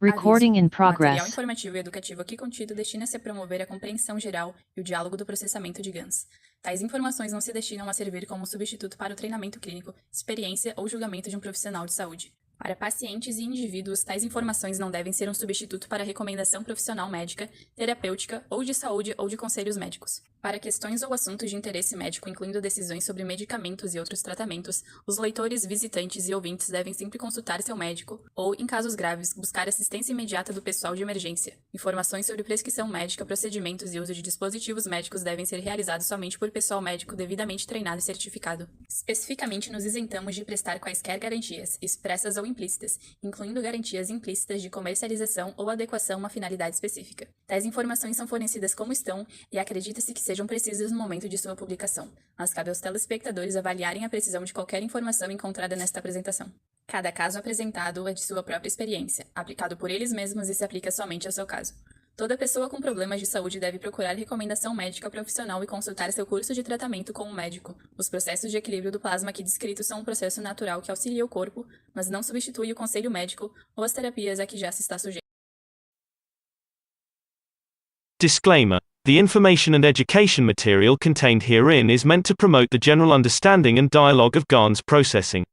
Recording in O material progress. informativo e educativo aqui contido destina-se a promover a compreensão geral e o diálogo do processamento de GANs. Tais informações não se destinam a servir como substituto para o treinamento clínico, experiência ou julgamento de um profissional de saúde. Para pacientes e indivíduos, tais informações não devem ser um substituto para recomendação profissional médica, terapêutica ou de saúde ou de conselhos médicos. Para questões ou assuntos de interesse médico, incluindo decisões sobre medicamentos e outros tratamentos, os leitores, visitantes e ouvintes devem sempre consultar seu médico ou, em casos graves, buscar assistência imediata do pessoal de emergência. Informações sobre prescrição médica, procedimentos e uso de dispositivos médicos devem ser realizados somente por pessoal médico devidamente treinado e certificado. Especificamente, nos isentamos de prestar quaisquer garantias, expressas ou implícitas, incluindo garantias implícitas de comercialização ou adequação a uma finalidade específica. Tais informações são fornecidas como estão e acredita-se que sejam precisas no momento de sua publicação, mas cabe aos telespectadores avaliarem a precisão de qualquer informação encontrada nesta apresentação. Cada caso apresentado é de sua própria experiência, aplicado por eles mesmos e se aplica somente ao seu caso. Toda pessoa com problemas de saúde deve procurar recomendação médica profissional e consultar seu curso de tratamento com um médico. Os processos de equilíbrio do plasma aqui descritos são um processo natural que auxilia o corpo, mas não substitui o conselho médico ou as terapias a que já se está sujeito. Disclaimer. The information and education material contained herein is meant to promote the general understanding and dialogue of GANs processing.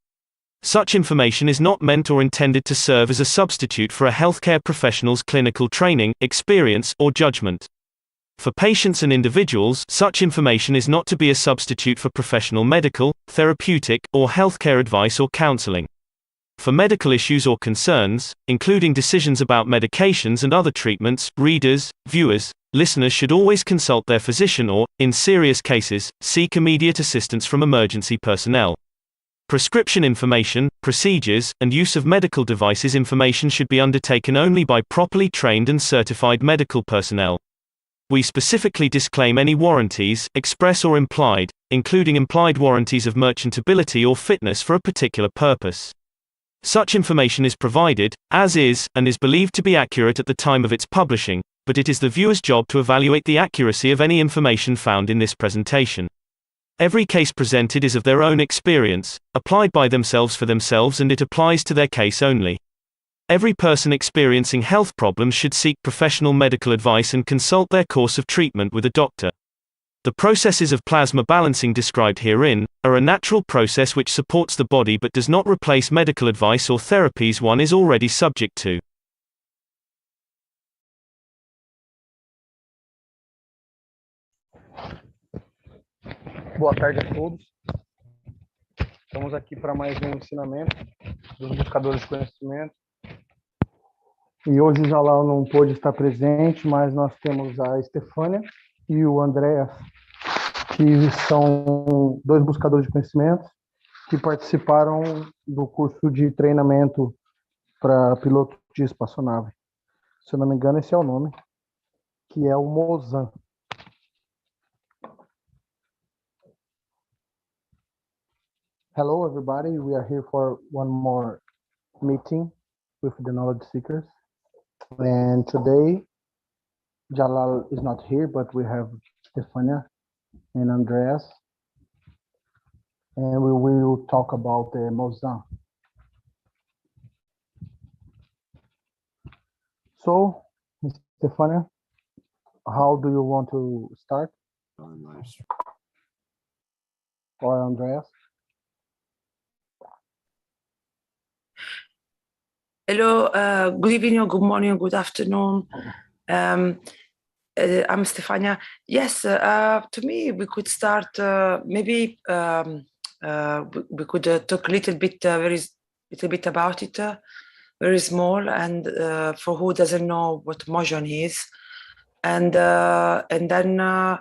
Such information is not meant or intended to serve as a substitute for a healthcare professional's clinical training, experience, or judgment. For patients and individuals, such information is not to be a substitute for professional medical, therapeutic, or healthcare advice or counseling. For medical issues or concerns, including decisions about medications and other treatments, readers, viewers, listeners should always consult their physician or, in serious cases, seek immediate assistance from emergency personnel. Prescription information, procedures, and use of medical devices information should be undertaken only by properly trained and certified medical personnel. We specifically disclaim any warranties, express or implied, including implied warranties of merchantability or fitness for a particular purpose. Such information is provided, as is, and is believed to be accurate at the time of its publishing, but it is the viewer's job to evaluate the accuracy of any information found in this presentation. Every case presented is of their own experience, applied by themselves for themselves, and it applies to their case only. Every person experiencing health problems should seek professional medical advice and consult their course of treatment with a doctor. The processes of plasma balancing described herein are a natural process which supports the body but does not replace medical advice or therapies one is already subject to. Boa tarde a todos. Estamos aqui para mais um ensinamento dos Buscadores de Conhecimento. E hoje o Jalal não pôde estar presente, mas nós temos a Estefânia e o André, que são dois buscadores de conhecimento que participaram do curso de treinamento para piloto de espaçonave. Se eu não me engano, esse é o nome, que é o Mozan. Hello, everybody. We are here for one more meeting with the knowledge seekers. And today, Jalal is not here, but we have Stefania and Andreas. And we will talk about the Mozan. So, Stefania, how do you want to start? Or Andreas? Hello, good evening, or good morning, or good afternoon. I'm Stefania. Yes, to me, we could start, maybe we could talk a little bit, little bit about it, very small, and for who doesn't know what Mozan is. And then, I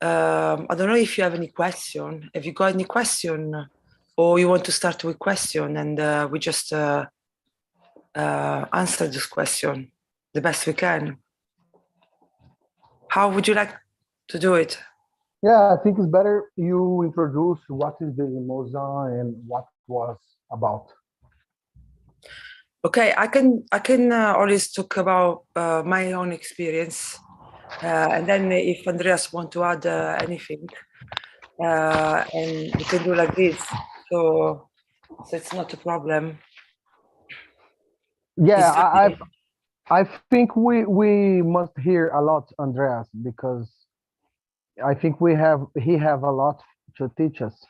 don't know if you have any question. Have you got any question? Or you want to start with question, and we just answer this question the best we can. How would you like to do it? Yeah, I think it's better you introduce what is the Mozan and what was about. Okay, I can always talk about my own experience, and then if Andreas want to add anything, and we can do like this. So it's not a problem. Yeah, I think we must hear a lot, Andreas, because I think he have a lot to teach us.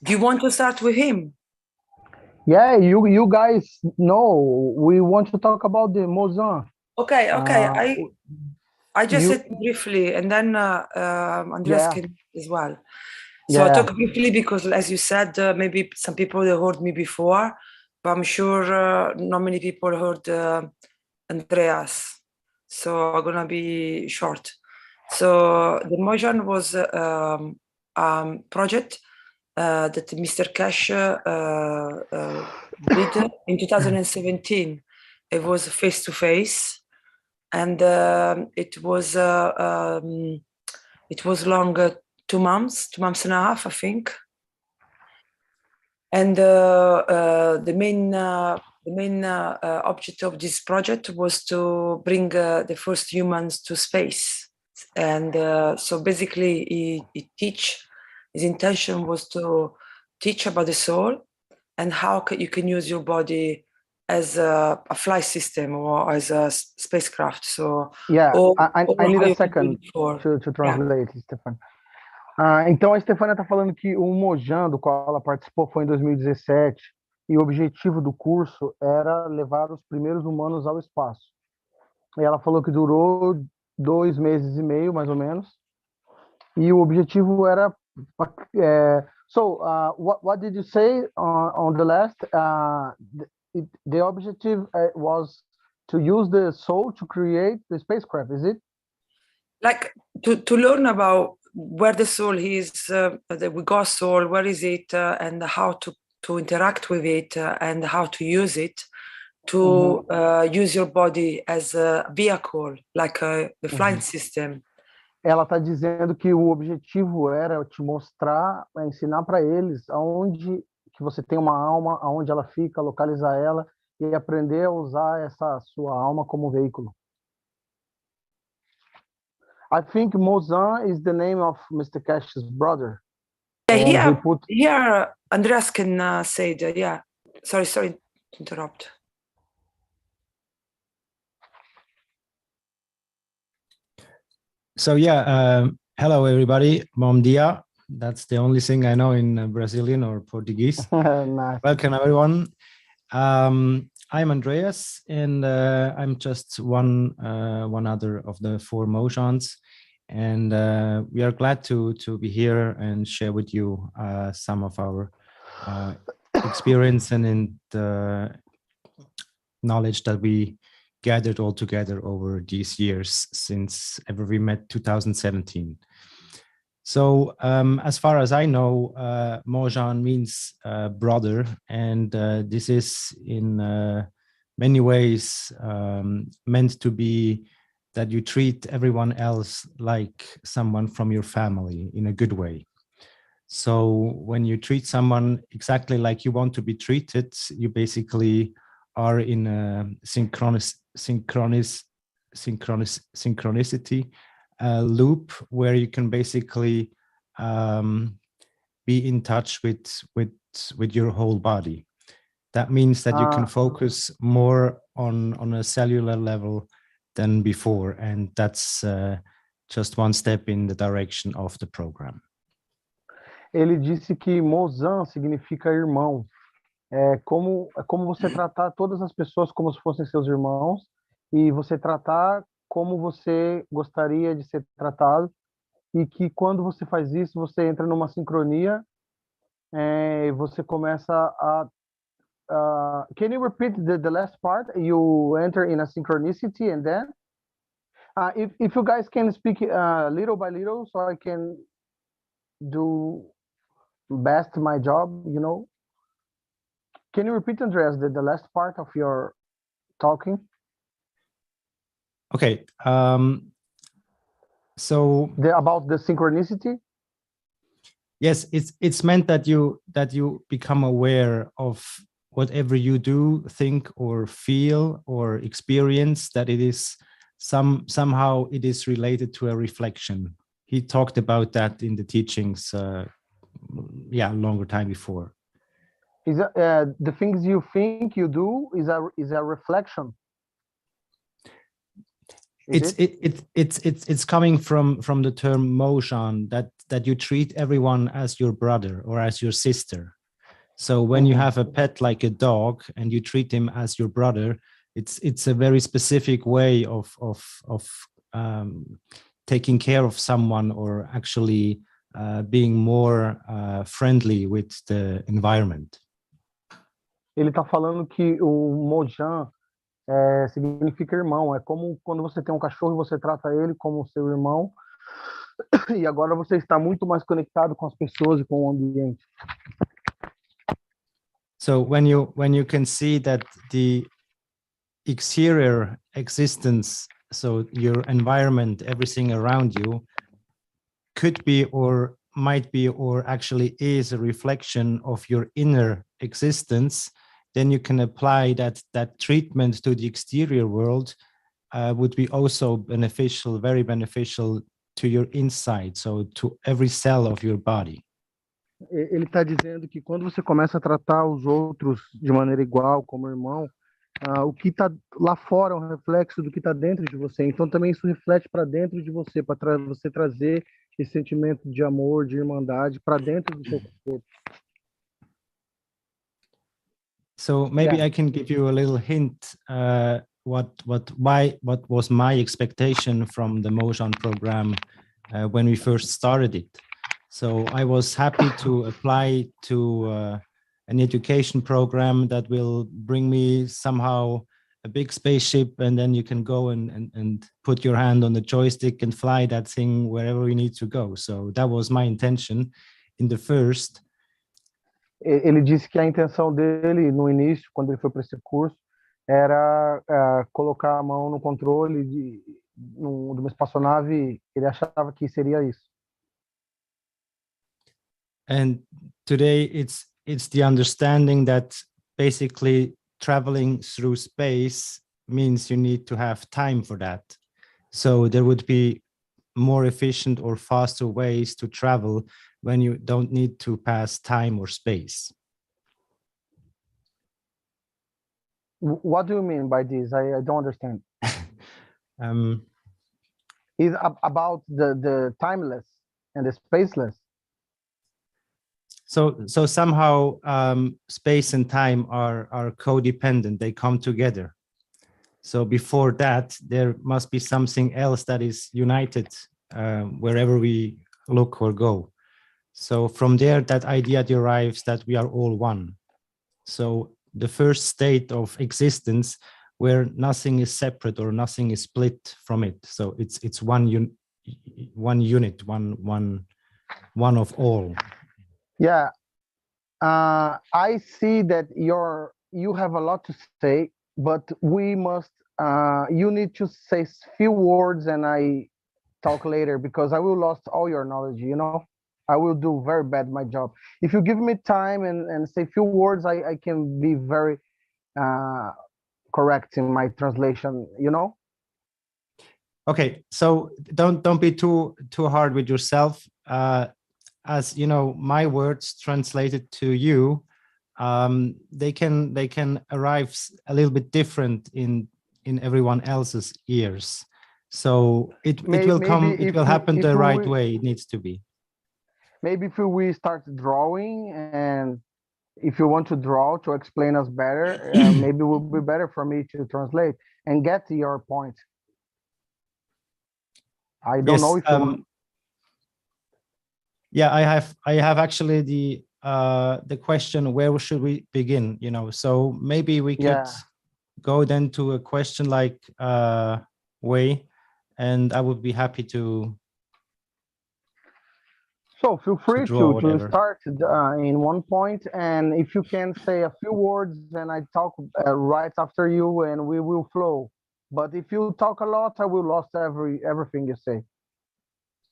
Do you want to start with him? Yeah, you guys know we want to talk about the Mozart. Okay. I just said briefly, and then Andreas can as well. So I talk briefly because, as you said, maybe some people heard me before, but I'm sure not many people heard Andreas. So I'm gonna be short. So the Mojang was a project that Mr. Keshe did in 2017. It was face-to-face, and it was long 2 months, 2 months and a half, I think. And the main object of this project was to bring the first humans to space. And so basically his intention was to teach about the soul and how you can use your body as a flight system or as a spacecraft. So I need a second to translate, Stefan. Então a Stefania está falando que o Mojang, do qual ela participou, foi em 2017, e o objetivo do curso era levar os primeiros humanos ao espaço. E ela falou que durou 2 meses e meio, mais ou menos, e o objetivo era... what did you say on the last? The objective was to use the soul to create the spacecraft, is it? Like to learn about where the soul is, we got soul, where is it, and how to interact with it, and how to use it to use your body as a vehicle, like the flying system. Ela está dizendo que o objetivo era te mostrar, ensinar para eles aonde que você tem uma alma, aonde ela fica, localizar ela e aprender a usar essa sua alma como veículo. I think Mozart is the name of Mr. Keshe's brother. Yeah, here Andreas can say that. Yeah, sorry to interrupt. So yeah, hello everybody. Bom dia. That's the only thing I know in Brazilian or Portuguese. Nice. Welcome everyone. I'm Andreas, and I'm just one other of the 4 Mojans, and we are glad to be here and share with you some of our experience and the knowledge that we gathered all together over these years since ever we met 2017. So as far as I know, Mojan means brother, and this is in many ways meant to be that you treat everyone else like someone from your family in a good way. So when you treat someone exactly like you want to be treated, you basically are in a synchronicity loop where you can basically be in touch with your whole body. That means that you can focus more on a cellular level than before, and that's just one step in the direction of the program. Ele disse que Mozan significa irmão. É como você tratar todas as pessoas como se fossem seus irmãos, e você tratar como você gostaria de ser tratado, e que quando você faz isso, você entra numa sincronia, e você começa a... can you repeat the last part? You enter in a synchronicity, and then if you guys can speak little by little, so I can do best my job, you know. Can you repeat, Andreas, the last part of your talking? Okay. So about the synchronicity. Yes, it's meant that you become aware of whatever you do, think, or feel, or experience, that it is somehow it is related to a reflection. He talked about that in the teachings, longer time before. Is the things you think you do is a reflection? It's coming from the term motion, that you treat everyone as your brother or as your sister. So when you have a pet like a dog and you treat him as your brother, it's a very specific way of taking care of someone, or actually being more friendly with the environment. Ele está falando que o Mojang significa irmão. É como quando você tem um cachorro e você trata ele como seu irmão. E agora você está muito mais conectado com as pessoas e com o ambiente. So when you can see that the exterior existence, so your environment, everything around you, could be or might be or actually is a reflection of your inner existence, then you can apply that treatment to the exterior world would be also beneficial, very beneficial to your inside, so to every cell of your body. Ele está dizendo que quando você começa a tratar os outros de maneira igual, como irmão, o que está lá fora é um reflexo do que está dentro de você. Então também isso reflete para dentro de você, para você trazer esse sentimento de amor, de irmandade para dentro do seu corpo. So maybe I can give you a little hint what was my expectation from the Motion program when we first started it. So I was happy to apply to an education program that will bring me somehow a big spaceship, and then you can go and put your hand on the joystick and fly that thing wherever you need to go. So that was my intention in the first. Ele disse que a intenção dele no início, quando ele foi para esse curso, era colocar a mão no controle de uma espaçonave. Ele achava que seria isso. And today it's the understanding that basically traveling through space means you need to have time for that. So there would be more efficient or faster ways to travel when you don't need to pass time or space. What do you mean by this? I don't understand. It's about the timeless and the spaceless. So somehow space and time are codependent. They come together. So before that, there must be something else that is united wherever we look or go. So from there, that idea derives that we are all one. So the first state of existence where nothing is separate or nothing is split from it. So it's one unit, one of all. Yeah, I see that you have a lot to say, but we must. You need to say few words, and I talk later because I will lost all your knowledge. You know, I will do very bad my job. If you give me time and say few words, I can be very correct in my translation. You know. Okay, so don't be too hard with yourself. As you know, my words translated to you, they can arrive a little bit different in everyone else's ears. So it will happen the right way it needs to be. Maybe if we start drawing, and if you want to draw to explain us better, maybe it will be better for me to translate and get to your point. I don't know if you want. Yeah, I have actually the question, where should we begin? You know, so maybe we could go then to a question like way, and I would be happy to. So feel free to start in one point, and if you can say a few words, then I talk right after you, and we will flow. But if you talk a lot, I will lost everything you say.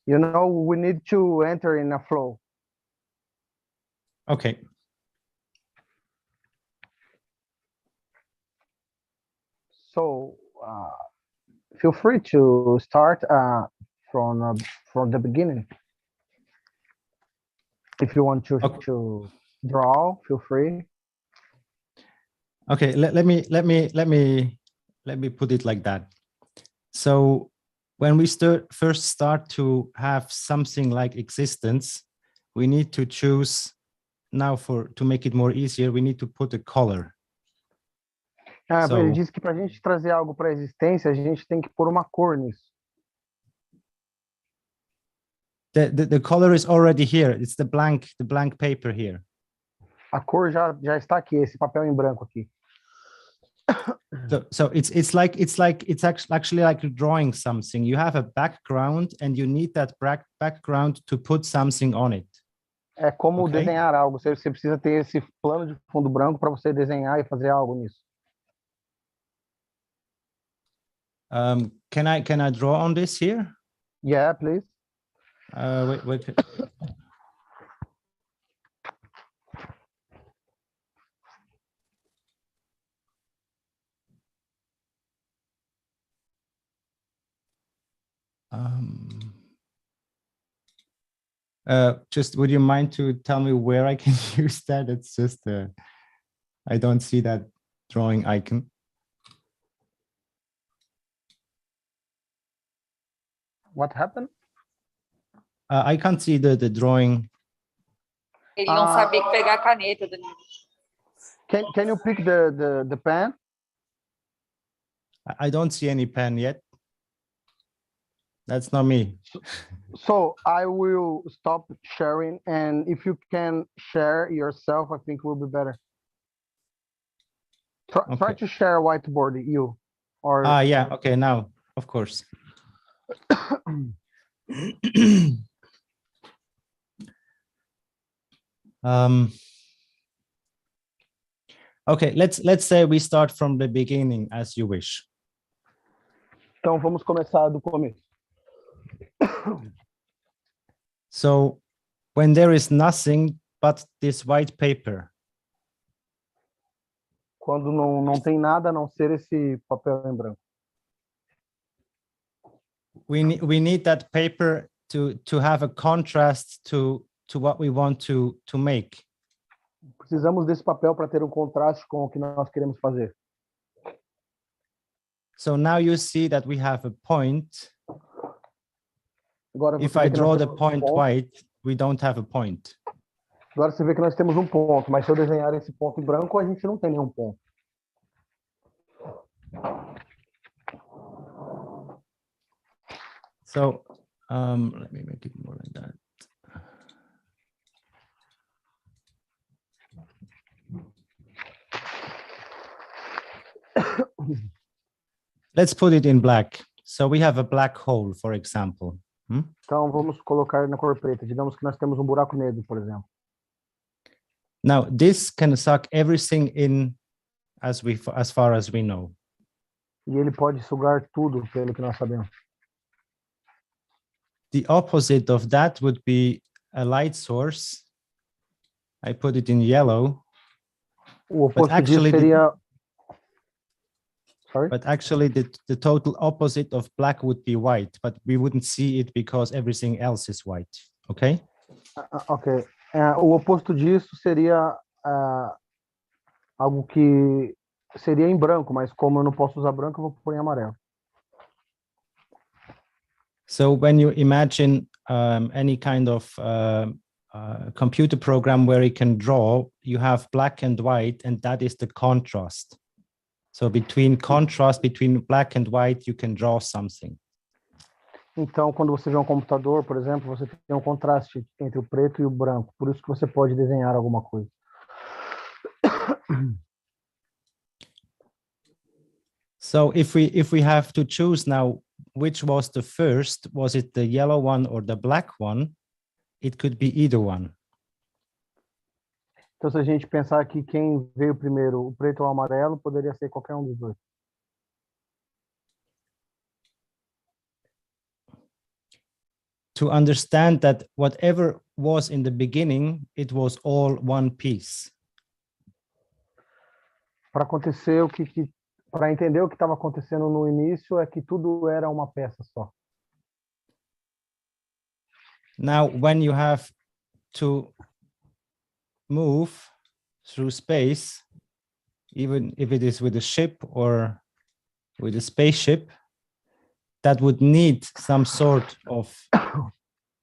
You know, we need to enter in a flow. Okay. So feel free to start from the beginning. If you want to draw, feel free. Okay, let me put it like that. So when we first start to have something like existence, we need to choose now to make it more easier, we need to put a color. Ele disse que para a gente trazer algo para a existência, a gente tem que pôr uma cor nisso. The color is already here. It's the blank paper here. A cor já está aqui, esse papel em branco aqui. So it's actually like drawing something. You have a background and you need that background to put something on it. É como desenhar algo. Você precisa ter esse plano de fundo branco para você desenhar e fazer algo nisso. Can I draw on this here? Yeah, please. Wait. Just would you mind to tell me where I can use that? It's just I don't see that drawing icon. What happened? I can't see the drawing. Ele não sabia que pegar a caneta, Danilo. Can you pick the pen? I don't see any pen yet. That's not me. So I will stop sharing, and if you can share yourself, I think it will be better. Try to share a whiteboard, you. Or yeah, okay, now, of course. Okay, let's say we start from the beginning as you wish. Então vamos começar do começo. So when there is nothing but this white paper. Quando não tem nada a não ser esse papel em branco. We need that paper to have a contrast to what we want to make. Precisamos desse papel para ter um contraste com o que nós queremos fazer. So now you see that we have a point. Agora, if I draw the point white, we don't have a point. Agora você vê que nós temos um ponto, mas se eu desenhar esse ponto em branco, a gente não tem nenhum ponto. So let me make it more like that. Let's put it in black. So we have a black hole, for example. Então vamos colocar na cor preta. Digamos que nós temos um buraco negro, por exemplo. Now this can suck everything in as far as we know. E ele pode sugar tudo, pelo que nós sabemos. The opposite of that would be a light source. I put it in yellow. O oposto disso seria... Sorry? But actually the total opposite of black would be white, but we wouldn't see it because everything else is white, okay? Ok. O oposto disso seria algo que seria em branco, mas como eu não posso usar branco, eu vou pôr em amarelo. So when you imagine any kind of computer program where you can draw, you have black and white, and that is the contrast. So between black and white, you can draw something. Então, quando você vê um computador, por exemplo, você tem um contraste entre o preto e o branco. Por isso que você pode desenhar alguma coisa. So if we have to choose now which was the first, was it the yellow one or the black one? It could be either one. Então, se a gente pensar aqui quem veio primeiro, o preto ou o amarelo, poderia ser qualquer um dos dois. To understand that whatever was in the beginning, it was all one piece. Para entender o que estava acontecendo no início, é que tudo era uma peça só. Now, when you have to move through space, even if it is with a ship or with a spaceship, that would need some sort of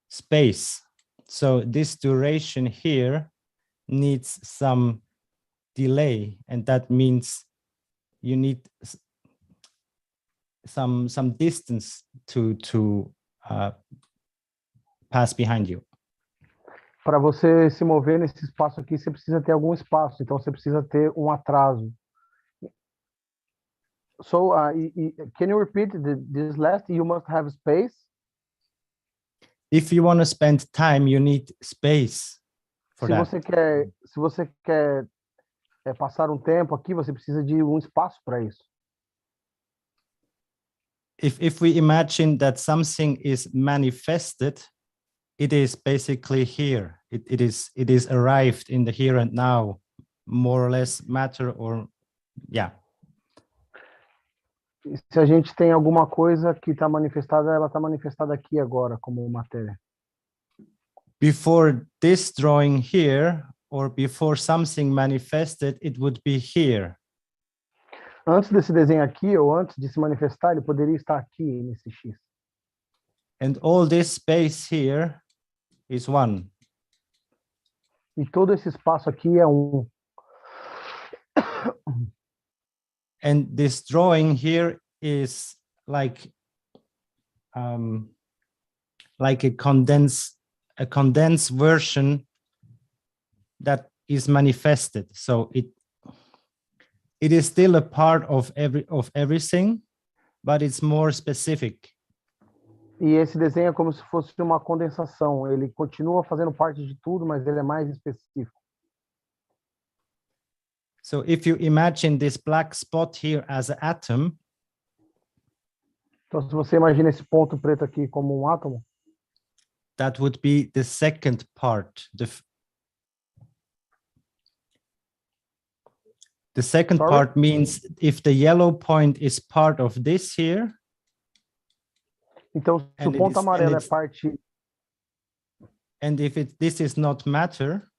space. So this duration here needs some delay, and that means you need some distance to pass behind you. Para você se mover nesse espaço aqui, você precisa ter algum espaço, então você precisa ter um atraso. So, can you repeat this last? You must have space. If you want to spend time, you need space for Se that. você quer passar um tempo aqui, você precisa de um espaço para isso. If we imagine that something is manifested, it is basically here. It is arrived in the here and now, more or less matter, or yeah. Se a gente tem alguma coisa que está manifestada, ela está manifestada aqui agora como matéria. Before this drawing here, or before something manifested, it would be here. Antes desse desenho aqui, ou antes de se manifestar, ele poderia estar aqui nesse X. And all this space here is one. E todo esse espaço aqui é um. And this drawing here is like a condensed version that is manifested. So it is still a part of everything, but it's more specific. E esse desenho é como se fosse uma condensação. Ele continua fazendo parte de tudo, mas ele é mais específico. So if you imagine this black spot here as an atom, então, se você imagina esse ponto preto aqui como um átomo, that would be the second part. The second part means if the yellow point is part of this here. Então, se o ponto amarelo é parte. And if this is not matter,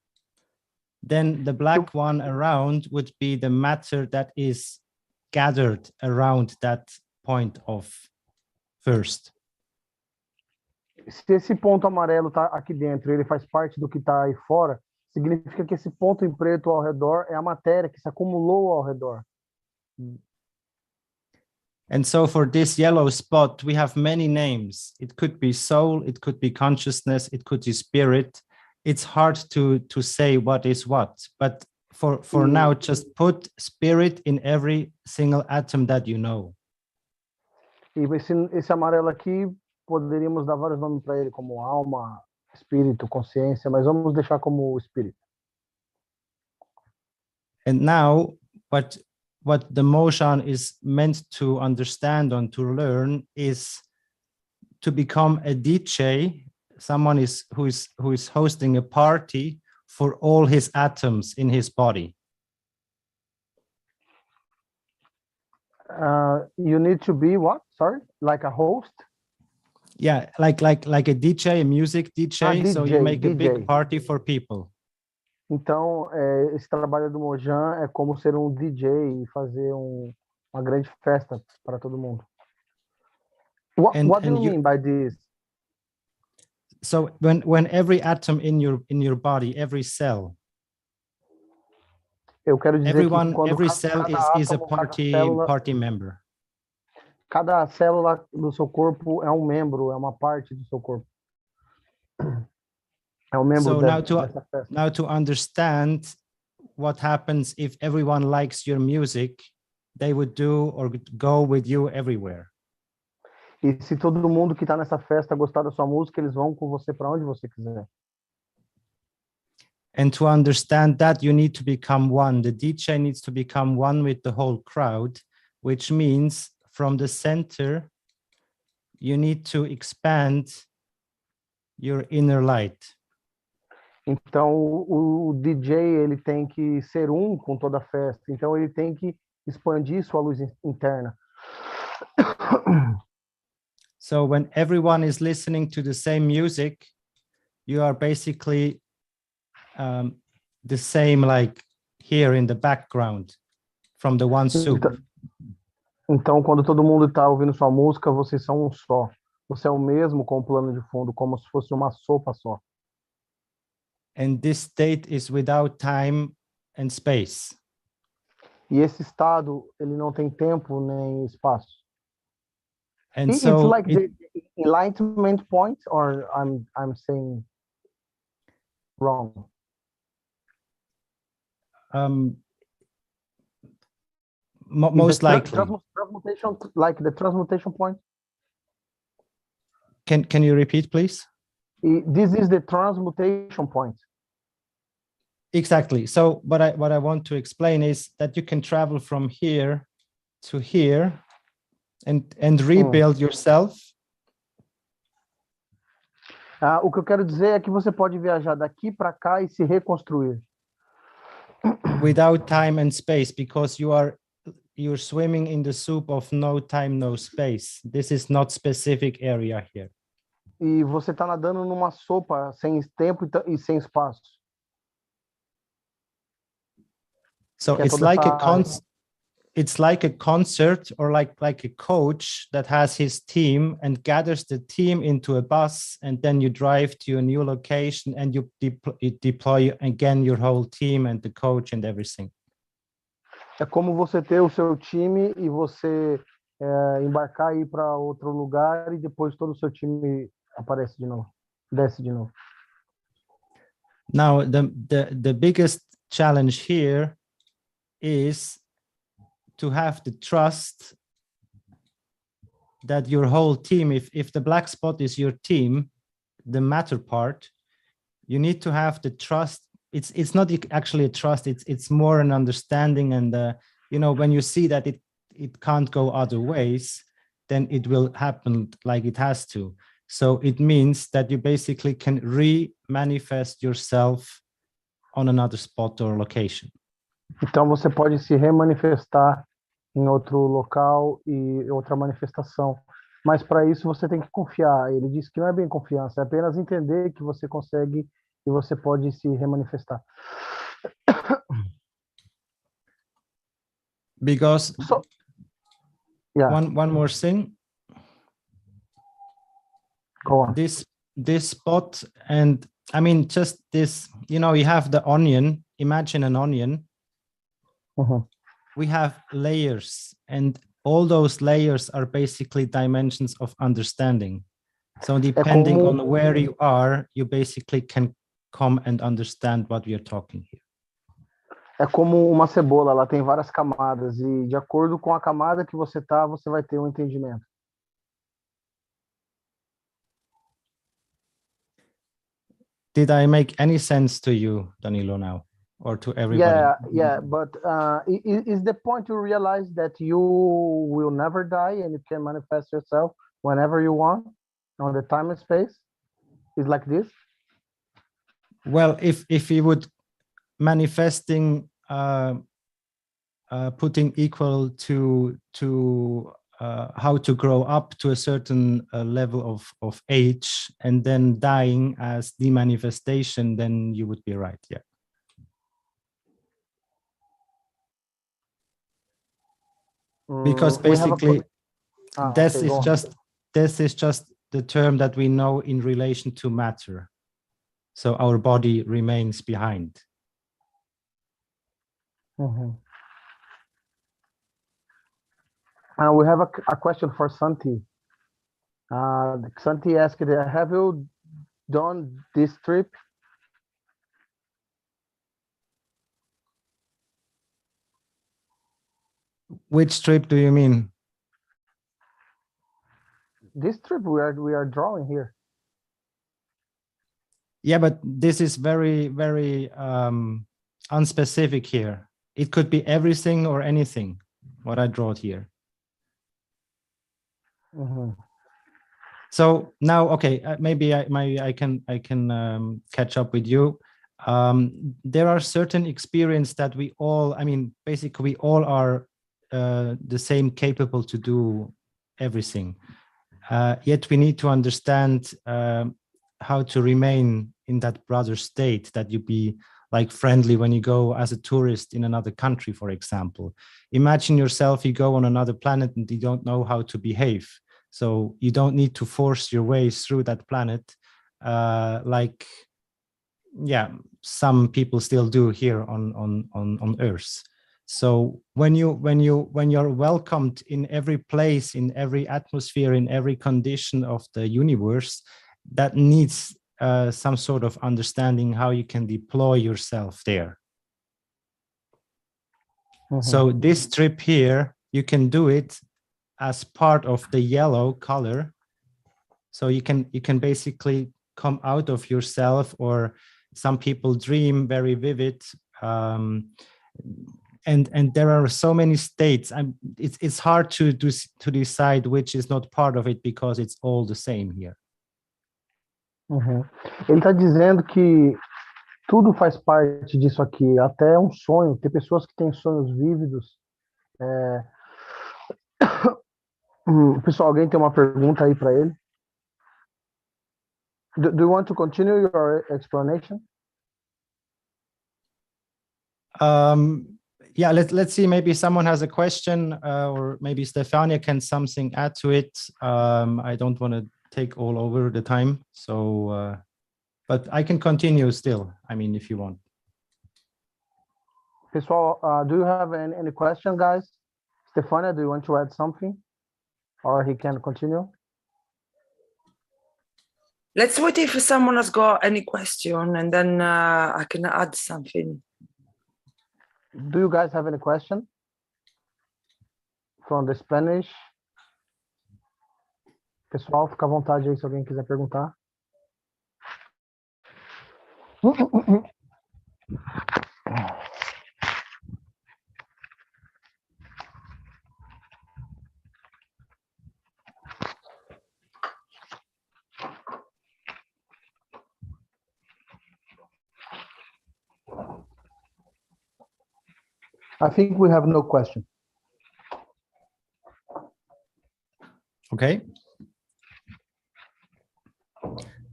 then the black one around would be the matter that is gathered around that point of first. Se esse ponto amarelo está aqui dentro, ele faz parte do que está aí fora, significa que esse ponto em preto ao redor é a matéria que se acumulou ao redor. And so for this yellow spot, we have many names. It could be soul, it could be consciousness, it could be spirit. It's hard to say what is what, but for now, just put spirit in every single atom that you know. E esse amarelo aqui, poderíamos dar vários nomes para ele, como alma, espírito, consciência, mas vamos deixar como espírito. And now, what the motion is meant to understand and to learn is to become a DJ, someone who is hosting a party for all his atoms in his body. You need to be what? Sorry, like a host? Yeah, like a DJ, a music DJ. So you make a big party for people. Então, esse trabalho do Mojan é como ser um DJ e fazer uma grande festa para todo mundo. What do you mean by this? So when every atom in your body, every cell, eu quero dizer every cell is a party member. Cada célula do seu corpo é um membro, é uma parte do seu corpo. É um membro dessa festa. Now to understand what happens if everyone likes your music, they would do or go with you everywhere. E se todo mundo que está nessa festa gostar da sua música, eles vão com você para onde você quiser. And to understand that, you need to become one. The DJ needs to become one with the whole crowd, which means from the center, you need to expand your inner light. Então, o DJ, ele tem que ser um com toda a festa. Então, ele tem que expandir sua luz interna. So when everyone is listening to the same music, you are basically the same, like here in the background. from the one soup. Então, quando todo mundo está ouvindo sua música, vocês são um só. Você é o mesmo com o plano de fundo, como se fosse uma sopa só. And this state is without time and space. E esse estado, ele não tem tempo nem espaço. And It's so like the enlightenment point, or I'm saying wrong. Most likely. Transmutation, like the transmutation point. Can you repeat, please? This is the transmutation point. Exactly. So what I want to explain is that you can travel from here to here and rebuild yourself. O que eu quero dizer é que você pode viajar daqui para cá e se reconstruir. Without time and space, because you're swimming in the soup of no time, no space. This is not specific area here. E você está nadando numa sopa sem tempo e sem espaço. So it's like a concert, or like a coach that has his team and gathers the team into a bus, and then you drive to a new location and you deploy again your whole team and the coach and everything. É como você ter o seu time e você embarcar e ir para outro lugar e depois todo o seu time aparece de novo, desce de novo. Now the biggest challenge here is to have the trust that your whole team, if the black spot is your team, the matter part, you need to have the trust. It's not actually a trust, it's more an understanding, and when you see that it can't go other ways, then it will happen like it has to. So it means that you basically can re-manifest yourself on another spot or location. Então você pode se remanifestar em outro local e outra manifestação. Mas para isso você tem que confiar. Ele disse que não é bem confiança, é apenas entender que você consegue e você pode se remanifestar. Because one more thing. Go on. This spot, and I mean just this, you have the onion. Imagine an onion. We have layers, and all those layers are basically dimensions of understanding. So depending on where you are, you basically can come and understand what we are talking here. É como uma cebola, ela tem várias camadas, e de acordo com a camada que você tá, você vai ter um entendimento. Did I make any sense to you, Danilo, now? Or to everybody? Yeah, but is the point to realize that you will never die and you can manifest yourself whenever you want on the time and space? Is like this? Well, if you would manifesting putting equal to how to grow up to a certain level of age and then dying as the manifestation, then you would be right. Yeah. Because basically this is just the term that we know in relation to matter. So our body remains behind. We have a question for Santi. Santi asked, have you done this trip? Which trip do you mean? This trip we are drawing here. Yeah, but this is very, very unspecific here. It could be everything or anything, what I draw here. So now, okay, maybe I can catch up with you. There are certain experience that we all, I mean, basically we all are the same capable to do everything. Yet we need to understand how to remain in that brother state, that you be like friendly when you go as a tourist in another country, for example. Imagine yourself, you go on another planet and you don't know how to behave. So you don't need to force your way through that planet, like, yeah, some people still do here on Earth. So when you're welcomed in every place, in every atmosphere, in every condition of the universe, that needs some sort of understanding how you can deploy yourself there. So this trip here, you can do it as part of the yellow color. So you can basically come out of yourself, or some people dream very vivid. And there are so many states. It's hard to decide which is not part of it, because it's all the same here. Ele está dizendo que tudo faz parte disso aqui, até um sonho. Tem pessoas que têm sonhos vívidos. Pessoal, alguém tem uma pergunta aí para ele? Do you want to continue your explanation? Yeah, let's see, maybe someone has a question, or maybe Stefania can something add to it. I don't want to take all over the time, so but I can continue still, I mean, if you want. Pessoal, do you have any question, guys? Stefania, do you want to add something, or he can continue? Let's wait if someone has got any question, and then I can add something. Do you guys have any question from the Spanish? Pessoal, fica à vontade aí se alguém quiser perguntar. I think we have no question. Okay.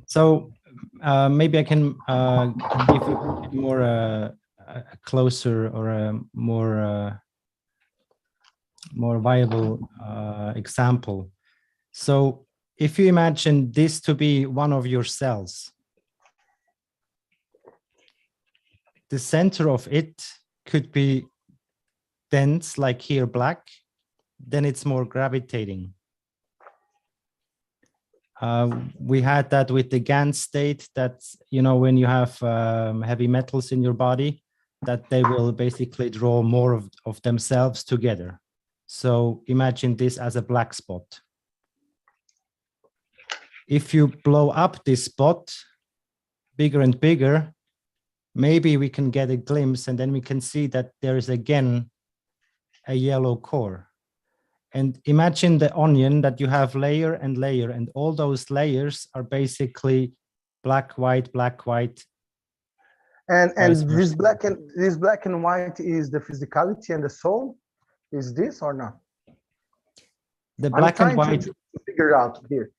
So maybe I can give a more a closer or a more viable example. So if you imagine this to be one of your cells, the center of it could be dense, like here, black, then it's more gravitating. We had that with the GAN state, that, you know, when you have heavy metals in your body, that they will basically draw more of themselves together. So imagine this as a black spot. If you blow up this spot bigger and bigger, maybe we can get a glimpse, and then we can see that there is again a yellow core. And imagine the onion, that you have layer and layer, and all those layers are basically black, white, black, white. And this black and white is the physicality and the soul. Is this or not? The black and white. To figure out here.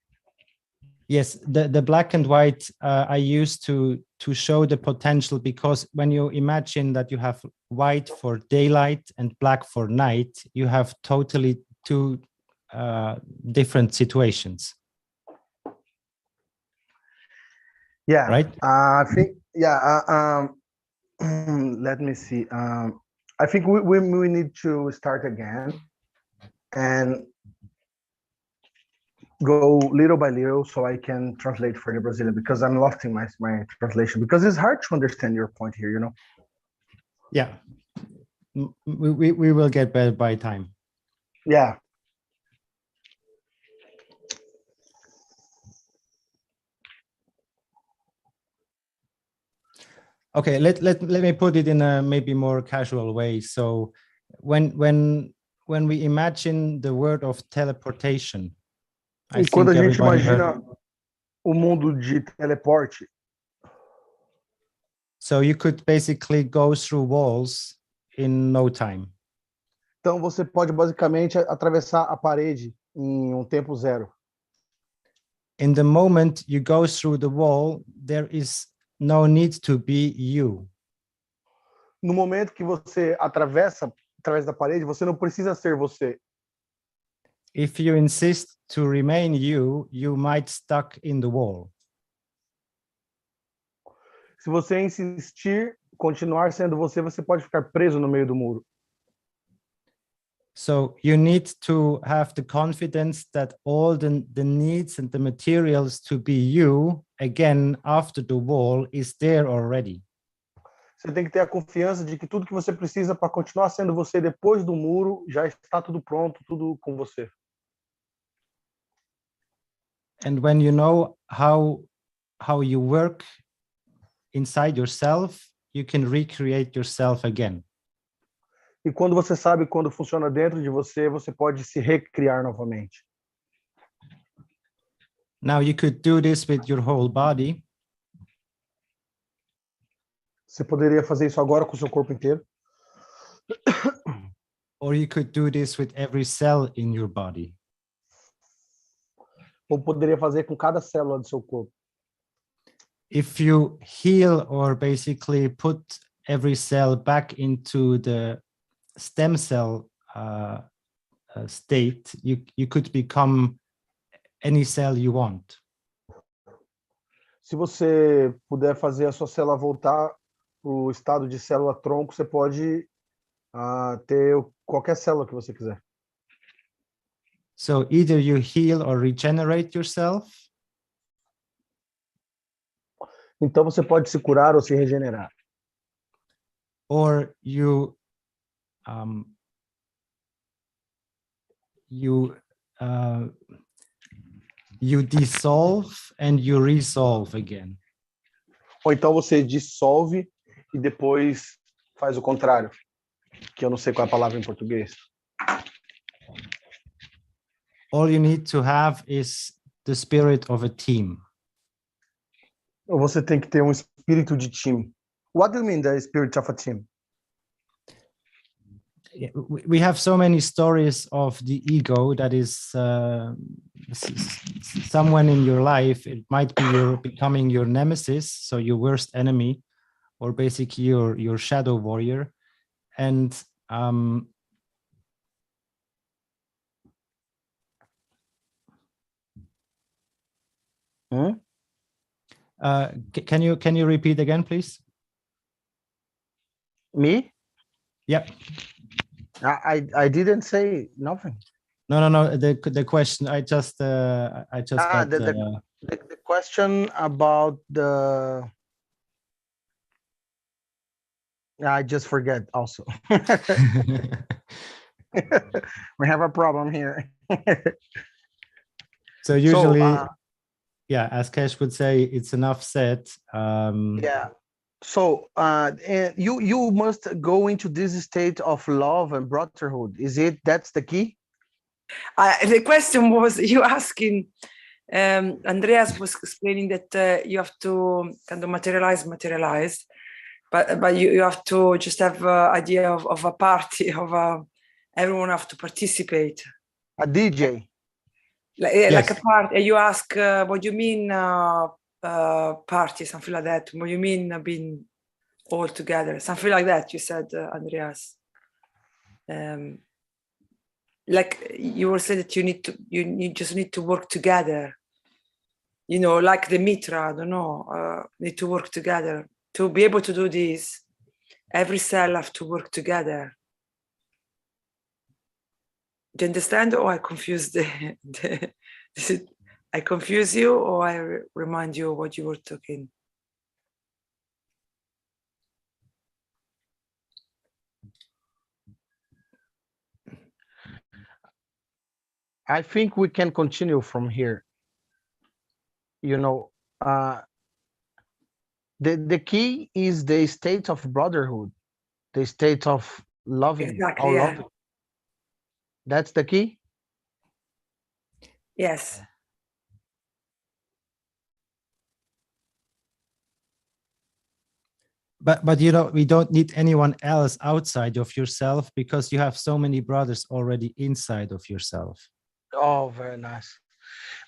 Yes, the black and white I used to show the potential, because when you imagine that you have white for daylight and black for night, you have totally two different situations. Yeah. Right. I think. Yeah. Let me see. I think we need to start again and go little by little, so I can translate for the Brazilian, because I'm lost in my translation, because it's hard to understand your point here, you know. Yeah, we will get better by time. Yeah. Okay, let me put it in a maybe more casual way. So when we imagine the word of teleportation, E quando a gente imagina o mundo de teleporte, so you could basically go through walls in no time. Então você pode basicamente atravessar a parede em tempo zero. In the moment you go through the wall, there is no need to be you. no momento que você atravessa através da parede, você não precisa ser você. If you insist to remain you, you might stuck in the wall. Se você insistir, continuar sendo você, você pode ficar preso no meio do muro. So you need to have the confidence that all the needs and the materials to be you again after the wall is there already. Você tem que ter a confiança de que tudo que você precisa para continuar sendo você depois do muro já está tudo pronto, tudo com você. And when you know how you work inside yourself, you can recreate yourself again. E quando você sabe quando funciona dentro de você, você pode se recriar novamente. Now you could do this with your whole body. Você poderia fazer isso agora com o seu corpo inteiro. Or you could do this with every cell in your body. Ou poderia fazer com cada célula do seu corpo. If you heal or basically put every cell back into the stem cell state, you could become any cell you want. Se você puder fazer a sua célula voltar para o estado de célula-tronco, você pode ter qualquer célula que você quiser. So either you heal or regenerate yourself. Então você pode se curar ou se regenerar. Or you dissolve and you resolve again. Ou então você dissolve e depois faz o contrário, que eu não sei qual é a palavra em português. All you need to have is the spirit of a team. Ou você tem que ter um espírito de time. What do you mean, the spirit of a team? We have so many stories of the ego that is someone in your life. It might be becoming your nemesis, so your worst enemy, or basically your shadow warrior. And can you repeat again, please? Me? Yep. I didn't say nothing. No. The question. I just got the question about the. I just forget. Also, we have a problem here. So usually, yeah, as Keshe would say, it's enough said. Yeah. So you must go into this state of love and brotherhood. That's the key? The question was, you asking, Andreas was explaining that you have to kind of materialize, but you have to just have an idea of a party, everyone have to participate. A DJ? Yes. Like a party. You ask, what do you mean party, something like that? What do you mean being all together? Something like that, you said, Andreas. Like you were saying that you just need to work together. You know, like the Mitra, I don't know, need to work together. To be able to do this, every cell have to work together. Do you understand, or I confuse I confuse you, or I remind you of what you were talking? I think we can continue from here. You know, the key is the state of brotherhood, the state of loving. Exactly, yeah. Loving. That's the key? Yes. But you know, we don't need anyone else outside of yourself because you have so many brothers already inside of yourself. Oh, very nice.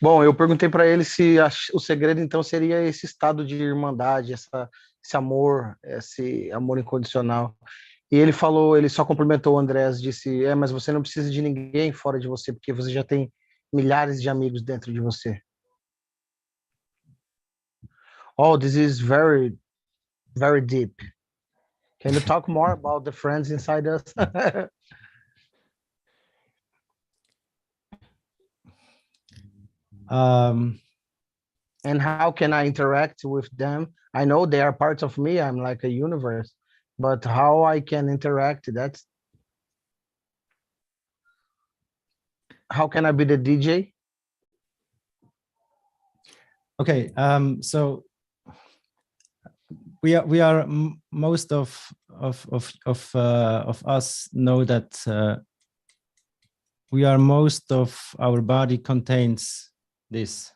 Bom, eu perguntei para ele se o segredo então seria esse estado de irmandade, esse amor incondicional. E ele falou, ele só complementou o Andrés, disse, mas você não precisa de ninguém fora de você, porque você já tem milhares de amigos dentro de você. Oh, this is very, very deep. Can you talk more about the friends inside us? And how can I interact with them? I know they are parts of me. I'm like a universe, but how I can interact? How can I be the DJ? Okay, so we are most of us know that we are most of our body contains this,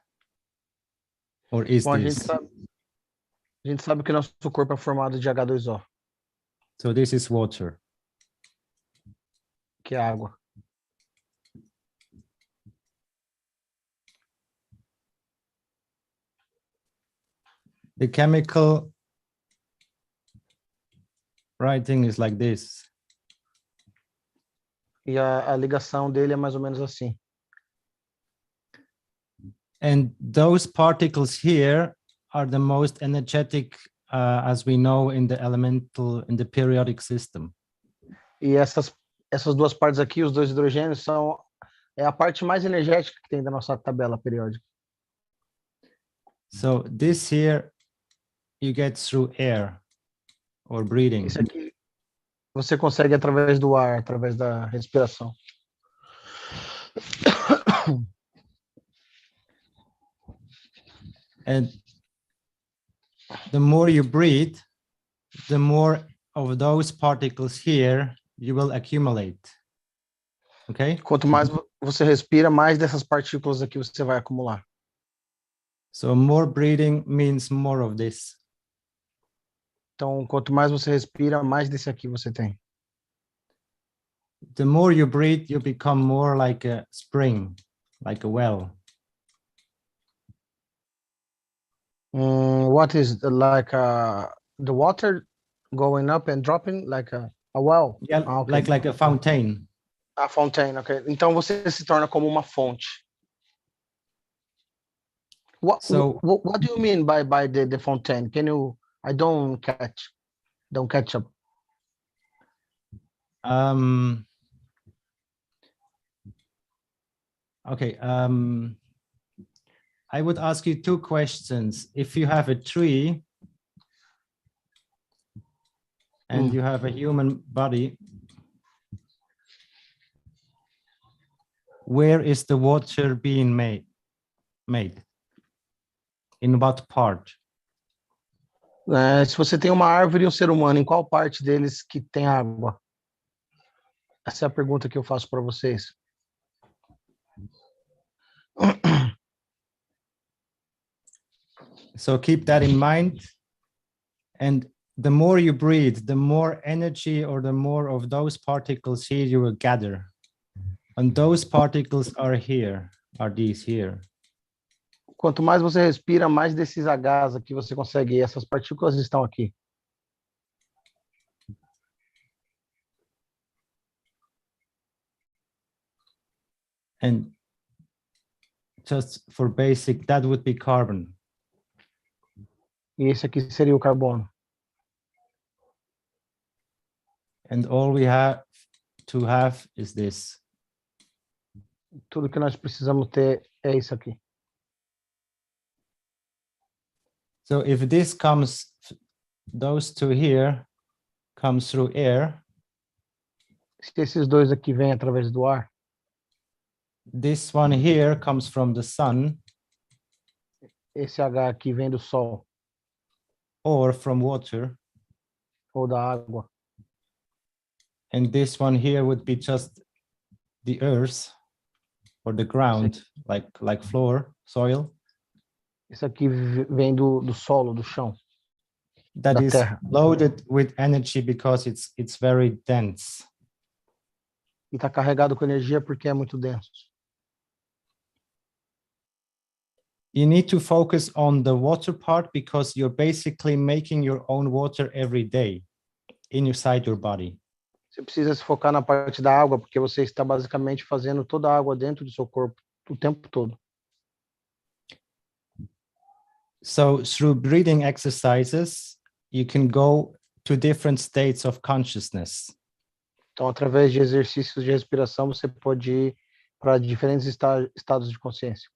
or is Bom, this. a gente sabe que nosso corpo é formado de H2O, So this is water. que é água. The chemical writing is like this. E a ligação dele é mais ou menos assim. And those particles here are the most energetic, as we know, in the periodic system. E essas duas partes aqui, os dois hidrogênios, é a parte mais energética que tem da nossa tabela periódica. So this here you get through air or breathing. Isso aqui você consegue através do ar, através da respiração. And the more you breathe, the more of those particles here you will accumulate. Okay? Quanto mais você respira, mais dessas partículas aqui você vai acumular. So more breathing means more of this. Então, quanto mais você respira, mais desse aqui você tem. The more you breathe, you become more like a spring, like a well. What is like the water going up and dropping like a well? Yeah, Okay. like a fountain. A fontaine, ok. Então você se torna como uma fonte. What do you mean by the fontaine? Can you? I don't catch up. Okay. I would ask you two questions. If you have a tree and you have a human body, where is the water being made? In what part? Se você tem uma árvore e um ser humano, em qual parte deles que tem água? Essa é a pergunta que eu faço para vocês. So keep that in mind. And the more you breathe, the more energy or the more of those particles here you will gather. And those particles are these here. Quanto mais você respira, mais desses Hs aqui você consegue. Essas partículas estão aqui. And just for basic, that would be carbon. E esse aqui seria o carbono. And all we have to have is this. Tudo que nós precisamos ter é isso aqui. So if this comes, those two here comes through air. Se esses dois aqui vêm através do ar. This one here comes from the sun. Esse H aqui vem do sol. Or from water. Ou da água. And this one here would be just the earth or the ground, like floor, soil. Isso aqui vem do solo, do chão. That is terra. Loaded with energy because it's very dense. E está carregado com energia porque é muito denso. you need to focus on the water part because you're basically making your own water every day inside your body. Você precisa se focar na parte da água, porque você está basicamente fazendo toda a água dentro do seu corpo o tempo todo. So through breathing exercises, you can go to different states of consciousness. Então, através de exercícios de respiração, você pode ir para diferentes estados de consciência.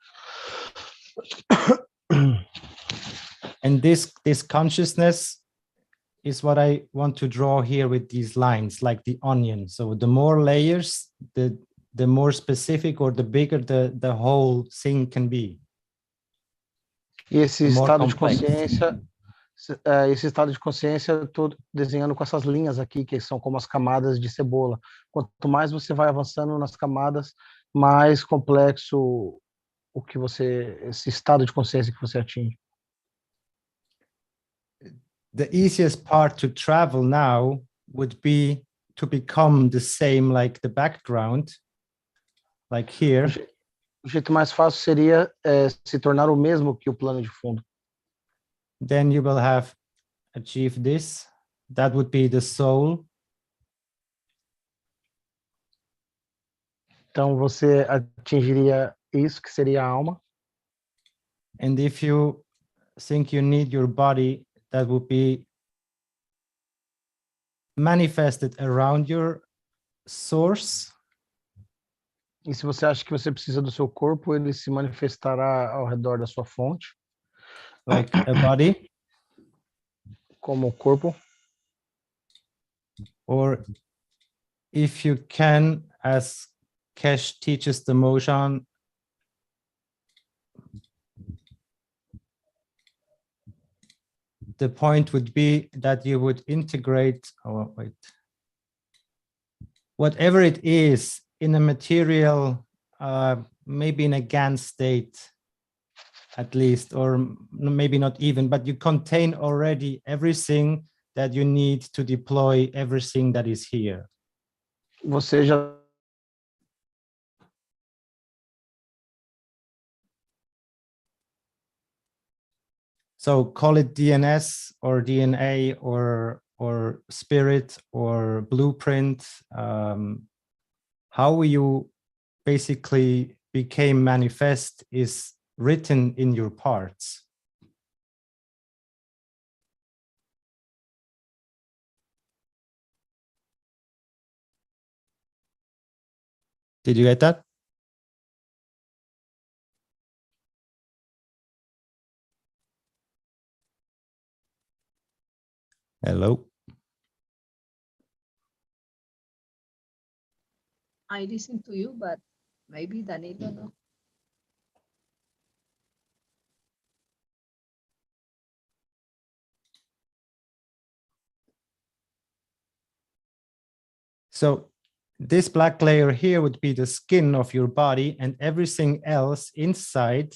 And this consciousness is what I want to draw here with these lines, like the onion. So the more layers, the more specific or the bigger the whole thing can be. E esse estado de consciência, eu estou desenhando com essas linhas aqui, que são como as camadas de cebola. Quanto mais você vai avançando nas camadas, mais complexo esse estado de consciência que você atinge. The easiest part to travel now would be to become the same like the background, like here. O jeito mais fácil seria se tornar o mesmo que o plano de fundo. Then you will have achieved this. That would be the soul. Então você atingiria isso, que seria a alma. And if you think you need your body, that would be manifested around your source. E se você acha que você precisa do seu corpo, ele se manifestará ao redor da sua fonte. Like a body. Como o corpo. Or if you can, as Keshe teaches the motion, the point would be that you would integrate, whatever it is in a material, maybe in a GAN state, at least, or maybe not even, but you contain already everything that you need to deploy everything that is here. Você já So call it DNS or DNA or spirit or blueprint. How you basically became manifest is written in your parts. Did you get that? Hello. I listen to you, but maybe Danilo no. So this black layer here would be the skin of your body, and everything else inside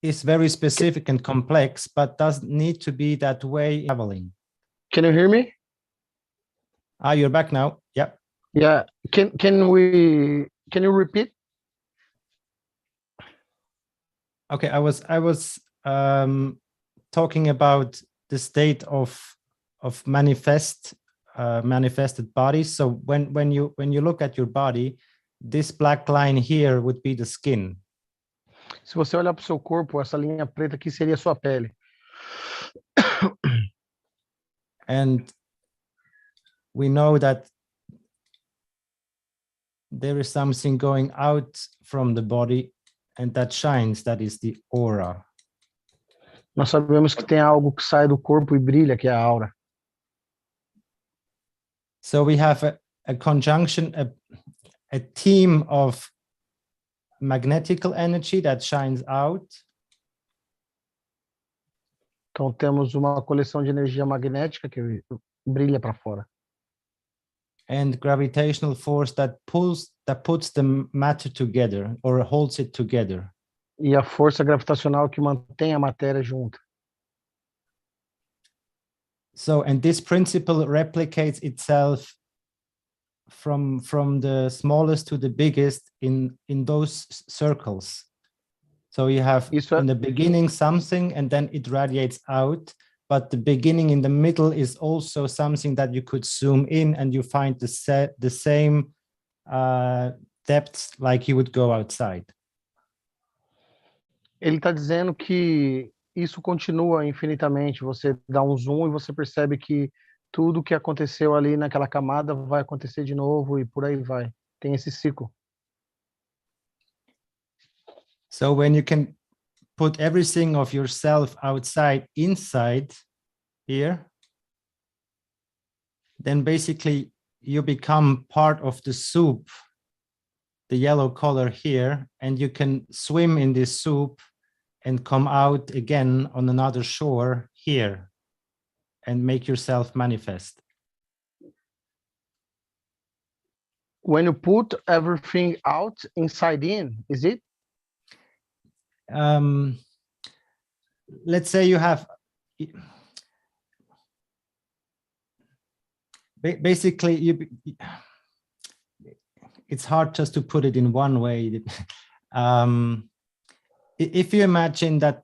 is very specific and complex, but doesn't need to be that way traveling. Can you hear me? You're back now. Yeah. Yeah. Can you repeat? Okay, I was talking about the state of manifested bodies. So when you look at your body, this black line here would be the skin. Se você olhar para o seu corpo, essa linha preta aqui seria a sua pele. And we know that there is something going out from the body and that shines, that is the aura. Nós sabemos que tem algo que sai do corpo e brilha, que é a aura. So we have a conjunction, a team of magnetical energy that shines out. Então temos uma coleção de energia magnética que brilha para fora. And gravitational force that puts the matter together or holds it together. E a força gravitacional que mantém a matéria junta. So, and this principle replicates itself from the smallest to the biggest in those circles. So you have Isso é, in the beginning something, and then it radiates out. But the beginning in the middle is also something that you could zoom in, and you find the same depth like you would go outside. ele está dizendo que isso continua infinitamente. Você dá um zoom e você percebe que tudo que aconteceu ali naquela camada vai acontecer de novo e por aí vai. Tem esse ciclo. So when you can put everything of yourself outside, inside here, then basically you become part of the soup, the yellow color here, and you can swim in this soup and come out again on another shore here and make yourself manifest. When you put everything out, inside in, is it? Let's say you have, basically, it's hard just to put it in one way. If you imagine that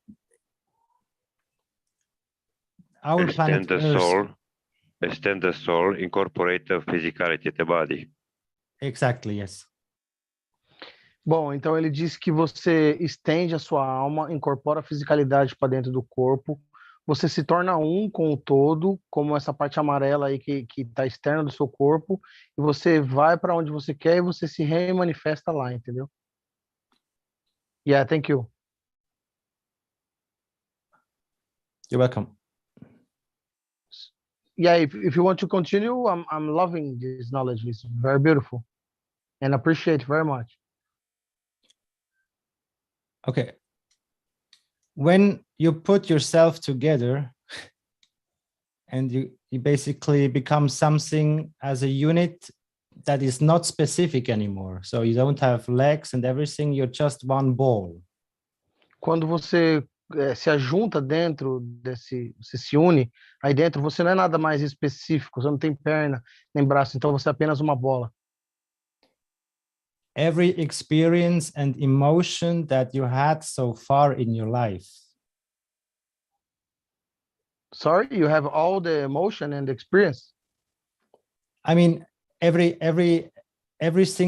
our planet Earth, extend the soul, incorporate the physicality of the body. Exactly, yes. Bom, então ele diz que você estende a sua alma, incorpora a fisicalidade para dentro do corpo, você se torna um com o todo, como essa parte amarela aí que está externa do seu corpo, e você vai para onde você quer e você se remanifesta lá, entendeu? Yeah, thank you. You're welcome. Yeah, if you want to continue, I'm loving this knowledge. It's very beautiful and appreciate it very much. Okay. When you put yourself together and you basically become something as a unit that is not specific anymore. So you don't have legs and everything, you're just one ball. Quando você se ajunta dentro você se une, aí dentro você não é nada mais específico, você não tem perna nem braço, então você é apenas uma bola. Every experience and emotion that you had so far in your life. Sorry, you have all the emotion and experience? I mean, everything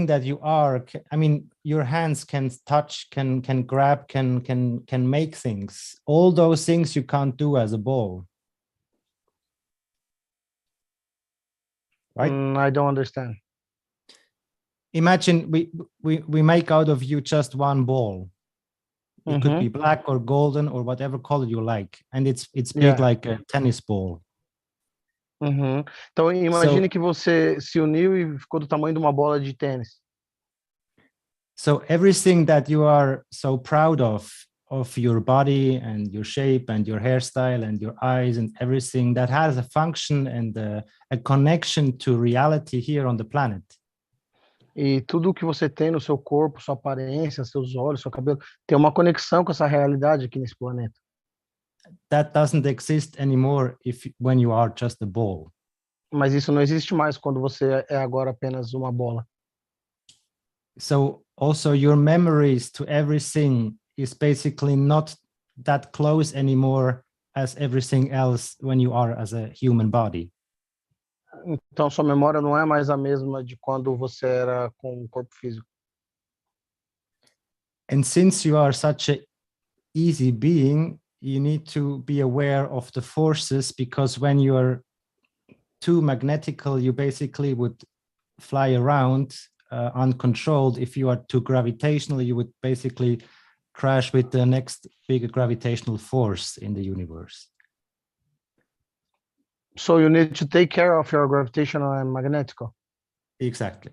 that you are, I mean, your hands can touch, can grab, can make things. All those things you can't do as a ball. Right? I don't understand. Imagine we make out of you just one ball. It could be black or golden or whatever color you like, and it's big like a tennis ball. Então imagine que você se uniu e ficou do tamanho de uma bola de tênis. So everything that you are so proud of your body and your shape and your hairstyle and your eyes and everything that has a function and a connection to reality here on the planet. E tudo que você tem no seu corpo, sua aparência, seus olhos, seu cabelo, tem uma conexão com essa realidade aqui nesse planeta. That doesn't exist anymore when you are just a ball. Mas isso não existe mais quando você é agora apenas uma bola. So also your memories to everything is basically not that close anymore as everything else when you are as a human body. Então sua memória não é mais a mesma de quando você era com o corpo físico. And since you are such an easy being, you need to be aware of the forces, because when you are too magnetical, you basically would fly around uncontrolled. If you are too gravitational, you would basically crash with the next bigger gravitational force in the universe. So you need to take care of your gravitational and magnetical. Exactly.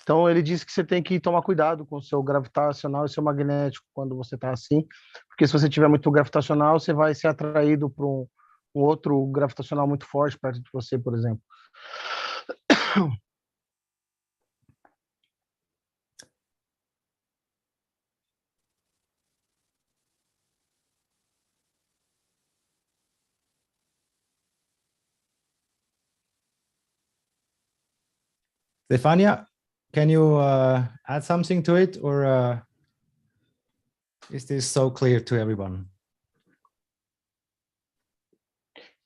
Então ele diz que você tem que tomar cuidado com o seu gravitacional e seu magnético quando você está assim, porque se você tiver muito gravitacional, você vai ser atraído para um outro gravitacional muito forte perto de você, por exemplo. Stefania, can you add something to it, or? Is this so clear to everyone?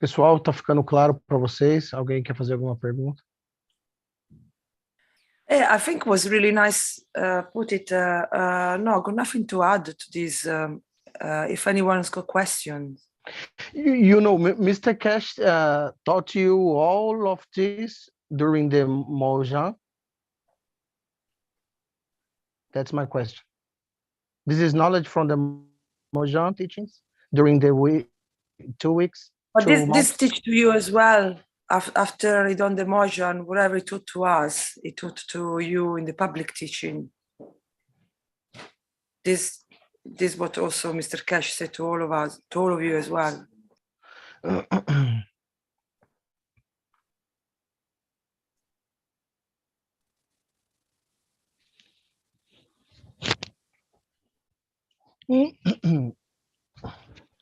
Pessoal, tá ficando claro para vocês? Alguém quer fazer alguma pergunta? Yeah, I think it was really nice. Put it. No, I've got nothing to add to this. If anyone's got questions. You know, Mr. Keshe taught you all of this during the Mojang? That's my question. This is knowledge from the Mojang teachings during the 2 weeks? But 2 months? this teach to you as well. After he done the Mojang, whatever he taught to us, he taught to you in the public teaching. This what also Mr. Keshe said to all of us, to all of you as well.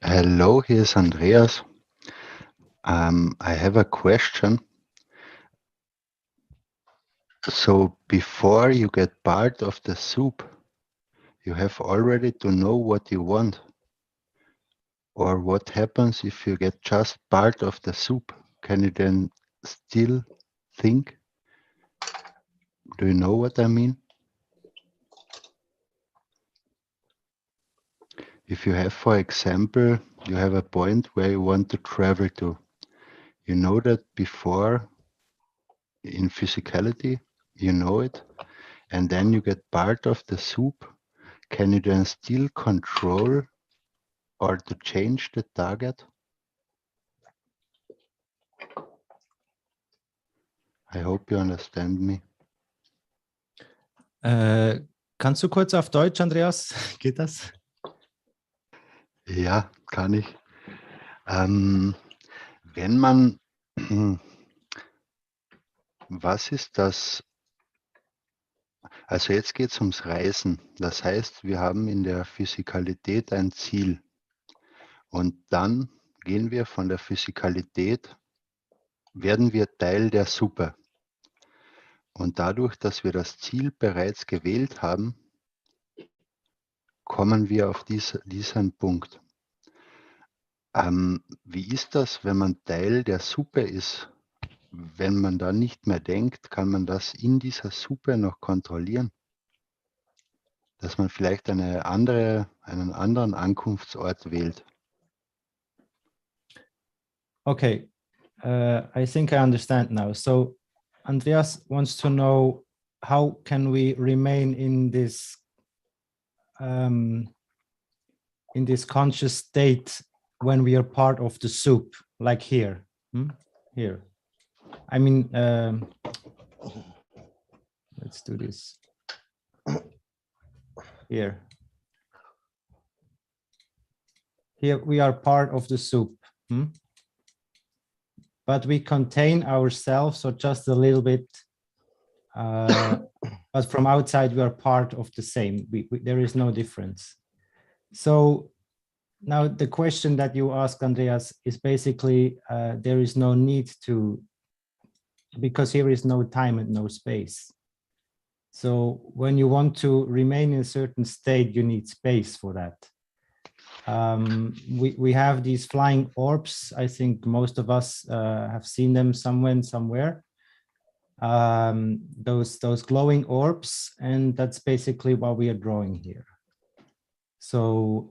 Hello, here's Andreas. I have a question. So before you get part of the soup, you have already to know what you want. Or what happens if you get just part of the soup? Can you then still think? Do you know what I mean? If you have, for example, you have a point where you want to travel to. You know that before in physicality, you know it, and then you get part of the soup. Can you then still control or to change the target? I hope you understand me. Kannst du kurz auf Deutsch, Andreas? Geht das? Ja, kann ich. Wenn man, was ist das? Also jetzt geht es ums Reisen. Das heißt, wir haben in der Physikalität ein Ziel. Und dann gehen wir von der Physikalität, werden wir Teil der Suppe. Und dadurch, dass wir das Ziel bereits gewählt haben, kommen wir auf diesen Punkt. Wie ist das, wenn man Teil der Suppe ist? Wenn man da nicht mehr denkt, kann man das in dieser Suppe noch kontrollieren? Dass man vielleicht einen anderen Ankunftsort wählt. Okay, I think I understand now. So Andreas wants to know how can we remain in this conscious state when we are part of the soup, like here, here. I mean, let's do this here. Here we are part of the soup, but we contain ourselves, or just a little bit. But from outside, we are part of the same. There is no difference. So now the question that you ask, Andreas, is basically there is no need to, because here is no time and no space. So when you want to remain in a certain state, you need space for that. We have these flying orbs. I think most of us have seen them somewhere. Those glowing orbs, and that's basically what we are drawing here. So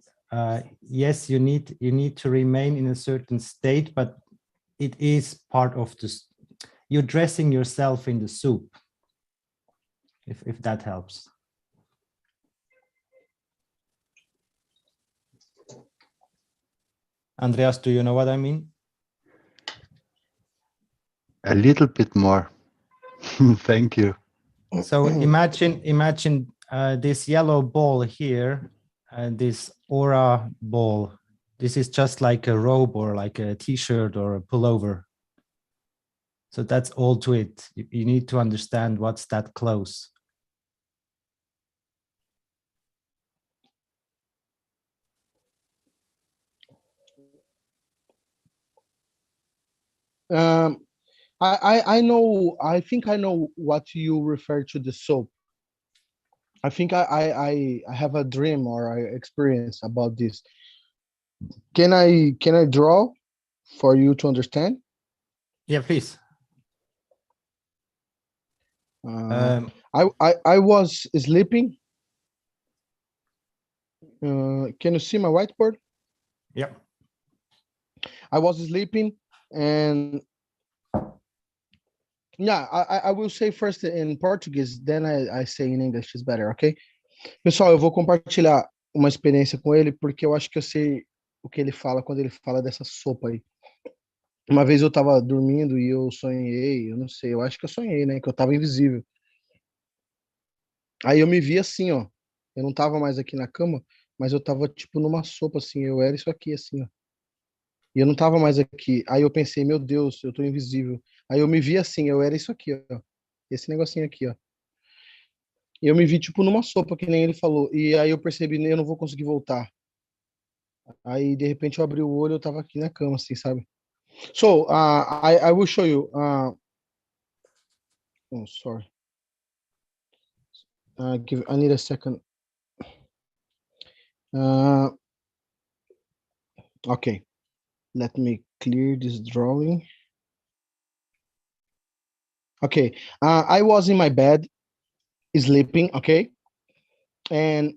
yes, you need to remain in a certain state, but it is part of this. You're dressing yourself in the soup, if that helps. Andreas, do you know what I mean? A little bit more. Thank you. So imagine this yellow ball here, this aura ball. This is just like a robe or like a t-shirt or a pullover. So that's all to it. You need to understand what's that close. I know, I think I know what you refer to the soap. I think I have a dream or I experience about this. Can I draw for you to understand? Yeah, please. I was sleeping. Can you see my whiteboard? Yeah. I was sleeping, and yeah, I will say first in Portuguese, then I say in English is better, okay? Pessoal, eu vou compartilhar uma experiência com ele, porque eu acho que eu sei o que ele fala quando ele fala dessa sopa aí. Uma vez eu tava dormindo e eu sonhei, eu não sei, eu acho que eu sonhei, né? Que eu tava invisível. Aí eu me vi assim, ó. Eu não tava mais aqui na cama, mas eu tava tipo numa sopa, assim, eu era isso aqui, assim, ó. E eu não tava mais aqui. Aí eu pensei, meu Deus, eu tô invisível. Aí eu me vi assim, eu era isso aqui, ó. Esse negocinho aqui, ó. E eu me vi tipo numa sopa, que nem ele falou. E aí eu percebi, eu não vou conseguir voltar. Aí de repente eu abri o olho, eu tava aqui na cama, assim, sabe? So, I will show you. Oh, sorry. I need a second. Okay, let me clear this drawing. Okay, I was in my bed, sleeping, okay? And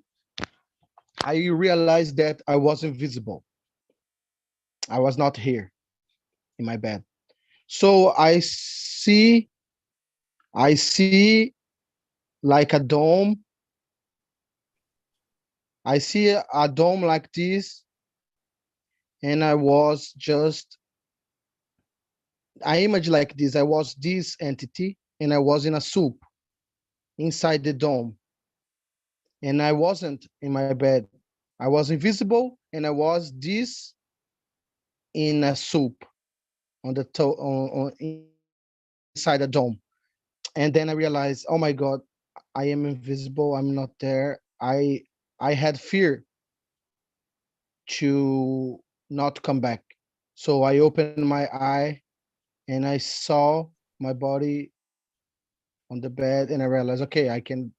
I realized that I was invisible. I was not here in my bed. So I see like a dome. I see a dome like this, and I was just an image like this. I was this entity, and I was in a soup inside the dome. And I wasn't in my bed. I was invisible, and I was this in a soup on the on inside a dome. And then I realized, oh my God, I am invisible. I'm not there. I had fear to not come back. So I opened my eye and I saw my body on the bed, and I realized, okay, I can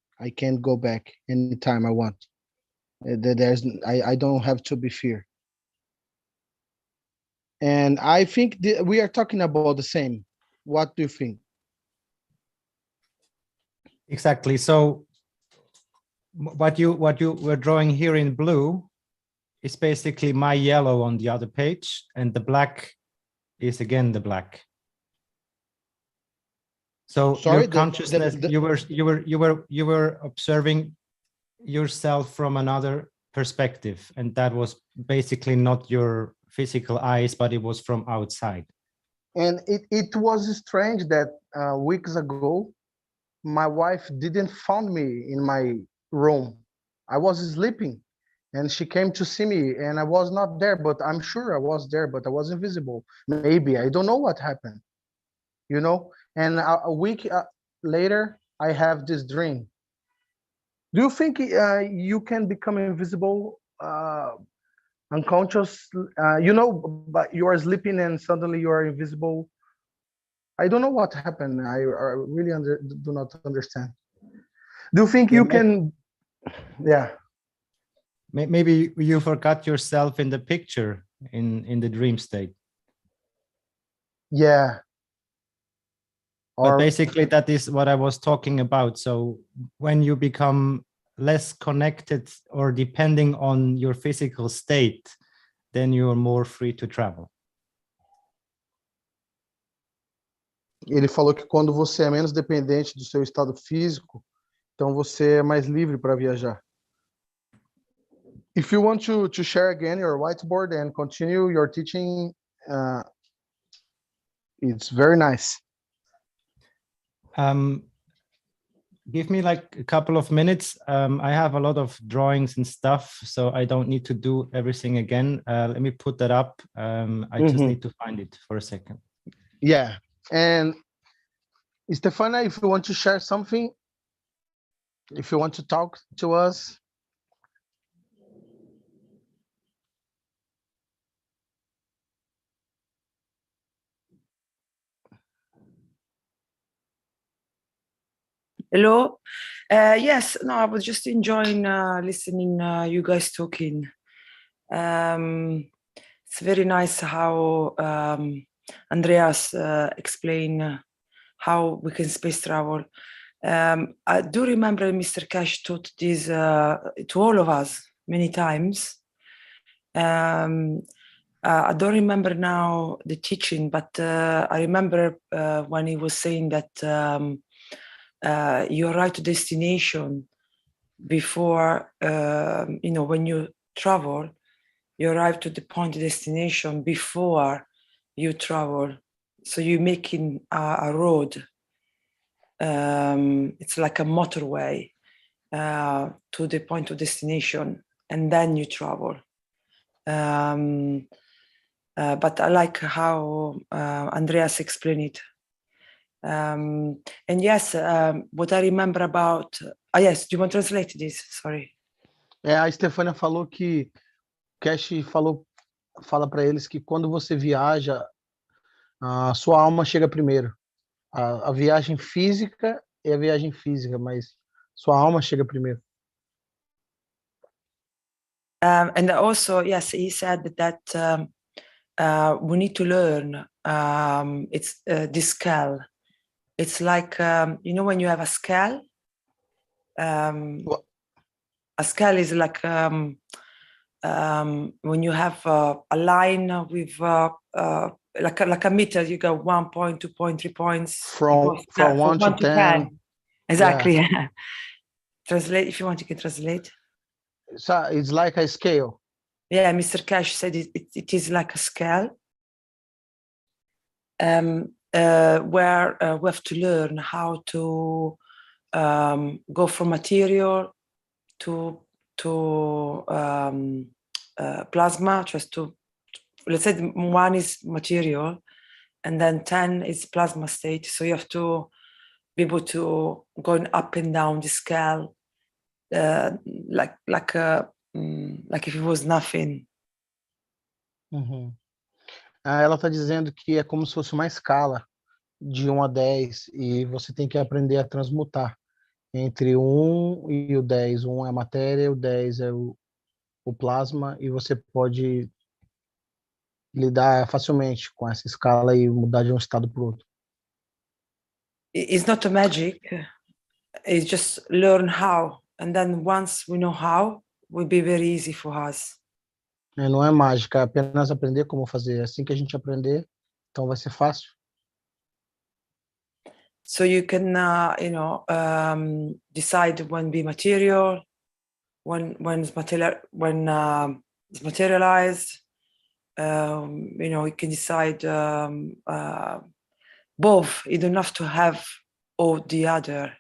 go back anytime I want. I don't have to be fear. And I think we are talking about the same. What do you think? Exactly. So what you were drawing here in blue is basically my yellow on the other page, and the black is again the black. So Sorry, your consciousness, you were observing yourself from another perspective, and that was basically not your physical eyes, but it was from outside. And it was strange that weeks ago, my wife didn't find me in my room. I was sleeping, and she came to see me, and I was not there, but I'm sure I was there, but I was invisible. Maybe, I don't know what happened, you know? And a week later, I have this dream. Do you think you can become invisible, unconscious? You know, but you are sleeping and suddenly you are invisible. I don't know what happened. I really do not understand. Do you think you can? Yeah. Maybe you forgot yourself in the picture in the dream state. Yeah. But basically, that is what I was talking about. So when you become less connected or depending on your physical state, then you are more free to travel. Ele falou que quando você é menos dependente do seu estado físico, então você é mais livre para viajar. If you want to share again your whiteboard and continue your teaching, it's very nice. Give me like a couple of minutes. I have a lot of drawings and stuff, so I don't need to do everything again. Let me put that up. I just need to find it for a second. Yeah. And Stefana, if you want to share something, if you want to talk to us. Hello. Yes, no, I was just enjoying listening you guys talking. It's very nice how Andreas explained how we can space travel. I do remember Mr. Keshe taught this to all of us many times. I don't remember now the teaching, but I remember when he was saying that you arrive to destination before, when you travel, you arrive to the point of destination before you travel. So you're making a road. It's like a motorway to the point of destination, and then you travel. But I like how Andreas explained it. And yes, what I remember about... yes, do you want to translate this? Sorry. A Stefânia falou que Keshe fala para eles que quando você viaja, a sua alma chega primeiro. A viagem física é a viagem física, mas sua alma chega primeiro. And also, yes, he said that we need to learn. It's this scale. It's like, when you have a scale, a scale is like when you have a line with like a meter, you go 1 point, 2 point, 3 points. From 1 to 10. Exactly. Yeah. Translate, if you want, you can translate. So it's like a scale. Yeah, Mr. Keshe said it is like a scale where we have to learn how to go from material to plasma, just to, let's say 1 is material and then 10 is plasma state. So you have to be able to go up and down the scale like if it was nothing. Uhum. Ela está dizendo que é como se fosse uma escala de 1 a 10 e você tem que aprender a transmutar entre 1 e o 10. 1 é a matéria, o 10 é o plasma, e você pode lidar facilmente com essa escala e mudar de um estado para o outro. It's not a magic. It's just learn how. And then once we know how, it will be very easy for us. Não é mágica, é apenas aprender como fazer. Assim que a gente aprender, então vai ser fácil. So you can, decide when be material, when it's materialized. You can decide both. You don't have to have or the other.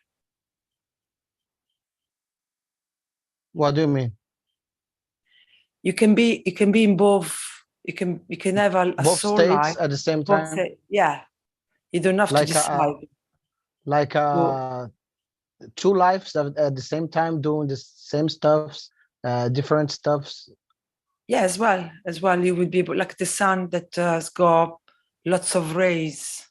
What do you mean? You can be in both. You can have a both soul states life at the same time. Yeah, you don't have to decide. Two lives at the same time doing the same stuffs, different stuffs. Yeah, as well. You would be like the sun that has got lots of rays.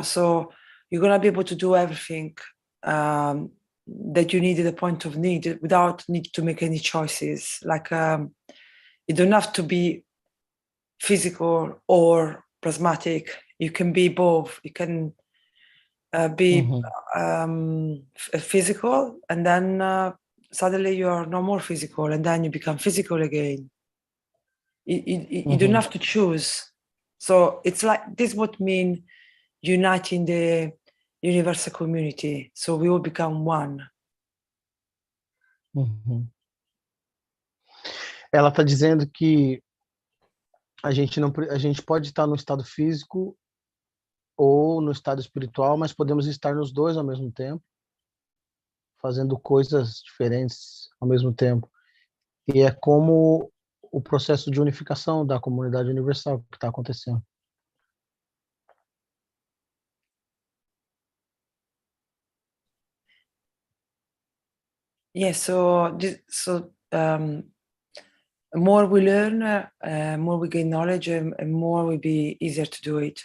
So you're gonna be able to do everything that you need at the point of need without need to make any choices. Like you don't have to be physical or plasmatic. You can be both. You can be physical, and then suddenly you are no more physical, and then you become physical again. You don't have to choose. So it's like this would mean uniting the universal community. So we will become one. Ela está dizendo que a gente pode estar no estado físico ou no estado espiritual, mas podemos estar nos dois ao mesmo tempo, fazendo coisas diferentes ao mesmo tempo. E é como o processo de unificação da comunidade universal que está acontecendo. Yeah, more we learn, more we gain knowledge, and more will be easier to do it.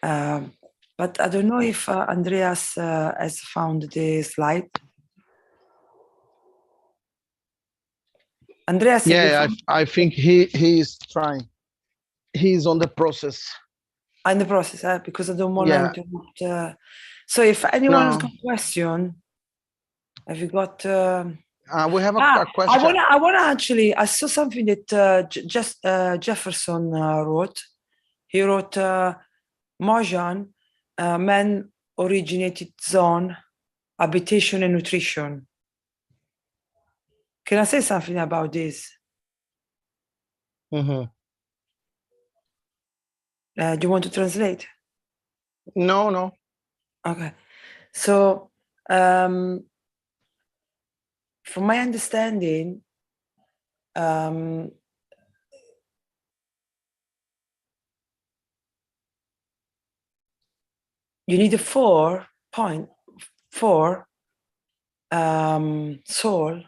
But But I don't know if Andreas has found the slide. Andreas, Yeah, I think he is trying. He's on the process. In the process, because I don't want Yeah. to interrupt. So if anyone has No. got a question, have you got? We have a question. I wanna actually. I saw something that Jefferson wrote. He wrote Mojan, man-originated zone, habitation and nutrition. Can I say something about this? Mm-hmm. Do you want to translate? No. Okay. So, from my understanding, you need a 4.4 soul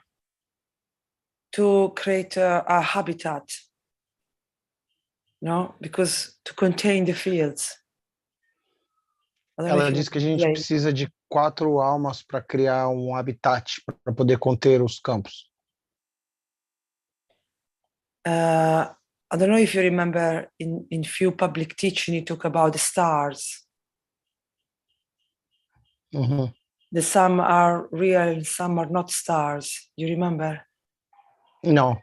to create a habitat, no? Because to contain the fields. Ela diz que a gente precisa de 4 almas para criar um habitat para poder conter os campos. I don't know if you remember in few public teaching you talk about the stars. Mm-hmm. The some are real and some are not stars. You remember? No.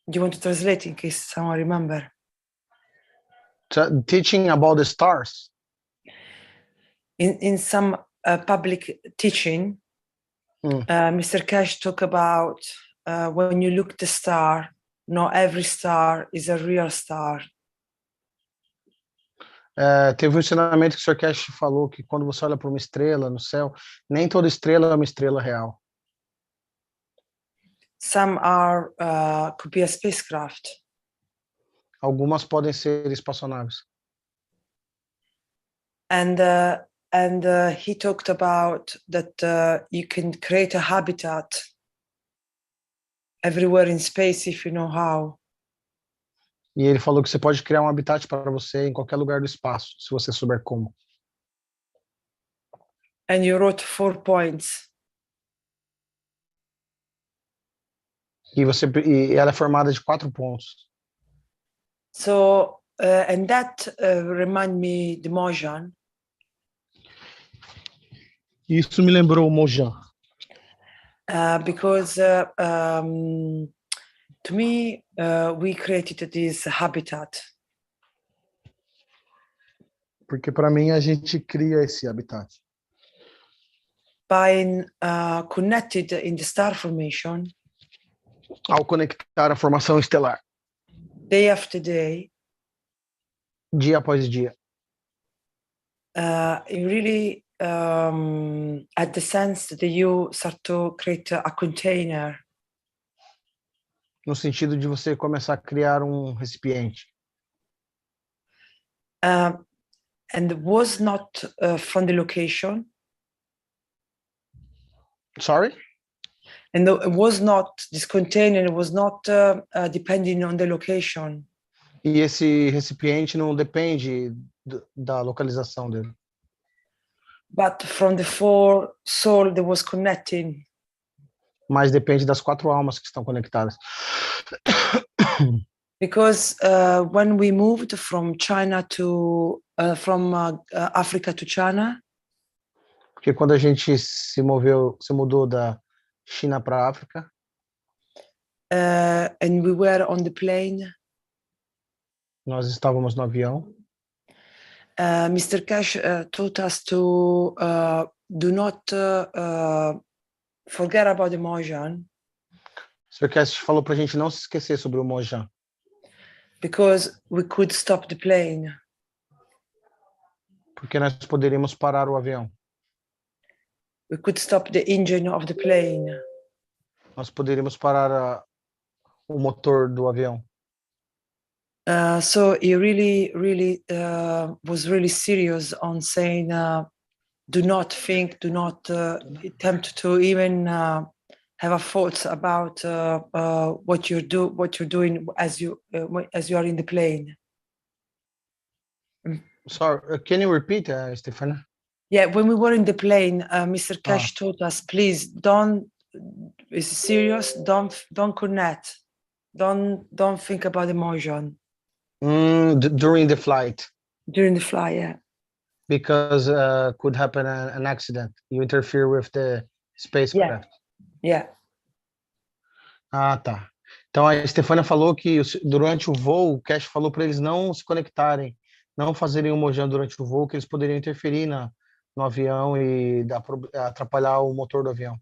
Do you want to translate in case someone remember? Teaching about the stars. In some public teaching, Mr. Keshe talk about when you look at the star, not every star is a real star. Teve um ensinamento que o Sr. Keshe falou que quando você olha para uma estrela no céu, nem toda estrela é uma estrela real. Some are could be a spacecraft. Algumas podem ser espaçonaves. And he talked about that you can create a habitat everywhere in space if you know how. E ele falou que você pode criar um habitat para você em qualquer lugar do espaço, se você souber como. And you wrote 4 points. E ela é formada de 4 pontos. So and that remind me the Mojan. Isso me lembrou o Mojan. Because to me, we created this habitat. Porque para mim a gente cria esse habitat. By connected in the star formation. Ao conectar a formação estelar. Day after day. Dia após dia. It really at the sense that you start to create a container. No sentido de você começar a criar um recipiente. And was not from the location. Sorry? And it was not, this container was not depending on the location. E esse recipiente não depende da localização dele. But from the 4 soul that was connecting. Mas depende das 4 almas que estão conectadas. Because when we moved from China to Africa to China. Porque quando a gente se mudou da China para a África. And we were on the plane. Nós estávamos no avião. Mr. Keshe taught us to do not forget about the Mojan. Sr. Keshe falou para a gente não se esquecer sobre o Mojan. Because we could stop the plane. Porque nós poderíamos parar o avião. We could stop the engine of the plane. Nós poderíamos parar o motor do avião. So he really was really serious on saying, do not think, do not attempt to even have a thought about what you're doing as you are in the plane. Sorry, can you repeat, Stefania? Yeah, when we were in the plane, Mr. Keshe told us, please don't. It's serious. Don't connect. Don't think about emotion. During the flight. During the flight, yeah. Because could happen an accident. You interfere with the spacecraft. Yeah. Ah, tá. Então a Stefania falou que durante o voo, o Keshe falou para eles não se conectarem, não fazerem um mojang durante o voo, que eles poderiam interferir no avião e atrapalhar o motor do avião.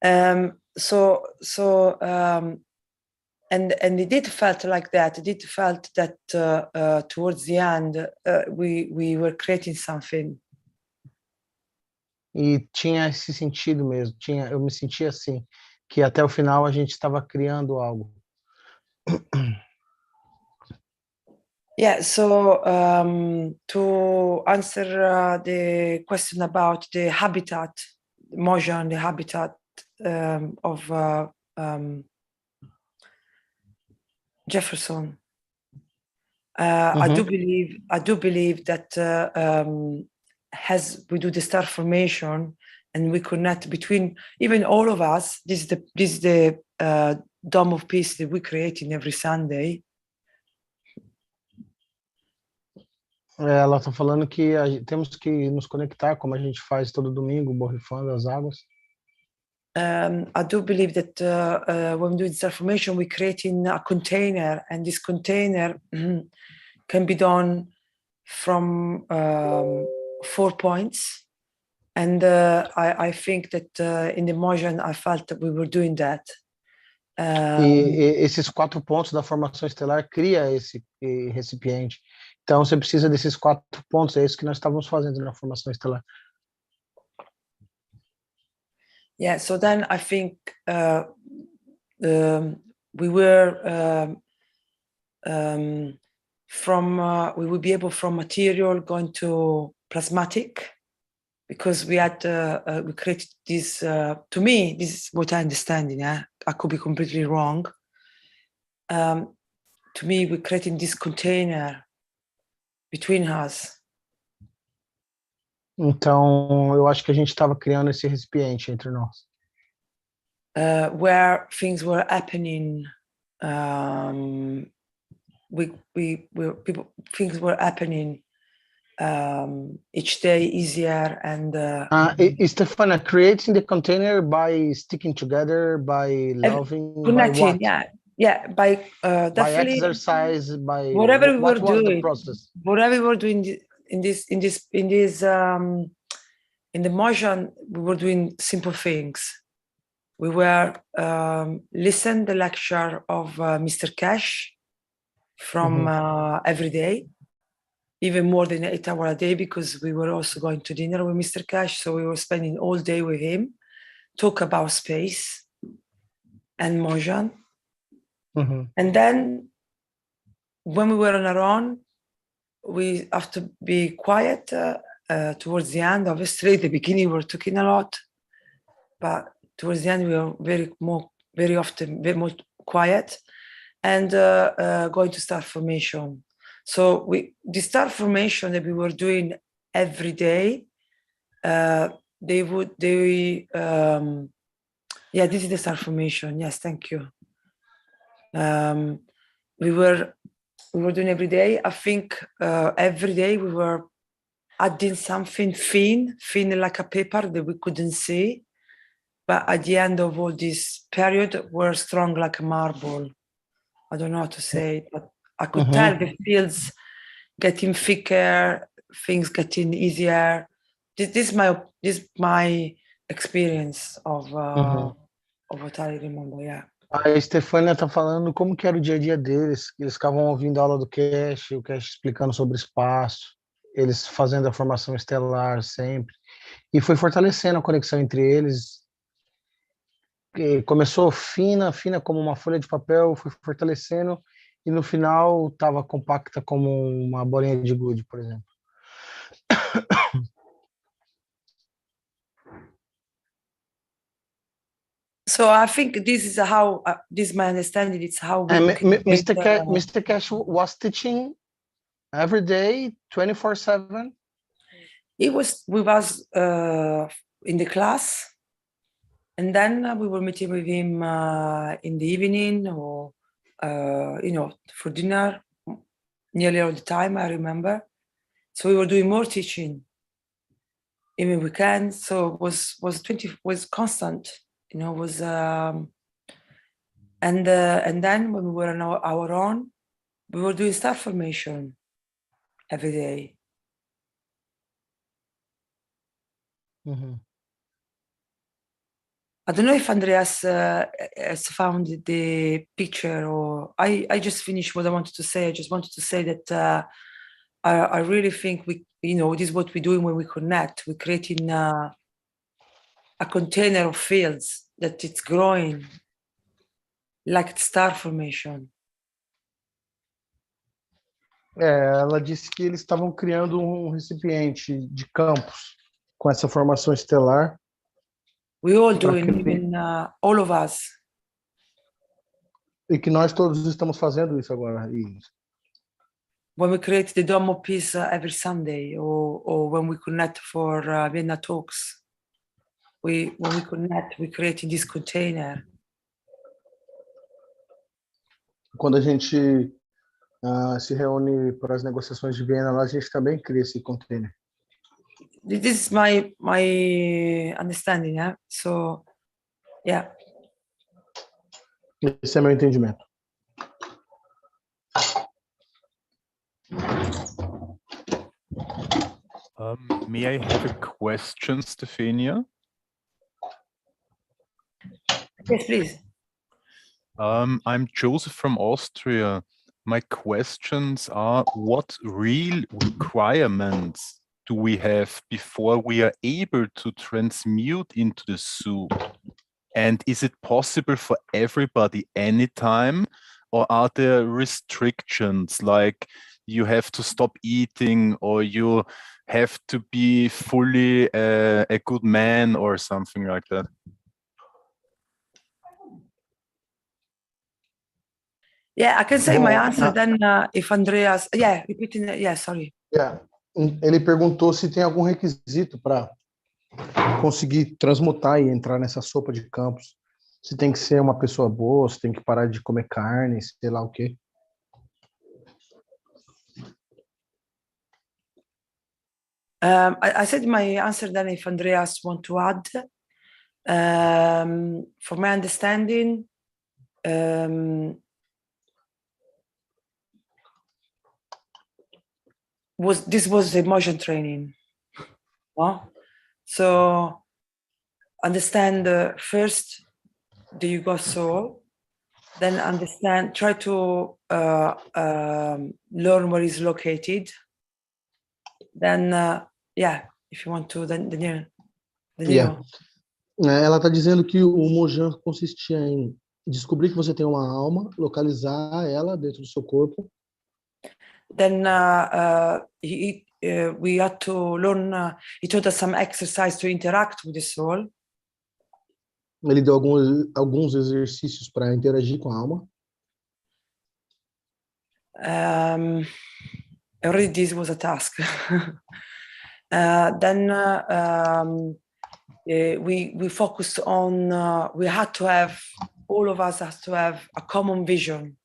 And it did felt like that. It did felt that towards the end we were creating something. E tinha esse sentido mesmo. Eu me sentia assim, que até o final a gente estava criando algo. Yeah. So to answer the question about the habitat, mojang, the habitat of Jefferson. I do believe that as we do the star formation and we connect between even all of us, this is the dome of peace that we create in every Sunday. Ela está falando que temos que nos conectar, como a gente faz todo domingo, borrifando as águas. I do believe that when we do this formation, we create in a container, and this container can be done from 4 points. And I think that in the motion, I felt that we were doing that. E esses 4 pontos da formação estelar cria esse recipiente. Então, você precisa desses 4 pontos, é isso que nós estávamos fazendo na formação estelar. Yeah, so then I think we were we would be able from material going to plasmatic, because we had we created this. To me, this is what I understand. Yeah, I could be completely wrong. To me, we're creating this container between us. Então, eu acho que a gente estava criando esse recipiente entre nós. Where things were happening, things were happening each day easier and. Stefania, creating the container by sticking together, by loving, connecting, by what? Yeah, by definitely by exercise, by whatever we were doing. The process? Whatever we were doing in the motion, we were doing simple things. We were listen the lecture of Mr. Keshe from every day, even more than 8 hours a day, because we were also going to dinner with Mr. Keshe. So we were spending all day with him, talk about space and motion. And then when we were on our own, we have to be quiet towards the end. Obviously, at the beginning we were talking a lot, but towards the end we were very often very much quiet and going to star formation. So the star formation that we were doing every day, this is the star formation. Yes, thank you. We were doing every day. I think every day we were adding something thin like a paper that we couldn't see. But at the end of all this period, we're strong like a marble. I don't know how to say it, but I could tell the fields getting thicker, things getting easier. This is my experience of what I remember. Yeah. A Stefania está falando como que era o dia a dia deles. Eles ficavam ouvindo a aula do Keshe, o Keshe explicando sobre espaço, eles fazendo a formação estelar sempre. E foi fortalecendo a conexão entre eles. E começou fina como uma folha de papel, foi fortalecendo, e no final estava compacta como uma bolinha de gude, por exemplo. So So I think this is how, this is my understanding, it's how we Mr. Keshe was teaching every day, 24/7? He was with us in the class, and then we were meeting with him in the evening or, for dinner, nearly all the time, I remember. So we were doing more teaching, even weekends. So it was constant, was, and then when we were on our own, we were doing staff formation every day. Mm-hmm. I don't know if Andreas has found the picture, or I just finished what I wanted to say. I just wanted to say that I really think this is what we're doing when we connect. We're creating a container of fields that it's growing like star formation. Ela disse que eles estavam criando um recipiente de campos com essa formação estelar. We all doing, even all of us. E que nós todos estamos fazendo isso agora. When we create the Dome of Peace every Sunday, or when we connect for Vienna talks, when we connect, we create this container. Quando a gente se reúne para as negociações de Viena, lá a gente também cria esse container. This is my understanding, yeah. So, yeah. Esse é meu entendimento. May I have a question, Stefania? Yes, please. I'm Joseph from Austria. My questions are, what real requirements do we have before we are able to transmute into the zoo? And is it possible for everybody anytime, or are there restrictions, like you have to stop eating, or you have to be fully a good man, or something like that? Yeah, I can say my answer then if Andreas... Yeah, repeating... Yeah, sorry. Yeah. Ele perguntou se tem algum requisito para conseguir transmutar e entrar nessa sopa de campos. Se tem que ser uma pessoa boa, se tem que parar de comer carne, sei lá o quê. I said my answer then if Andreas want to add. For my understanding, this was emotion training. So understand first the Yugo soul, then understand, try to learn where it's located. Then, if you want to, then Ela está dizendo que o Mojang consistia em descobrir que você tem uma alma, localizar ela dentro do seu corpo. Then we had to learn, he taught us some exercise to interact with the soul. Ele deu alguns exercícios para interagir com a alma. Already this was a task. We focused on, all of us has to have a common vision.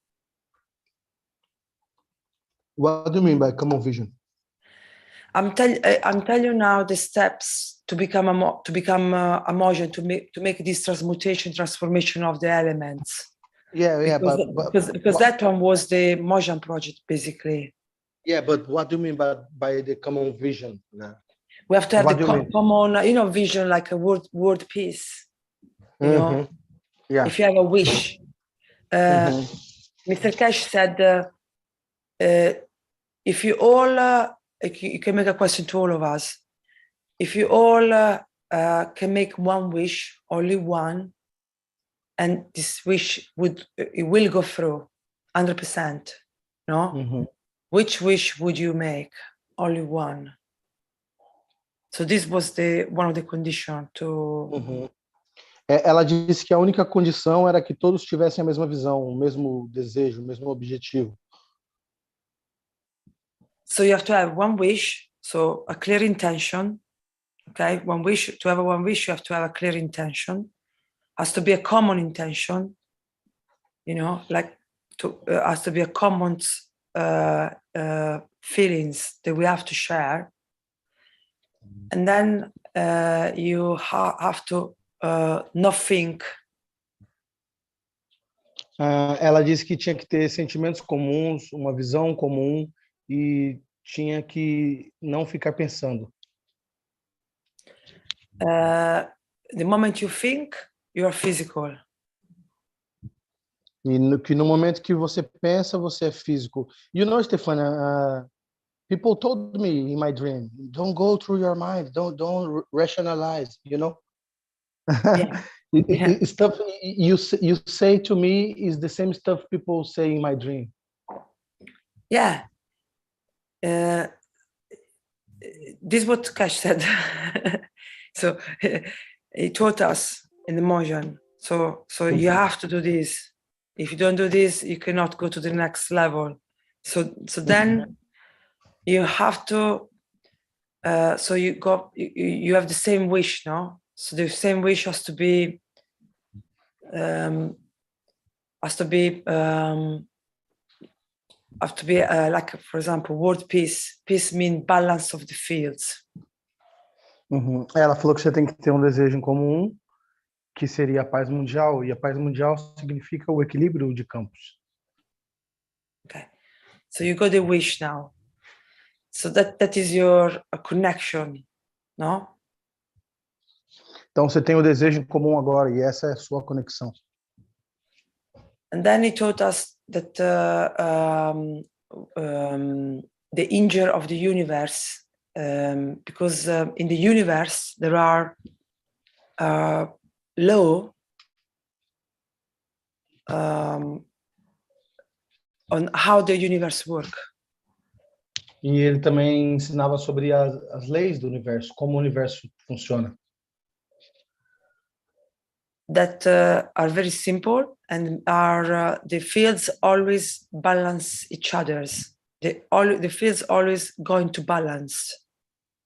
What do you mean by common vision? I'm telling you now the steps to become a motion, to make this transformation of the elements. Because that one was the motion project basically. Yeah, but what do you mean by the common vision? We have to have the common, vision, like a word piece. You know, if you have a wish. Mr. Keshe said, if you all, you can make a question to all of us. If you all can make one wish, only one, and this wish will go through 100%, no? Which wish would you make? Only one. So this was one of the conditions to... Ela disse que a única condição era que todos tivessem a mesma visão, o mesmo desejo, o mesmo objetivo. So you have to have one wish, so a clear intention. Okay, one wish, to have one wish, you have to have a clear intention. Has to be a common intention, you know, like has to be a common feelings that we have to share. And then you have to not think. Ela disse que tinha que ter sentimentos comuns, uma visão comum e tinha que não ficar pensando. The moment you think, you are physical. E que no momento que você pensa, você é físico. You know, Stefania, people told me in my dream, don't go through your mind, don't rationalize, you know? Yeah. Stuff you say to me is the same stuff people say in my dream. Yeah. This is what Keshe said. So he taught us in the motion. So you have to do this. If you don't do this, you cannot go to the next level. So then you have to. So you have the same wish, no? So the same wish has to be like, for example, world peace. Peace means balance of the fields. Uhum. Ela falou que você tem que ter um desejo em comum, que seria a paz mundial, e a paz mundial significa o equilíbrio de campos. Okay, so you got the wish now. So that is your connection, no? Então você tem o desejo em comum agora, e essa é a sua conexão. And then he taught us that the injury of the universe, because in the universe there are law on how the universe works. E ele também ensinava sobre as leis do universo, como o universo funciona. That are very simple and are the fields always balance each other's. The fields always going to balance.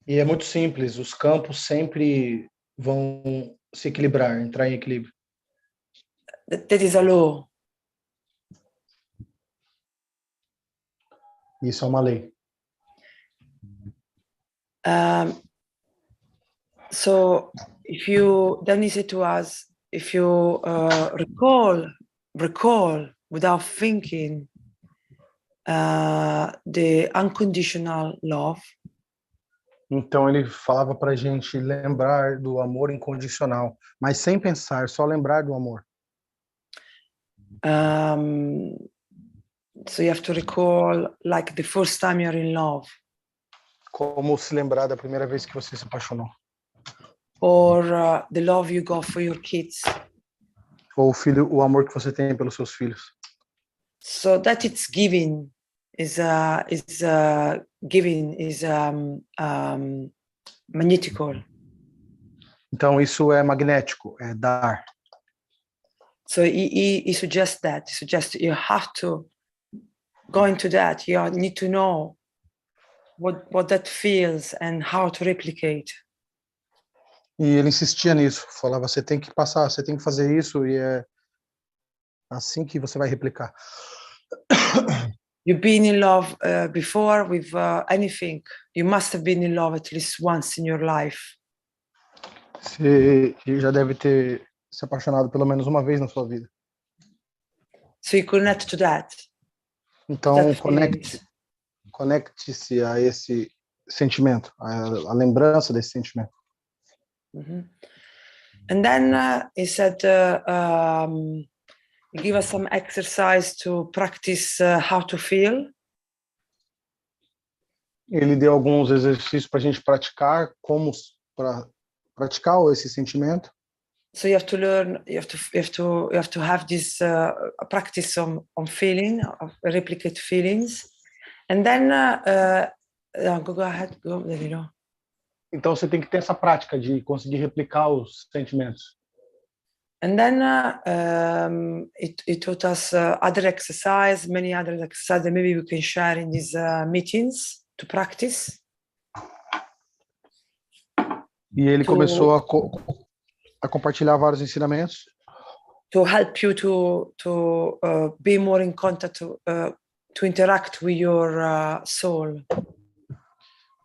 E é muito simples, os campos sempre vão se equilibrar, entrar em equilíbrio. That is a law. Isso é uma lei. So if you, then he said to us, if you recall without thinking the unconditional love. Então ele falava para a gente lembrar do amor incondicional, mas sem pensar, só lembrar do amor. So you have to recall like the first time you're in love. Como se lembrar da primeira vez que você se apaixonou. Or the love you got for your kids. Ou o amor que você tem pelos seus filhos. So that it's giving is magnetical. Então isso é magnético, é dar. So he suggests that. He suggests you have to go into that. You need to know what that feels and how to replicate. E ele insistia nisso, falava, você tem que passar, você tem que fazer isso, e é assim que você vai replicar. You've been in love before with anything. You must have been in love at least once in your life. Você já deve ter se apaixonado pelo menos uma vez na sua vida. So you connect to that. Então, conecte-se a esse sentimento, a lembrança desse sentimento. Mm-hmm. And then he said, give us some exercise to practice how to feel. Ele deu alguns exercícios para a gente praticar, para praticar esse sentimento. So you have to learn. You have to have this practice on feeling, replicate feelings, and then go ahead, go. There you go. Então você tem que ter essa prática de conseguir replicar os sentimentos. And then it taught us other exercise, many other exercises that maybe we can share in these meetings to practice. E ele começou a compartilhar vários ensinamentos. To help you to be more in contact, to interact with your soul.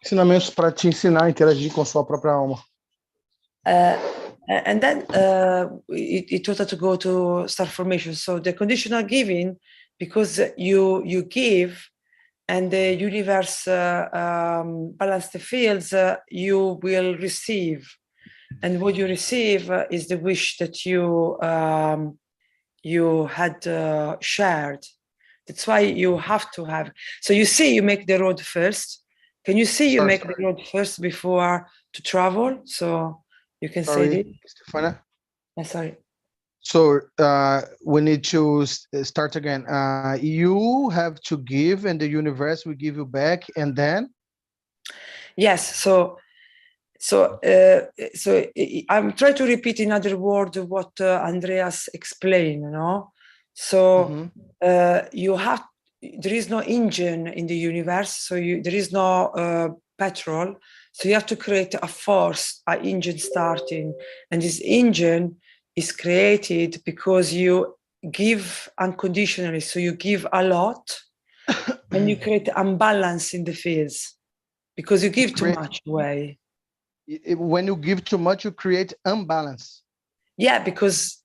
Ensinamentos para te ensinar a interagir com sua própria alma. And then it taught us to go to star formation. So the conditional giving, because you give, and the universe balance the fields, you will receive. And what you receive is the wish that you had shared. That's why you have to have. So you see, you make the road first. Can you see you make the road first before to travel? So you can say it. Stefania? Sorry. So we need to start again. You have to give, and the universe will give you back, and then? Yes. So I'm trying to repeat in other words what Andreas explained. You know, so you have. There is no engine in the universe, so there is no petrol. So you have to create a force, an engine starting, and this engine is created because you give unconditionally. So you give a lot, and you create imbalance in the fields because you give too much away. When you give too much, you create imbalance. Yeah, because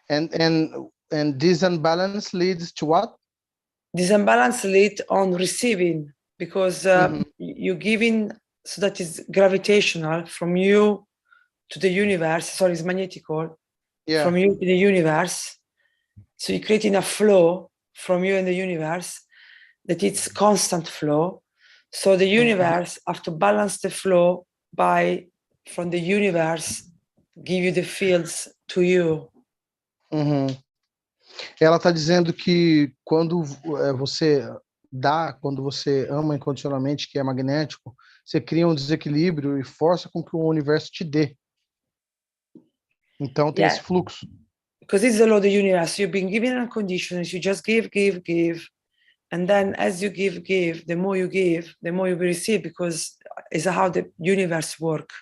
And this imbalance leads to what? This imbalance leads on receiving, because you're giving, so that is gravitational from you to the universe. Sorry, it's magnetical. Yeah. From you to the universe. So you're creating a flow from you and the universe that it's constant flow. So the universe have to balance the flow by, from the universe, give you the fields to you. Ela está dizendo que quando você dá, quando você ama incondicionalmente, que é magnético, você cria um desequilíbrio e força com que o universo te dê. Então tem esse fluxo. Because this is the law of the universe. You've been given unconditionally. You just give, give, give. And then as you give, the more you give, the more you will receive, because it's how the universe works.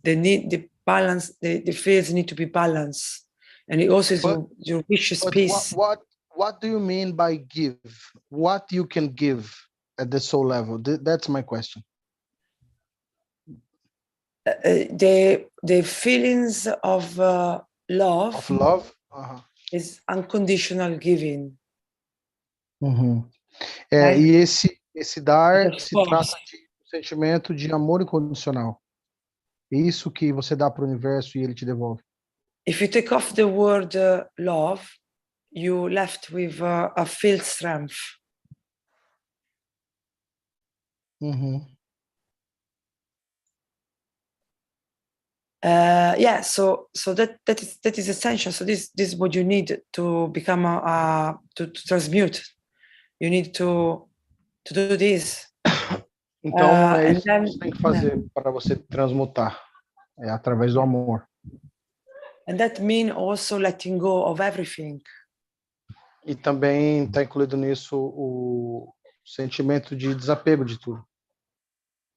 They need the balance, the fields need to be balanced. And it also is your wishes piece. What do you mean by give? What you can give at the soul level? That's my question. The feelings of love. Of love? Is unconditional giving. E esse dar se trata de um sentimento de amor incondicional. É isso que você dá para o universo e ele te devolve. If you take off the word love, you left with a field strength. So that is essential. So this is what you need to become to transmute. You need to do this. Então é isso que você tem que fazer para você transmutar, através do amor. And that means also letting go of everything. E também está incluído nisso o sentimento de desapego de tudo.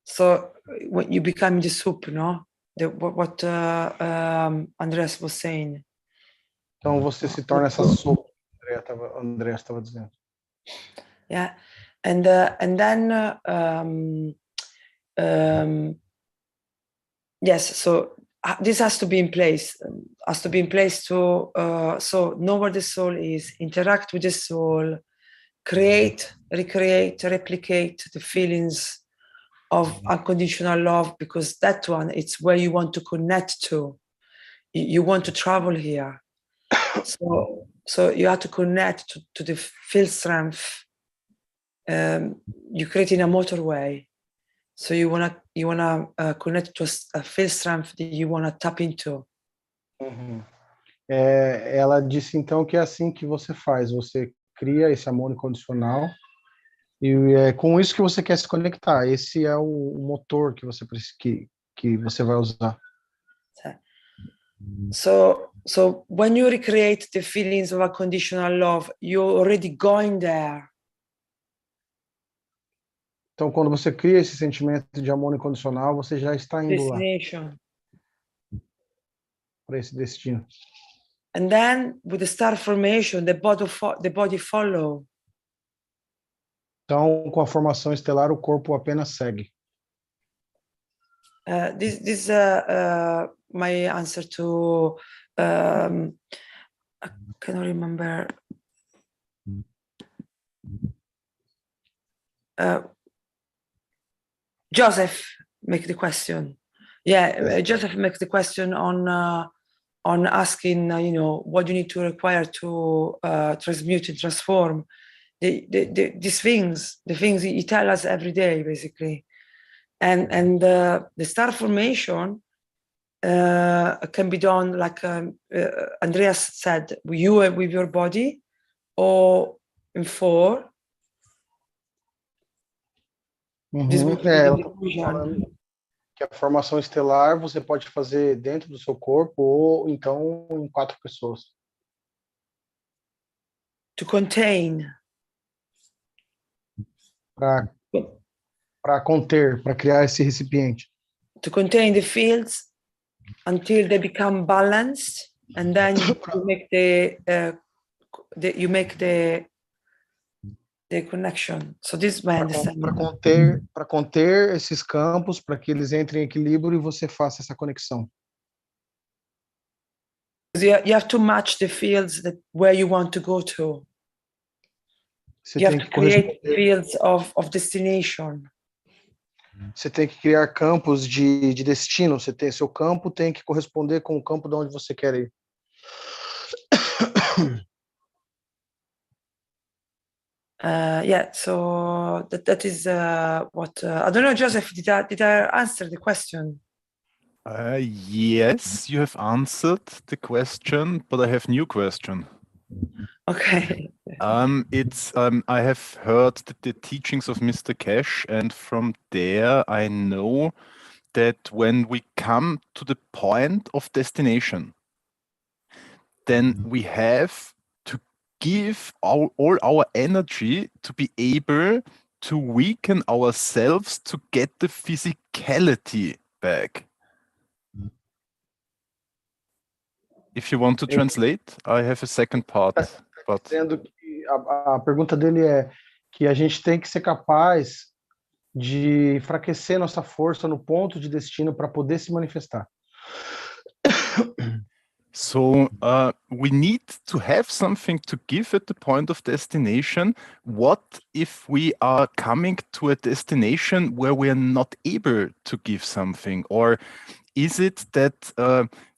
So when you become the soup, no? What Andreas was saying. Então você se torna essa sopa, André estava dizendo. Yeah, and then yes. So this has to be in place. To so know where the soul is, interact with the soul, create, recreate, replicate the feelings of unconditional love, because that one, it's where you want to connect to. You want to travel here. So you have to connect to the field strength. You're creating a motorway. So you wanna connect to a field strength that you wanna tap into. Ela disse então que é assim que você faz. Você cria esse amor incondicional e é com isso que você quer se conectar. Esse é o motor que você vai usar. So when you recreate the feelings of unconditional love, you're already going there. Então, quando você cria esse sentimento de amor incondicional, você já está indo lá Destination. para esse destino. And then with the star formation, the body follow. Então, com a formação estelar, o corpo apenas segue. This is my answer to. I cannot remember. Joseph make the question. Yeah, Joseph makes the question on asking, what you need to require to transmute and transform these things, the things he tells us every day, basically. And the star formation can be done, like Andreas said, you with your body, or in four. Ela está falando que a formação estelar você pode fazer dentro do seu corpo ou então em 4 pessoas. To contain. Para conter, para criar esse recipiente. To contain the fields until they become balanced, and then you make the connection. So this is my understanding. Para conter esses campos, para que eles entrem em equilíbrio e você faça essa conexão. You have to match the fields where you want to go to. You have to create fields of destination. Você tem que criar campos de destino. Seu campo tem que corresponder com o campo de onde você quer ir. Yeah, so that is what I don't know, Joseph. Did I answer the question? Yes, you have answered the question, but I have new question. Okay. I have heard the teachings of Mr. Keshe, and from there I know that when we come to the point of destination, then we have to give all our energy to be able to weaken ourselves to get the physicality back. If you want to translate, I have a second part. Dizendo que a pergunta dele é que a gente tem que ser capaz de enfraquecer nossa força no ponto de destino para poder se manifestar. So we need to have something to give at the point of destination. What if we are coming to a destination where we are not able to give something? Or is it that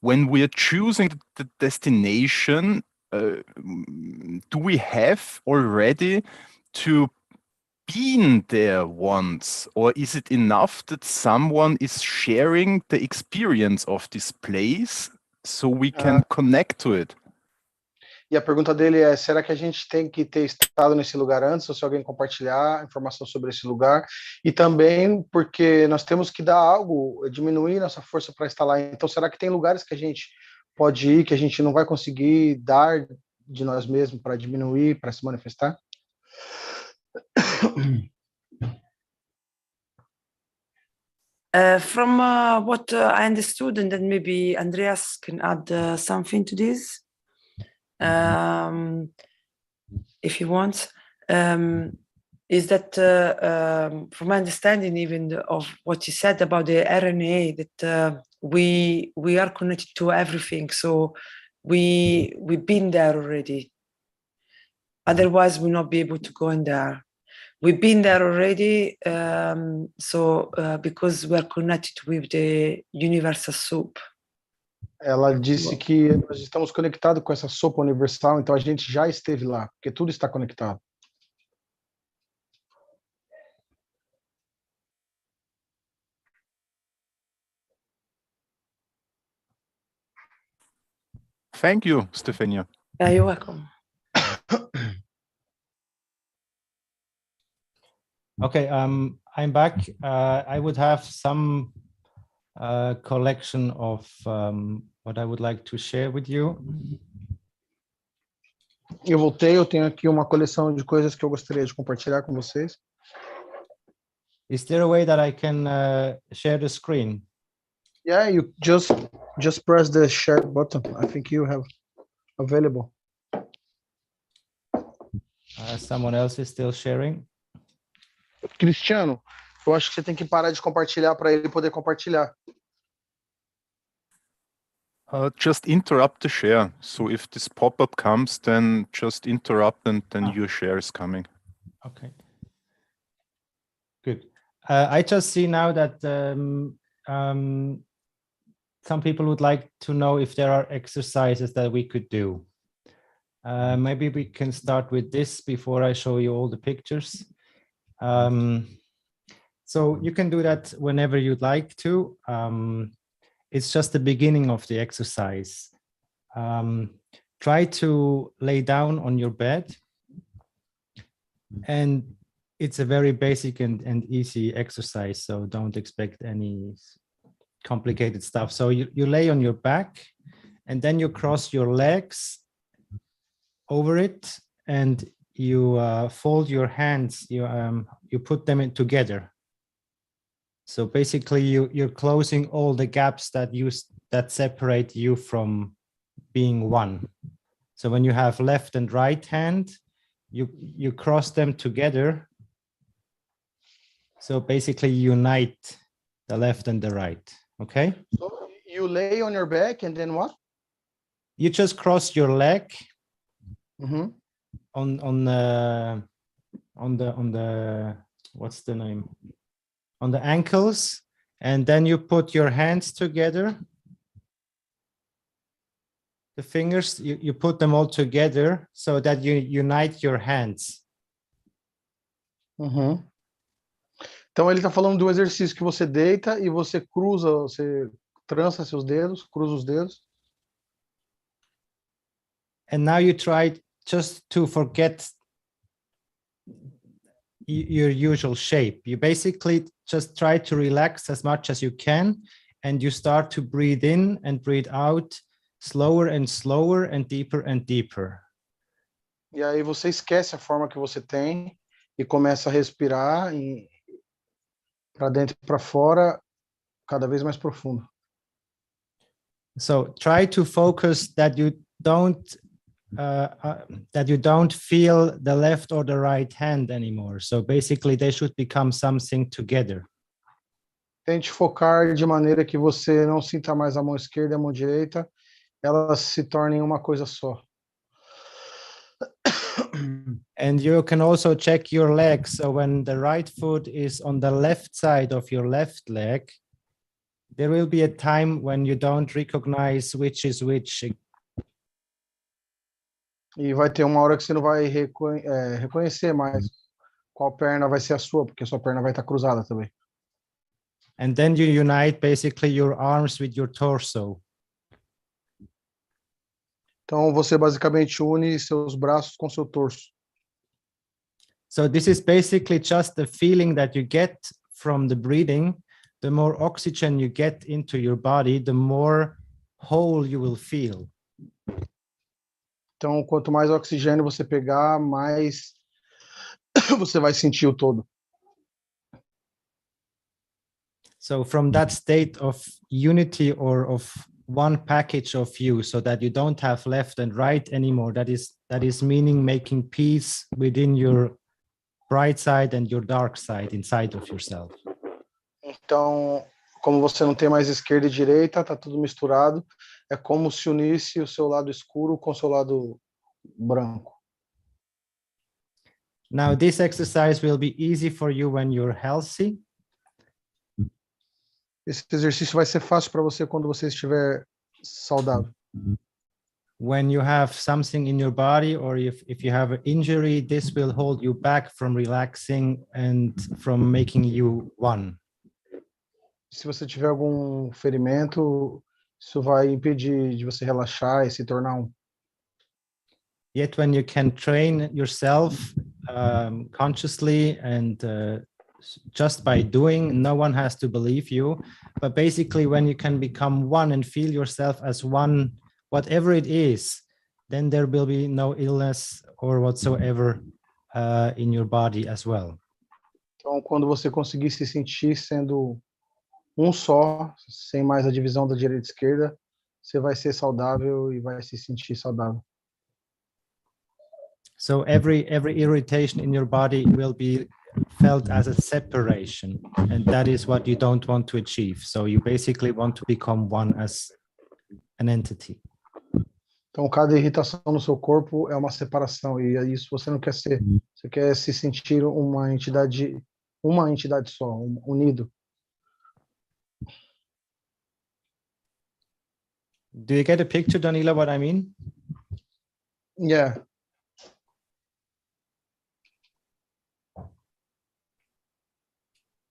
when we are choosing the destination, do we have already to been there once? Or is it enough that someone is sharing the experience of this place so we can connect to it? E a pergunta dele é, será que a gente tem que ter estado nesse lugar antes, ou se alguém compartilhar informação sobre esse lugar? E também porque nós temos que dar algo, diminuir nossa força para estar lá. Então, será que tem lugares que a gente pode ir, que a gente não vai conseguir dar de nós mesmos para diminuir, para se manifestar? From what I understood, and then maybe Andreas can add something to this, if he wants, is that from my understanding even of what he said about the RNA, that we are connected to everything, so we've been there already. Otherwise, we'll not be able to go in there. We've been there already, because we are connected with the universal soup. Ela disse que nós estamos conectados com essa sopa universal, então a gente já esteve lá, porque tudo está conectado. Thank you, Stefania. You're welcome. Okay, I'm back. I would have some collection of what I would like to share with you. Eu voltei, eu tenho aqui uma coleção de coisas que eu gostaria de compartilhar com vocês. Is there a way that I can share the screen? Yeah, you just press the share button. I think you have available. Someone else is still sharing. Cristiano, eu acho que você tem que parar de compartilhar para ele poder compartilhar. Just interrupt the share. So if this pop-up comes, then just interrupt and then your share is coming. Okay. Good. I just see now that some people would like to know if there are exercises that we could do. Maybe we can start with this before I show you all the pictures. So you can do that whenever you'd like to. It's just the beginning of the exercise. Try to lay down on your bed. And it's a very basic and easy exercise, so don't expect any complicated stuff. So you lay on your back, and then you cross your legs over it, and you fold your hands, you put them in together. So basically you're closing all the gaps that separate you from being one. So when you have left and right hand, you cross them together. So basically unite the left and the right, okay? So you lay on your back and then what? You just cross your leg Mm-hmm. on the what's the name? On the ankles, and then you put your hands together. The fingers, you put them all together so that you unite your hands. Uhum. Então ele está falando do exercício que você deita e você cruza, você trança seus dedos, cruza os dedos. And now you try just to forget your usual shape. You basically just try to relax as much as you can, and you start to breathe in and breathe out slower and slower and deeper. E aí você esquece a forma que você tem e começa a respirar para dentro e para fora, cada vez mais profundo. So try to focus that you don't feel the left or the right hand anymore. So basically they should become something together. Tente focar de maneira que você não sinta mais a mão esquerda e a mão direita, elas se tornem uma coisa só. And you can also check your legs. So when the right foot is on the left side of your left leg, there will be a time when you don't recognize which is which. E vai ter uma hora que você não vai reconhecer mais qual perna vai ser a sua, porque a sua perna vai estar cruzada também. And then you unite basically your arms with your torso. Então você basicamente une seus braços com seu torso. So this is basically just the feeling that you get from the breathing. The more oxygen you get into your body, the more whole you will feel. Então, quanto mais oxigênio você pegar, mais você vai sentir o todo. So from that state of unity or of one package of you, so that you don't have left and right anymore, that is meaning making peace within your bright side and your dark side inside of yourself. Então, como você não tem mais esquerda e direita, tá tudo misturado, é como se unisse o seu lado escuro com o seu lado branco. Now this exercise will be easy for you when you're healthy. Esse exercício vai ser fácil para você quando você estiver saudável. When you have something in your body, or if you have an injury, this will hold you back from relaxing and from making you one. Se você tiver algum ferimento, isso vai impedir de você relaxar e se tornar um. Yet when you can train yourself consciously and just by doing. No one has to believe you, but basically when you can become one and feel yourself as one, whatever it is, then there will be no illness or whatsoever in your body as well. Então, quando você conseguir se sentir sendo um só, sem mais a divisão da direita e esquerda, você vai ser saudável e vai se sentir saudável. So every irritation in your body will be felt as a separation, and that is what you don't want to achieve. So you basically want to become one as an entity. Então, cada irritação no seu corpo é uma separação, e isso você não quer ser. Você quer se sentir uma entidade só, unido. Do you get a picture, Danila, what I mean? Yeah.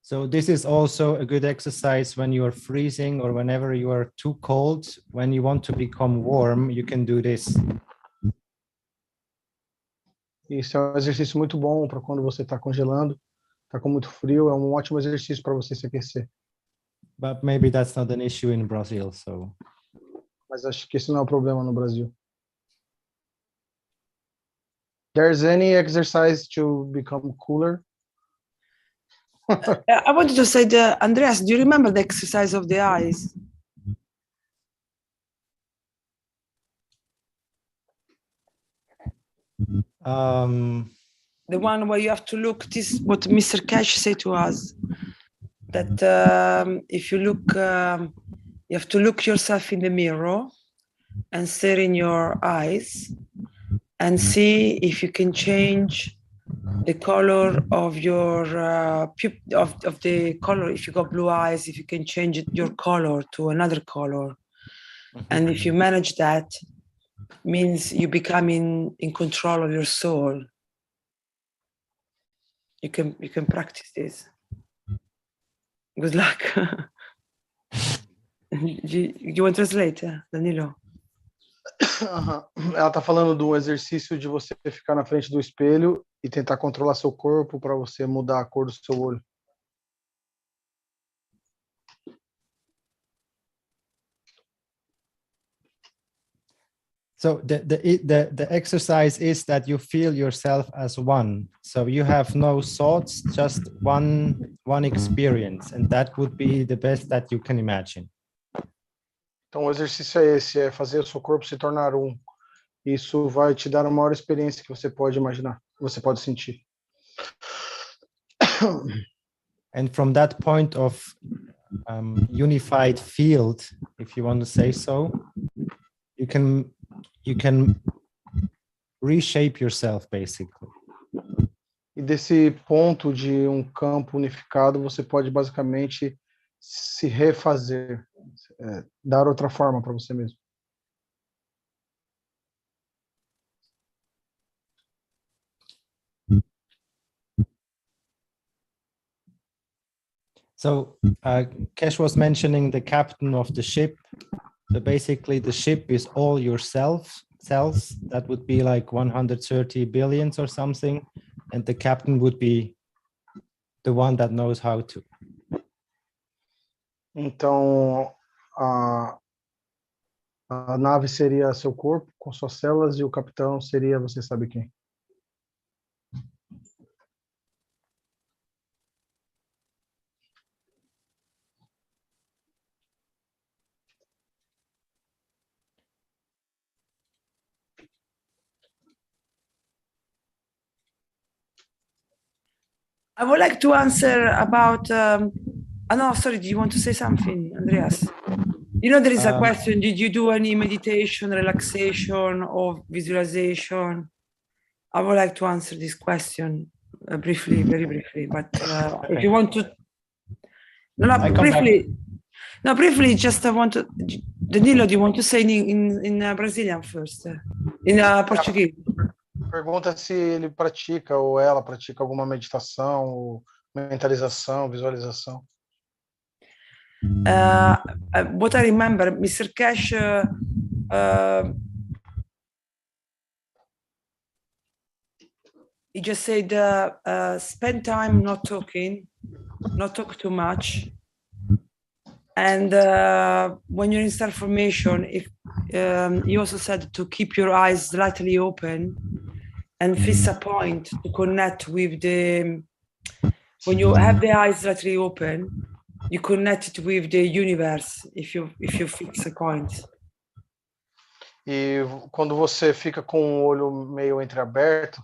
So this is also a good exercise when you are freezing or whenever you are too cold. When you want to become warm, you can do this. Isso é um exercício muito bom para quando você está congelando, está com muito frio, é um ótimo exercício para você se aquecer. But maybe that's not an issue in Brazil, so. Mas acho que isso não é um problema no Brasil. There's any exercise to become cooler? I wanted to say, Andreas, do you remember the exercise of the eyes? The one where you have to look, this is what Mr. Keshe said to us, that if you look, you have to look yourself in the mirror and stare in your eyes and see if you can change the color of your of the color. If you got blue eyes, if you can change your color to another color, and if you manage that, means you become in control of your soul. You can practice this. Good luck. You want to translate, Danilo? Ela está falando do exercício de você ficar na frente do espelho e tentar controlar seu corpo para você mudar a cor do seu olho. So the exercise is that you feel yourself as one. So you have no thoughts, just one experience, and that would be the best that you can imagine. Então o exercício é esse, é fazer o seu corpo se tornar um. Isso vai te dar a maior experiência que você pode imaginar, que você pode sentir. And from that point of unified field, if you want to say so, you can reshape yourself, basically. E desse ponto de um campo unificado, você pode basicamente se refazer, dar outra forma para você mesmo. So Keshe was mentioning the captain of the ship. So basically the ship is all your cells. That would be like 130 billions or something. And the captain would be the one that knows how to. Então, a nave seria seu corpo com suas células e o capitão seria você sabe quem. I would like to answer about. No, sorry. Do you want to say something, Andreas? You know, there is a question. Did you do any meditation, relaxation, or visualization? I would like to answer this question briefly, very briefly. But if you want to, briefly. Just I want to. Danilo, do you want to say in Brazilian first? In Português? Pergunta se ele pratica ou ela pratica alguma meditação, ou mentalização, visualização. What I remember, Mr. Keshe he just said, spend time not talking not talk too much. And when you're in start formation, if you also said to keep your eyes slightly open and fix a point to connect with the, when you have the eyes slightly open, you connect it with the universe if you fix a point. E quando você fica com o olho meio entreaberto,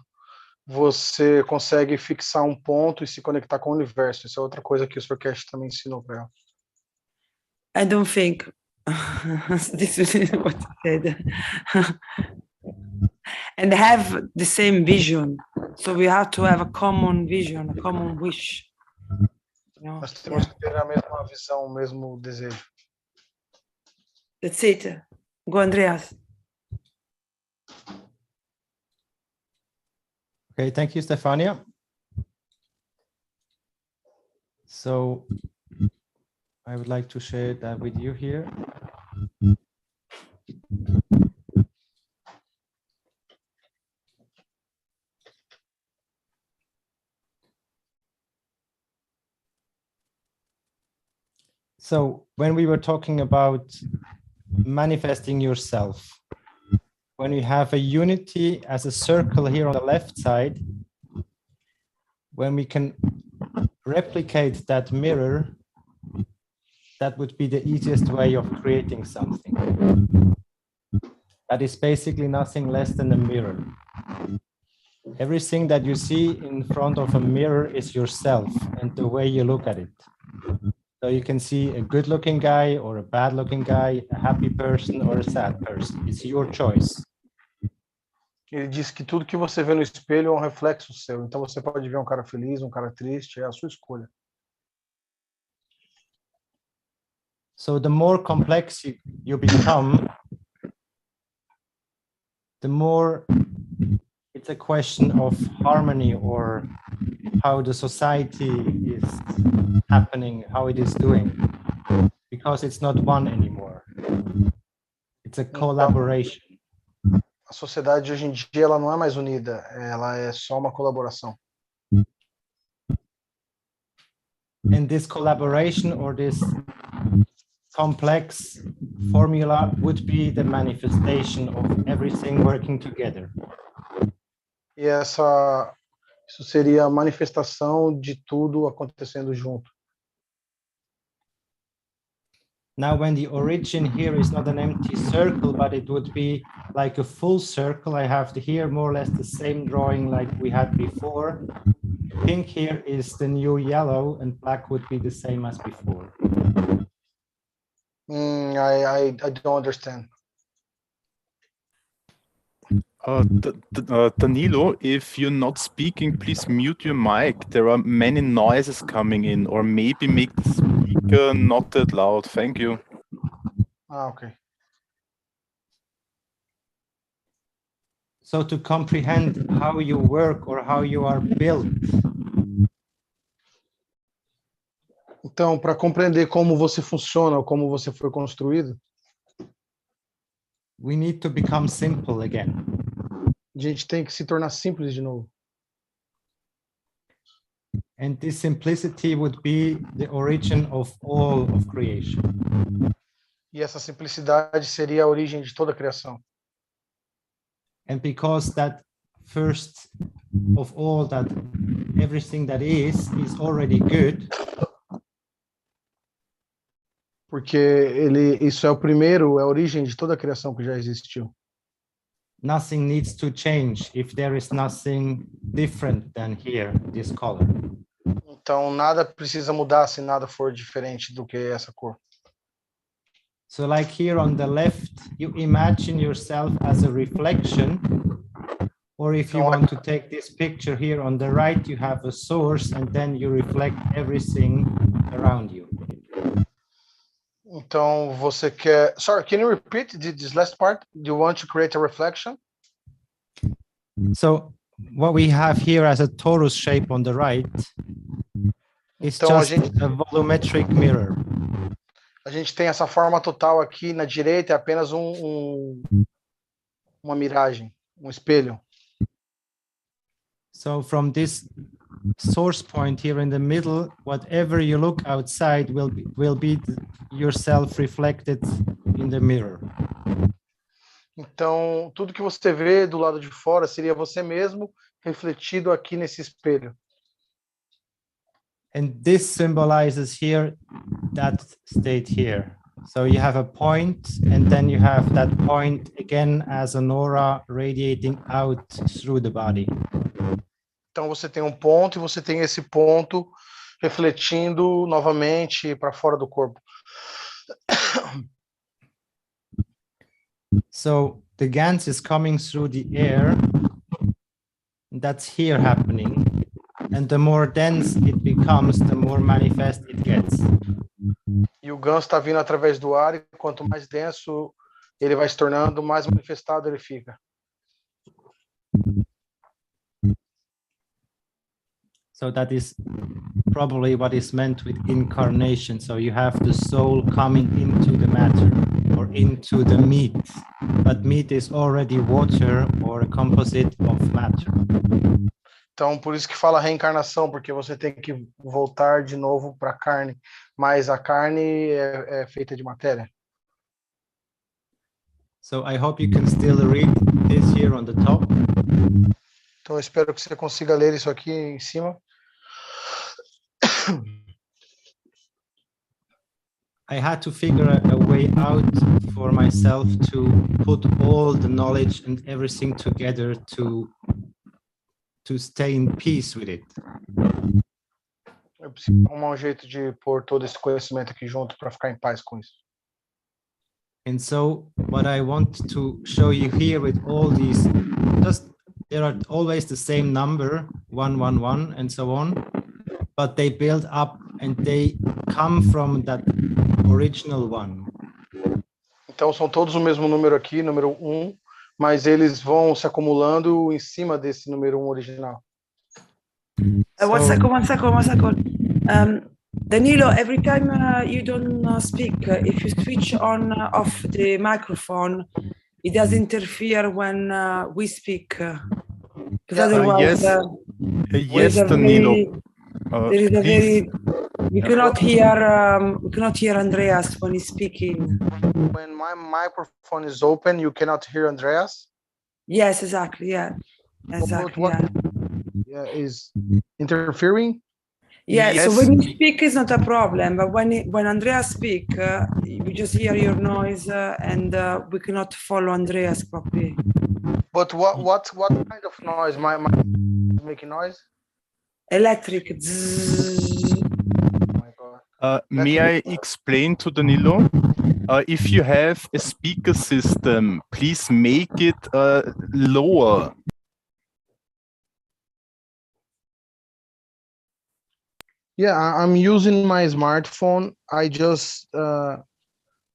você consegue fixar um ponto e se conectar com o universo. Isso é outra coisa que o Sr. Keshe também ensinou para ela. I don't think this is what he said. And have the same vision. So we have to have a common vision, a common wish. You know? Nós temos que ter a mesma visão, o mesmo desejo. That's it. Go, Andreas. Okay, thank you, Stefania. So I would like to share that with you here. So when we were talking about manifesting yourself, when you have a unity as a circle here on the left side, when we can replicate that mirror, that would be the easiest way of creating something. That is basically nothing less than a mirror. Everything that you see in front of a mirror is yourself and the way you look at it. So you can see a good-looking guy or a bad-looking guy, a happy person or a sad person. It's your choice. Ele diz que tudo que você vê no espelho é um reflexo seu. Então você pode ver um cara feliz, um cara triste, é a sua escolha. So the more complex you become, the more it's a question of harmony or how the society is happening, how it is doing, because it's not one anymore. It's a collaboration. A sociedade hoje em dia ela não é mais unida, ela é só uma colaboração. And this collaboration or this complex formula would be the manifestation of everything working together. E isso seria a manifestação de tudo acontecendo junto. Now, when the origin here is not an empty circle, but it would be like a full circle, I have here more or less the same drawing like we had before. Pink here is the new yellow, and black would be the same as before. I don't understand. Danilo, if you're not speaking, please mute your mic. There are many noises coming in, or maybe make the speaker not that loud. Thank you. Okay. So to comprehend how you work or how you are built. Então, para compreender como você funciona ou como você foi construído, we need to become simple again. A gente tem que se tornar simples de novo. And this simplicity would be the origin of all of creation. E essa simplicidade seria a origem de toda a criação. And because that first of all, that everything that is already good. Porque isso é o primeiro, é a origem de toda a criação que já existiu. Nothing needs to change if there is nothing different than here, this color. Então nada precisa mudar se nada for diferente do que essa cor. So like here on the left, you imagine yourself as a reflection, or if you want to take this picture here on the right, you have a source and then you reflect everything around you. Então você quer... Sorry, can you repeat this last part? Do you want to create a reflection? So what we have here as a torus shape on the right is just a volumetric mirror. A gente tem essa forma total aqui na direita, é apenas uma miragem, um espelho. So from this source point here in the middle, whatever you look outside will be yourself reflected in the mirror. Então, tudo que você vê do lado de fora seria você mesmo refletido aqui nesse espelho. And this symbolizes here that state here. So you have a point, and then you have that point again as an aura radiating out through the body. Então você tem um ponto e você tem esse ponto refletindo novamente para fora do corpo. So the Gans is coming through the air. That's here happening. And the more dense it becomes, the more manifest it gets. E o ganso está vindo através do ar, e quanto mais denso ele vai se tornando, mais manifestado ele fica. So that is probably what is meant with incarnation. So you have the soul coming into the matter or into the meat, but meat is already water or a composite of matter. Então, por isso que fala reencarnação, porque você tem que voltar de novo para a carne, mas a carne é feita de matéria. So I hope you can still read this here on the top. Então, eu espero que você consiga ler isso aqui em cima. I had to figure a way out for myself to put all the knowledge and everything together to stay in peace with it. Eu preciso arrumar um jeito de pôr todo esse conhecimento aqui junto para ficar em paz com isso. And so what I want to show you here with all these, there are always the same number, 111 and so on, but they build up and they come from that original one. Então são todos o mesmo número aqui, número 1, mas eles vão se acumulando em cima desse número 1 original. One second. Danilo, every time you don't speak, if you switch on off the microphone, it does interfere when we speak. Yes, Danilo. There is a very. We cannot hear Andreas when he's speaking. When my microphone is open, you cannot hear Andreas? Yes, exactly. Yeah, exactly. Yeah, is interfering? Yeah, Yes. so when you speak, it's not a problem. But when Andreas speak, we just hear your noise and we cannot follow Andreas properly. But what kind of noise? My making noise? Electric. Oh my God. May I explain to Danilo? If you have a speaker system, please make it lower. Yeah, I'm using my smartphone. I just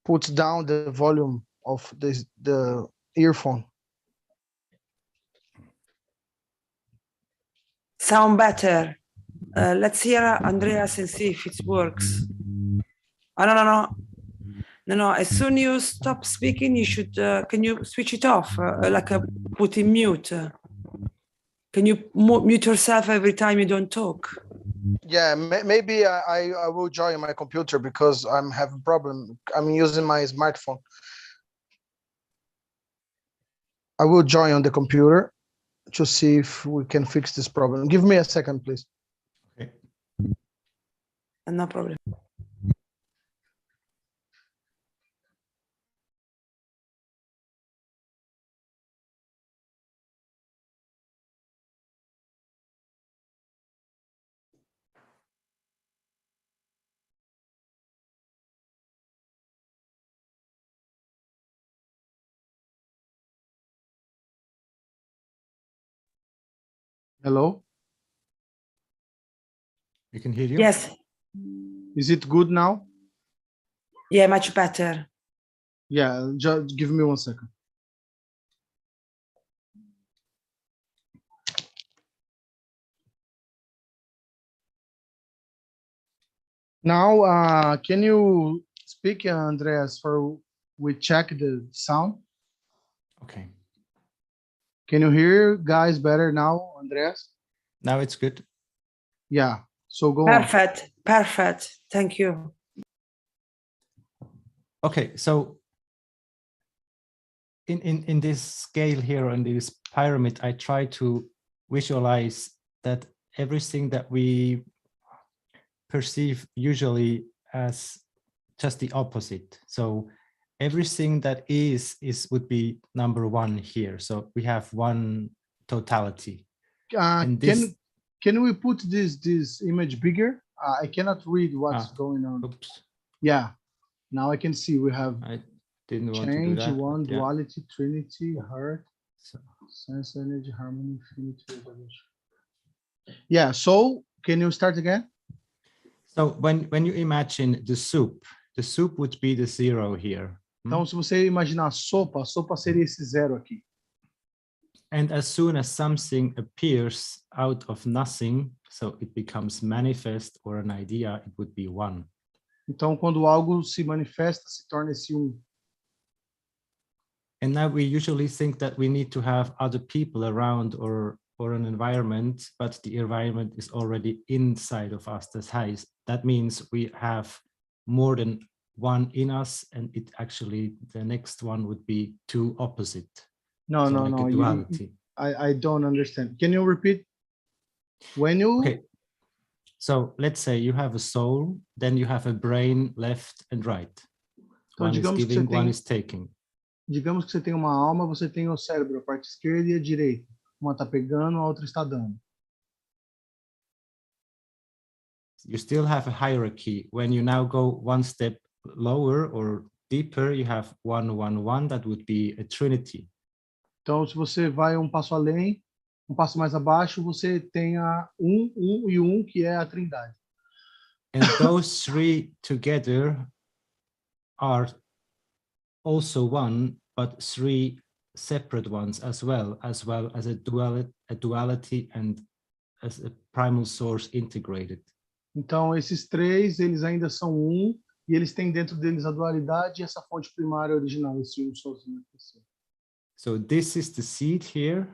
put down the volume of the earphone. Sound better. Let's hear Andreas and see if it works. Oh, no. As soon as you stop speaking, you should. Can you switch it off? Put in mute. Can you mute yourself every time you don't talk? Yeah, maybe I will join my computer because I'm having a problem. I'm using my smartphone. I will join on the computer to see if we can fix this problem. Give me a second, please. Okay. No problem. Hello? We can hear you? Yes. Is it good now? Yeah, much better. Yeah, just give me 1 second. Now, can you speak, Andreas, for we check the sound? Okay. Can you hear guys better now, Andreas? Now it's good. Yeah. So go on. Perfect. Perfect. Thank you. Okay, so in this scale here on this pyramid, I try to visualize that everything that we perceive usually as just the opposite. So everything that is would be number one here. So we have one totality. And this, can we put this image bigger? I cannot read what's going on. Oops. Yeah. Now I can see we have I didn't want change, to do that, one, yeah. duality, trinity, heart, sense, energy, harmony, infinity, resolution. Yeah, so can you start again? So when you imagine the soup would be the zero here. Então, se você imaginar a sopa seria esse zero aqui. And as soon as something appears out of nothing, so it becomes manifest or an idea, it would be one. Então, quando algo se manifesta, se torna esse And now we usually think that we need to have other people around or an environment, but the environment is already inside of us. That means we have more than one in us, and it actually, the next one would be two opposite. No, so no, like no. a duality. I don't understand. Can you repeat? When you... Okay. So let's say you have a soul, then you have a brain left and right. Então, One is giving, one is taking. Digamos que você tem uma alma, você tem o cérebro, a parte esquerda e a direita. Uma está pegando, a outra está dando. You still have a hierarchy. When you now go one step lower or deeper, you have 1, 1, 1. That would be a trinity. Então, se você vai um passo além, um passo mais abaixo, você tem a 1 e 1, que é a trindade. And those three together are also one, but three separate ones as well as a duality and as a primal source integrated. Então, esses três, eles ainda são e eles têm dentro deles a dualidade e essa fonte primária original, esse sozinho. So this is the seed here.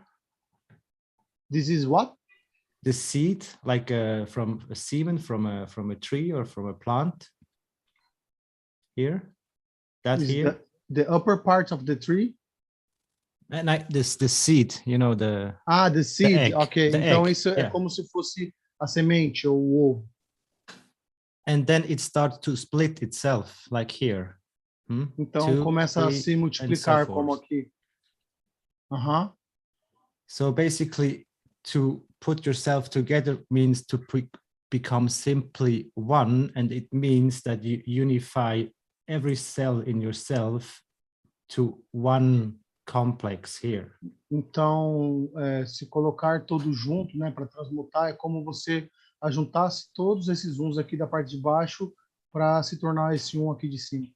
This is what? The seed, like from a semen, from a tree or from a plant. Here, that is here. The upper part of the tree. And the seed, you know, the. The seed. The egg, Ok. the Então egg, isso é yeah. como se fosse a semente ou o ovo. And then it starts to split itself, like here. Então 2, começa 3, a se multiplicar so como aqui. So basically, to put yourself together means to become simply one, and it means that you unify every cell in yourself to one complex here. Então, se colocar todo junto, né, para transmutar, é como você ajuntasse todos esses uns aqui da parte de baixo para se tornar esse aqui de cima.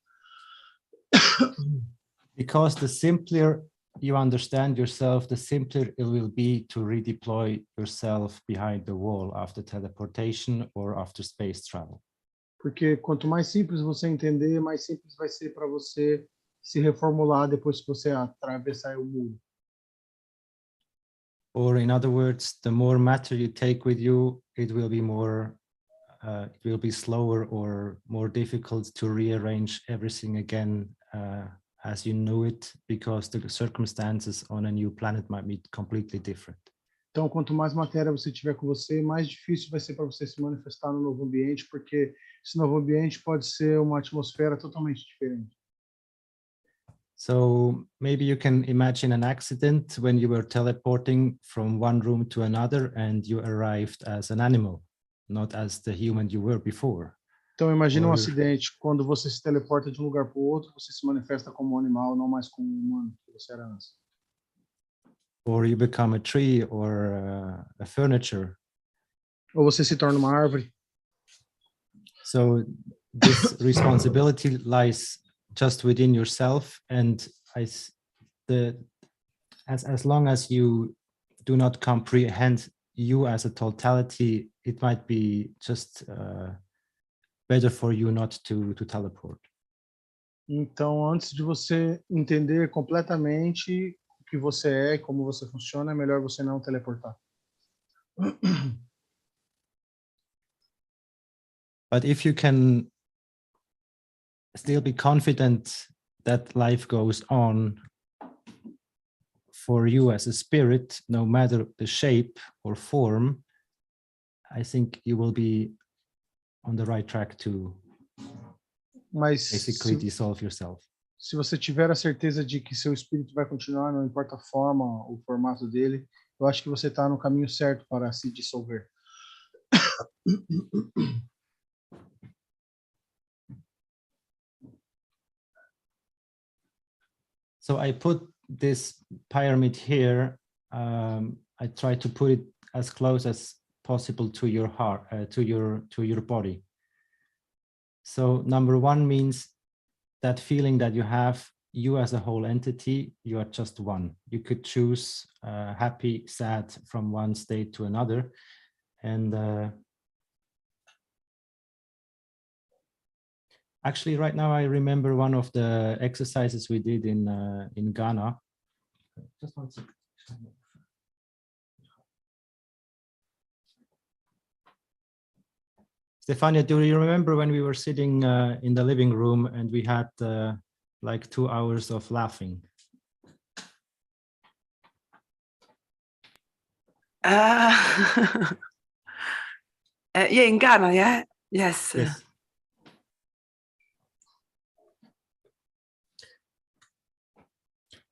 Because the simpler you understand yourself, the simpler it will be to redeploy yourself behind the wall after teleportation or after space travel. Porque quanto mais simples você entender, mais simples vai ser para você se reformular depois que você atravessar o muro. Or in other words, the more matter you take with you, it will be slower or more difficult to rearrange everything again as you know it, because the circumstances on a new planet might be completely different. Então, quanto mais matéria você tiver com você, mais difícil vai ser para você se manifestar no novo ambiente, porque esse novo ambiente pode ser uma atmosfera totalmente diferente. So maybe you can imagine an accident when you were teleporting from one room to another and you arrived as an animal, not as the human you were before. Então, imagine um acidente, quando você se teleporta de um lugar para o outro, você se manifesta como um animal, não mais como um humano que você era antes. Or you become a tree or a furniture. Ou você se torna uma árvore. So this responsibility lies just within yourself, and as long as you do not comprehend you as a totality, it might be just better for you not to teleport. Então, antes de você entender completamente o que você é e como você funciona, é melhor você não teleportar. But if you can still be confident that life goes on for you as a spirit, no matter the shape or form, I think you will be on the right track to basically dissolve yourself. Se você tiver a certeza de que seu espírito vai continuar, não importa a forma, o formato dele, eu acho que você está no caminho certo para se dissolver. So I put this pyramid here. I try to put it as close as possible to your heart, to your body. So number one means that feeling that you have, you as a whole entity, you are just one. You could choose happy, sad from one state to another. And actually, right now, I remember one of the exercises we did in Ghana. Just one second. Stefania, do you remember when we were sitting in the living room and we had like 2 hours of laughing? Yeah, in Ghana, yeah? Yes. Yes.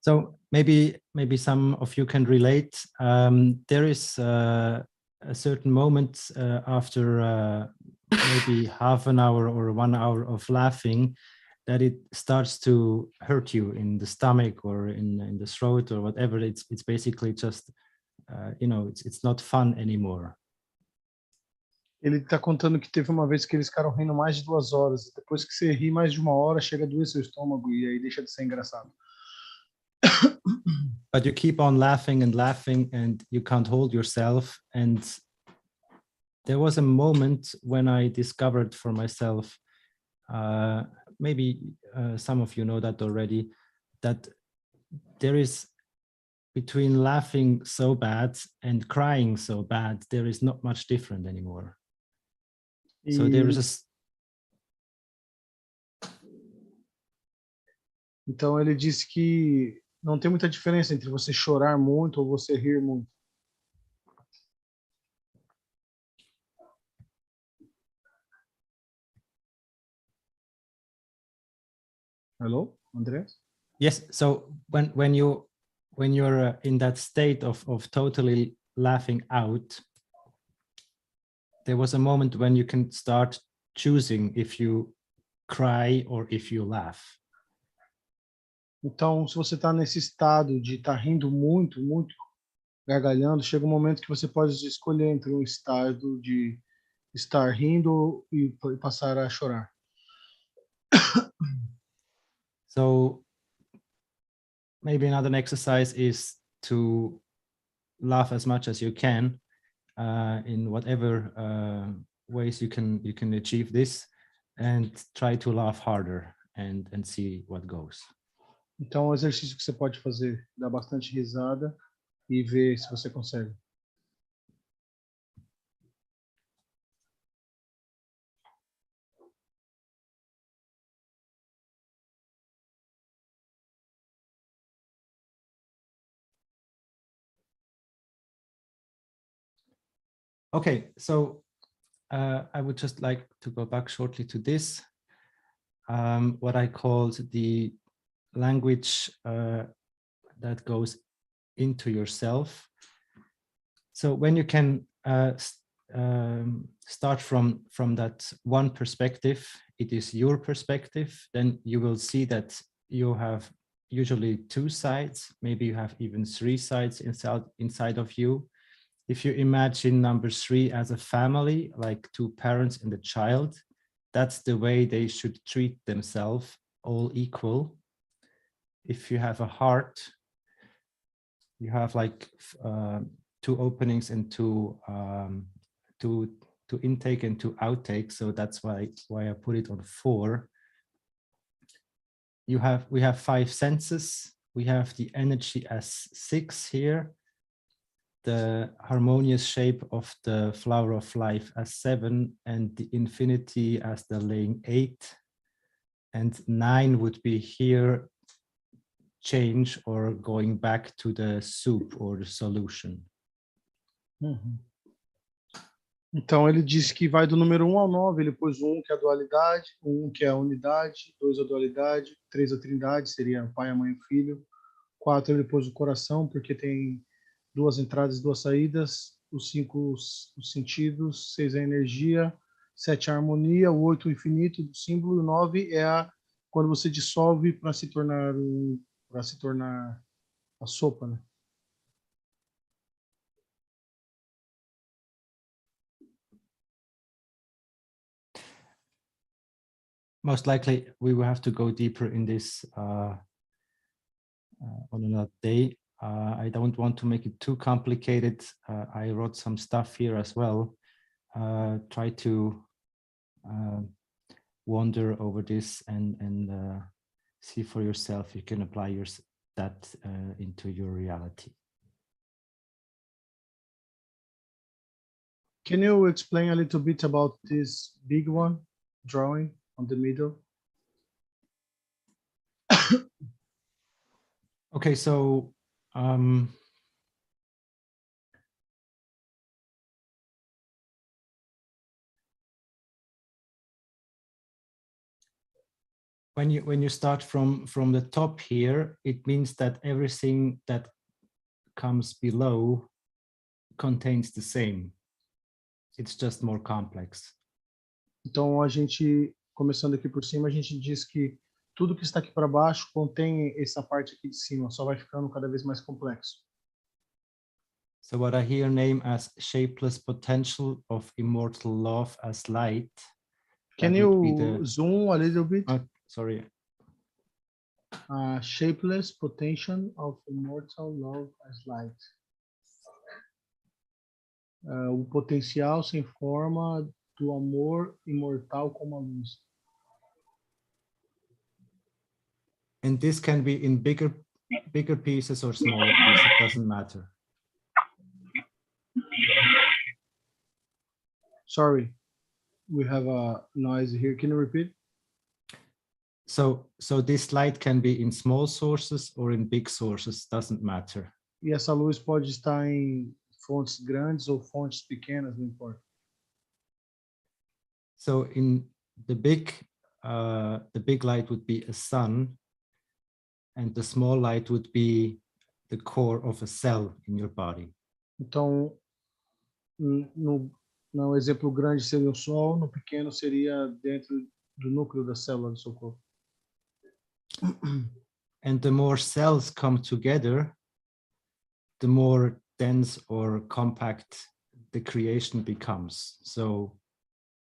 So maybe some of you can relate. There is a certain moment after maybe half an hour or 1 hour of laughing that it starts to hurt you in the stomach or in the throat or whatever. It's basically just you know, it's not fun anymore. Ele está contando que teve uma vez que eles ficaram rindo mais de 2 horas. Depois que você ri mais de 1 hora, chega a doer seu estômago e aí deixa de ser engraçado. But you keep on laughing and you can't hold yourself. And there was a moment when I discovered for myself, maybe some of you know that already, that there is between laughing so bad and crying so bad, there is not much different anymore. So there is a... Então ele disse que não tem muita diferença entre você chorar muito ou você rir muito. Hello, Andreas? Yes. So when you're in that state of totally laughing out, there was a moment when you can start choosing if you cry or if you laugh. Então, se você está nesse estado de estar rindo muito, muito, gargalhando, chega um momento que você pode escolher entre um estado de estar rindo e passar a chorar. So maybe another exercise is to laugh as much as you can in whatever ways you can achieve this, and try to laugh harder and see what goes. Então, um exercício que você pode fazer, dar bastante risada e ver se você consegue. Okay, so I would just like to go back shortly to this, what I called the language that goes into yourself. So when you can start from that one perspective, it is your perspective, then you will see that you have usually 2 sides, maybe you have even 3 sides inside of you. If you imagine number 3 as a family, like 2 parents and a child, that's the way they should treat themselves, all equal. If you have a heart, you have like 2 openings and 2 intake and 2 outtake. So that's why I put it on 4. We have 5 senses. We have the energy as 6 here. the harmonious shape of the flower of life as 7 and the infinity as the laying 8. And 9 would be here, change or going back to the soup or the solution. Então ele disse que vai do número 1 ao 9, ele pôs o 1 que é a dualidade, o 1 que é a unidade, 2 a dualidade, 3 a trindade, seria o pai, a mãe e o filho, 4 ele pôs o coração, porque tem 2 entradas e 2 saídas, os 5 os sentidos, 6 a energia, 7 a harmonia, o 8 o infinito do símbolo, e o 9 é quando você dissolve para se tornar a sopa, né? Most likely we will have to go deeper in this on another day. I don't want to make it too complicated. I wrote some stuff here as well. Try to wander over this and see for yourself if you can apply that into your reality. Can you explain a little bit about this big one, drawing on the middle? Okay, so when you start from the top here, it means that everything that comes below contains the same. It's just more complex. Então a gente, começando aqui por cima, a gente diz que tudo que está aqui para baixo contém essa parte aqui de cima, só vai ficando cada vez mais complexo. So what I here name as shapeless potential of immortal love as light. Can you zoom a little bit? Sorry. Shapeless potential of immortal love as light. O potencial sem forma do amor imortal como a luz. And this can be in bigger pieces or smaller pieces, it doesn't matter. Sorry, we have a noise here. Can you repeat? So this light can be in small sources or in big sources, doesn't matter. E essa luz pode estar em fontes grandes ou fontes pequenas, não importa. So in the big light would be a sun, and the small light would be the core of a cell in your body. Então, no exemplo grande seria o sol, no pequeno seria dentro do núcleo da célula do seu corpo. And the more cells come together, the more dense or compact the creation becomes. So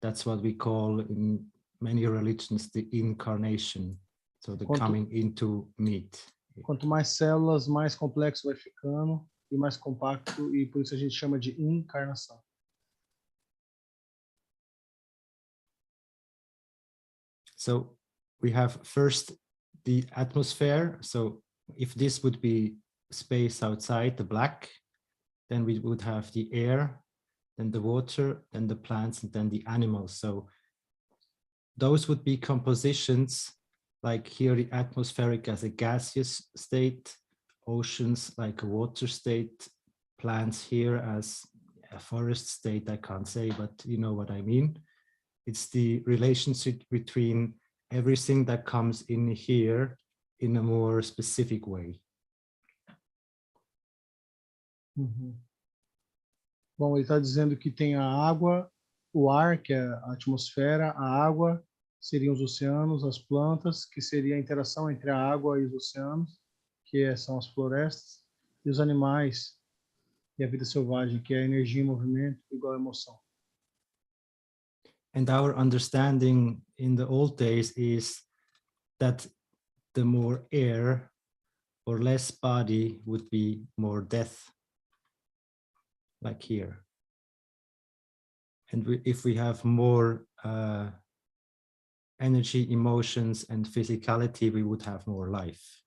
that's what we call in many religions the incarnation, so the coming into meat. Quanto mais células, mais complexo vai ficando e mais compacto, e por isso a gente chama de encarnação. So we have first the atmosphere. So if this would be space outside, the black, then we would have the air, then the water, then the plants, and then the animals. So those would be compositions, like here the atmospheric as a gaseous state, oceans like a water state, plants here as a forest state, I can't say, but you know what I mean. It's the relationship between everything that comes in here in a more specific way. Bom, ele está dizendo que tem a água, o ar, que é a atmosfera, a água, seriam os oceanos, as plantas, que seria a interação entre a água e os oceanos, que são as florestas, e os animais, e a vida selvagem, que é a energia em movimento igual a emoção. And our understanding in the old days is that the more air or less body would be more death, like here. And if we have more energy, emotions, and physicality, we would have more life.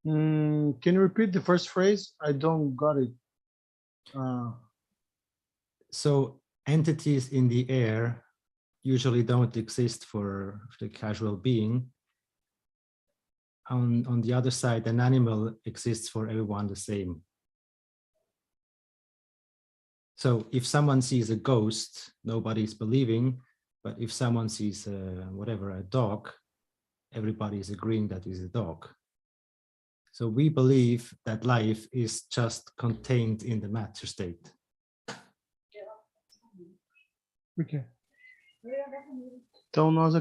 Can you repeat the first phrase? I don't got it. So entities in the air usually don't exist for the casual being. On the other side, an animal exists for everyone the same. So if someone sees a ghost, nobody's believing, but if someone sees a dog, everybody is agreeing that is a dog. So we believe that life is just contained in the matter state. Okay. Então nós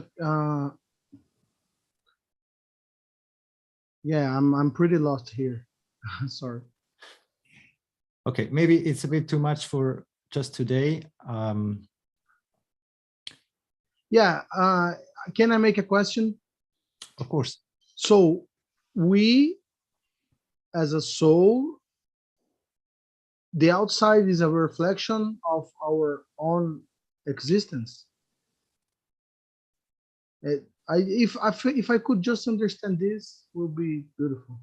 yeah, I'm pretty lost here. Sorry. Okay, maybe it's a bit too much for just today. Yeah, can I make a question? Of course. So we, as a soul, the outside is a reflection of our own existence. If I could just understand this, would be beautiful.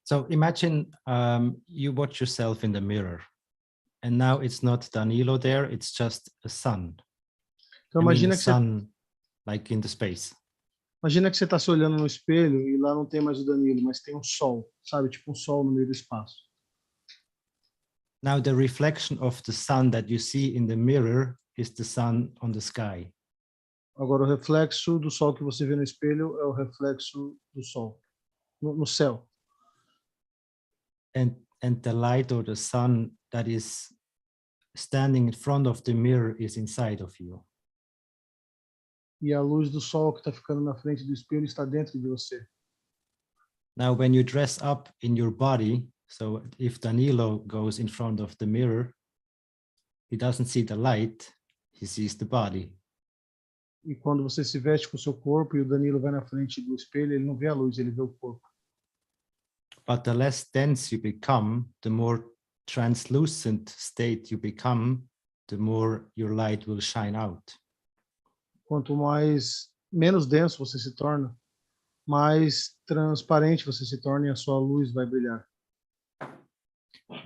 So imagine you watch yourself in the mirror, and now it's not Danilo there, it's just a sun. Então imagina que sun, like in the space. Imagina que você está se olhando no espelho e lá não tem mais o Danilo, mas tem um sol, sabe? Tipo um sol no meio do espaço. Now the reflection of the sun that you see in the mirror is the sun on the sky. Agora o reflexo do sol que você vê no espelho é o reflexo do sol no céu. And the light or the sun that is standing in front of the mirror is inside of you. E a luz do sol que está ficando na frente do espelho está dentro de você. Now, when you dress up in your body, so if Danilo goes in front of the mirror, he doesn't see the light, he sees the body. E quando você se veste com o seu corpo e o Danilo vai na frente do espelho, ele não vê a luz, ele vê o corpo. But the less dense you become, the more translucent state you become, the more your light will shine out. Quanto menos denso você se torna, mais transparente você se torna e a sua luz vai brilhar.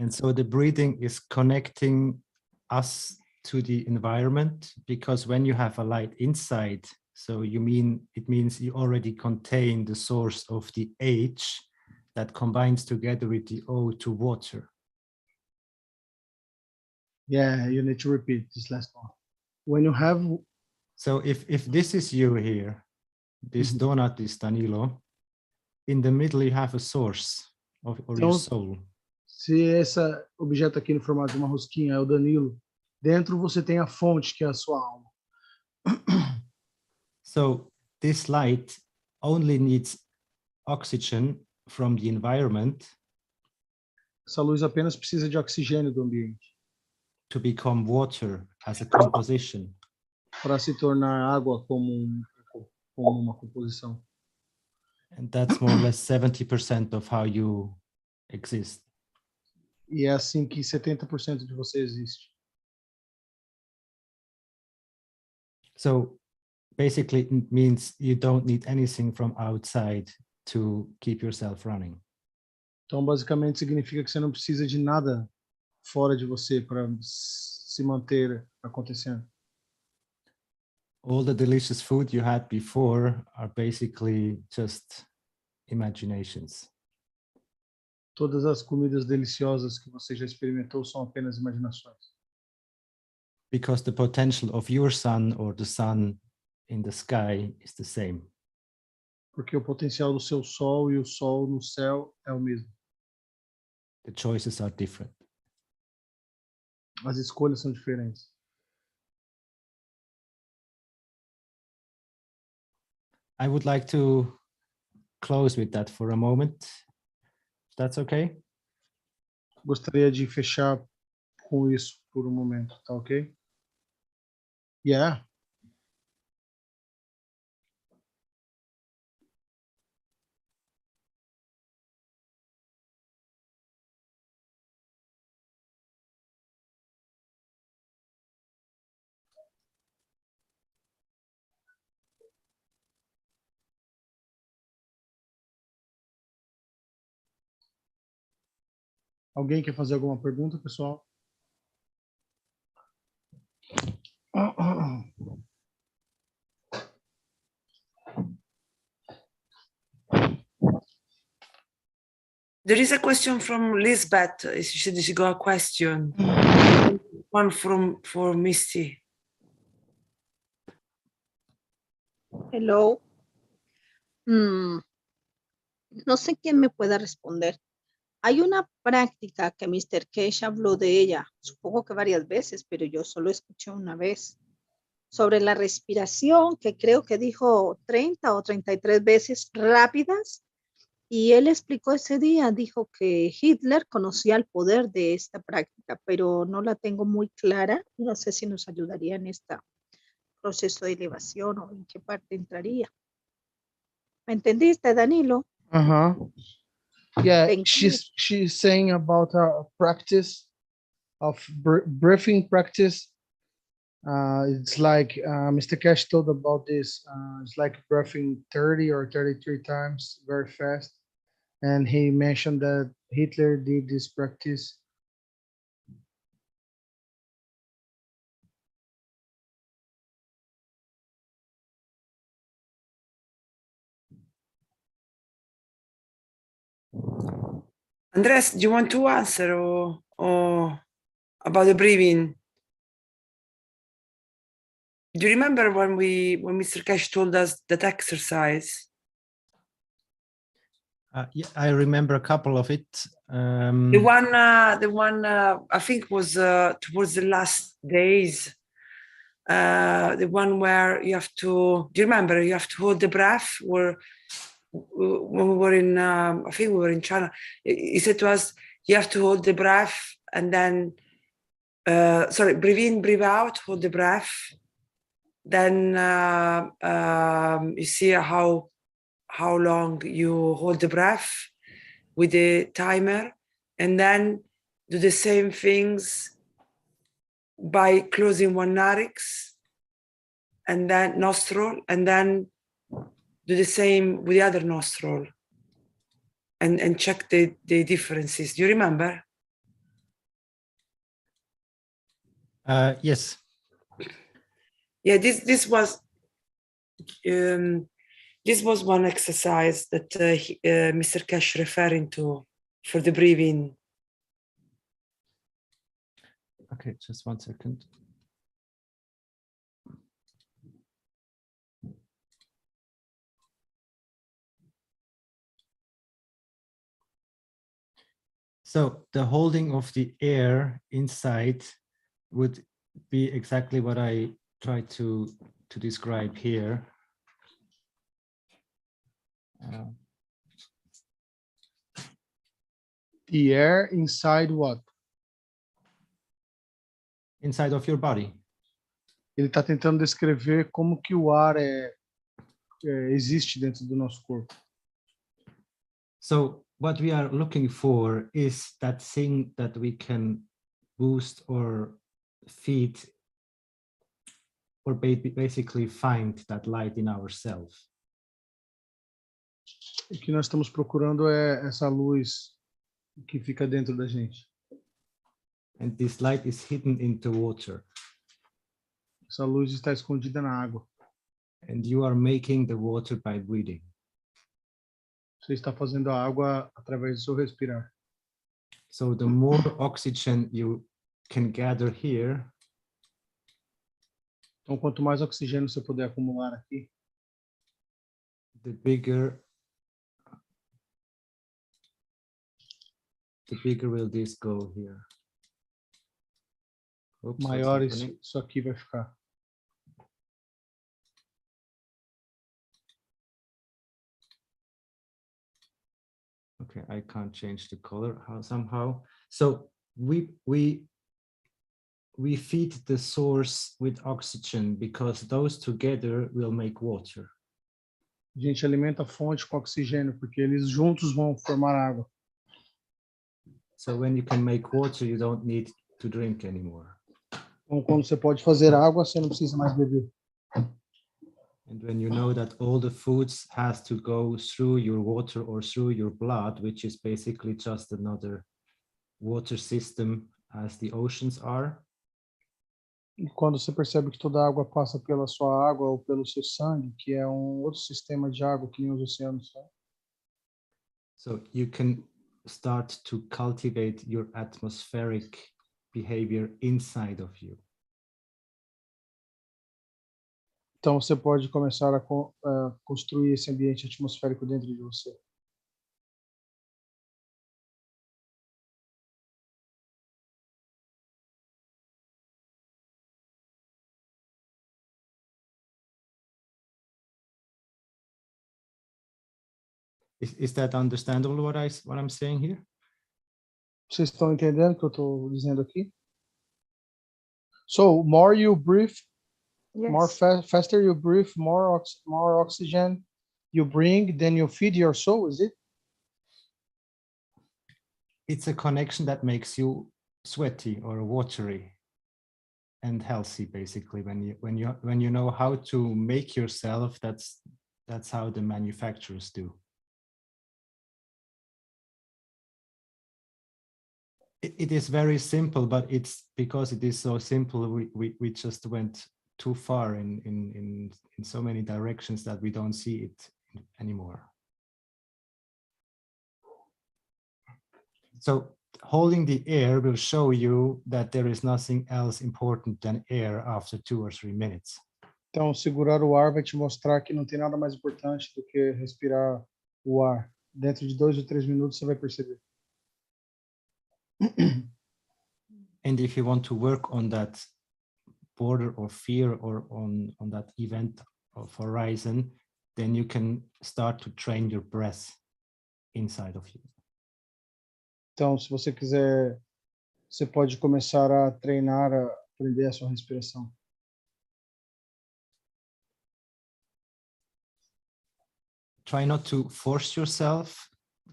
And so the breathing is connecting us to the environment, because when you have a light inside, so it means you already contain the source of the H that combines together with the O to water. Yeah, you need to repeat this last one. When you have... So if this is you here, this donut is Danilo, in the middle you have a source or your soul. Se esse objeto aqui no formato de uma rosquinha é o Danilo, dentro você tem a fonte, que é a sua alma. So this light only needs oxygen from the environment. Essa luz apenas precisa de oxigênio do ambiente. To become water as a composition. Para se tornar água como uma composição. And that's more or less 70% of how you exist. E é assim que 70% de você existe. So basically it means you don't need anything from outside to keep yourself running. Então basicamente significa que você não precisa de nada fora de você para se manter acontecendo. All the delicious food you had before are basically just imaginations. Todas as comidas deliciosas que você já experimentou são apenas imaginações. Because the potential of your sun or the sun in the sky is the same. Porque o potencial do seu sol e o sol no céu é o mesmo. The choices are different. As escolhas são diferentes. I would like to close with that for a moment. If that's okay? Gostaria de fechar com isso por um momento, tá ok? Yeah. Alguém quer fazer alguma pergunta, pessoal? There is a question from Lisbeth. She got a question. One for Misty. Hello. No sé quién me pueda responder. Hay una práctica que Mr. Keshe habló de ella, supongo que varias veces, pero yo solo escuché una vez, sobre la respiración, que creo que dijo 30 o 33 veces rápidas, y él explicó ese día, dijo que Hitler conocía el poder de esta práctica, pero no la tengo muy clara, no sé si nos ayudaría en este proceso de elevación o en qué parte entraría. ¿Me entendiste, Danilo? Yeah, Thank she's saying about a practice of breathing practice. It's like Mr. Keshe told about this. It's like breathing 30 or 33 times very fast. And he mentioned that Hitler did this practice. Andres, do you want to answer or about the breathing? Do you remember when Mr. Keshe told us that exercise? Yeah, I remember a couple of it. The one I think was towards the last days. The one where you have to. Do you remember? You have to hold the breath. When we were in, I think we were in China. He said to us, "You have to hold the breath and then, breathe in, breathe out, hold the breath. Then you see how long you hold the breath with the timer, and then do the same things by closing one narix and then nostril, and then do the same with the other nostril and check the differences. Do you remember? Yes. Yeah, this was one exercise that Mr. Keshe referring to for the breathing. Okay, just 1 second. So the holding of the air inside would be exactly what I tried to describe here. The air inside what? Inside of your body. Ele está tentando descrever como que o ar existe dentro do nosso corpo. So what we are looking for is that thing that we can boost or feed or basically find that light in ourselves. O que nós estamos procurando é essa luz que fica dentro da gente. And this light is hidden in the water. Essa luz está escondida na água. And you are making the water by breathing. Você está fazendo a água através do seu respirar. So the more oxygen you can gather here, então quanto mais oxigênio você puder acumular aqui, the bigger will this go here. Oops, maior isso aqui vai ficar. Okay, I can't change the color somehow. So we feed the source with oxygen because those together will make water. A gente alimenta a fonte com oxigênio porque eles juntos vão formar água. So when you can make water, you don't need to drink anymore. Então, quando você pode fazer água, você não precisa mais beber. And when you know that all the foods has to go through your water or through your blood, which is basically just another water system as the oceans are. E quando você percebe que toda a água passa pela sua água ou pelo seu sangue, que é um outro sistema de água que nem os oceanos são. So you can start to cultivate your atmospheric behavior inside of you. Então você pode começar a construir esse ambiente atmosférico dentro de você. Is that understandable what I'm saying here? Vocês estão entendendo o que eu estou dizendo aqui? So, more you breathe, Yes. more faster you breathe, more oxygen you bring, then you feed your soul, is it? It's a connection that makes you sweaty or watery and healthy, basically. When you know how to make yourself, that's how the manufacturers do. It is very simple, but it's because it is so simple, we just went too far in so many directions that we don't see it anymore. So holding the air will show you that there is nothing else important than air after 2 or 3 minutes. Então, segurar o ar vai te mostrar que não tem nada mais importante do que respirar o ar. Dentro de 2 ou 3 minutos você vai perceber. And if you want to work on that border of fear or on that event of horizon, then you can start to train your breath inside of you. Então, se você quiser, você pode começar a treinar, a aprender a sua respiração. Try not to force yourself,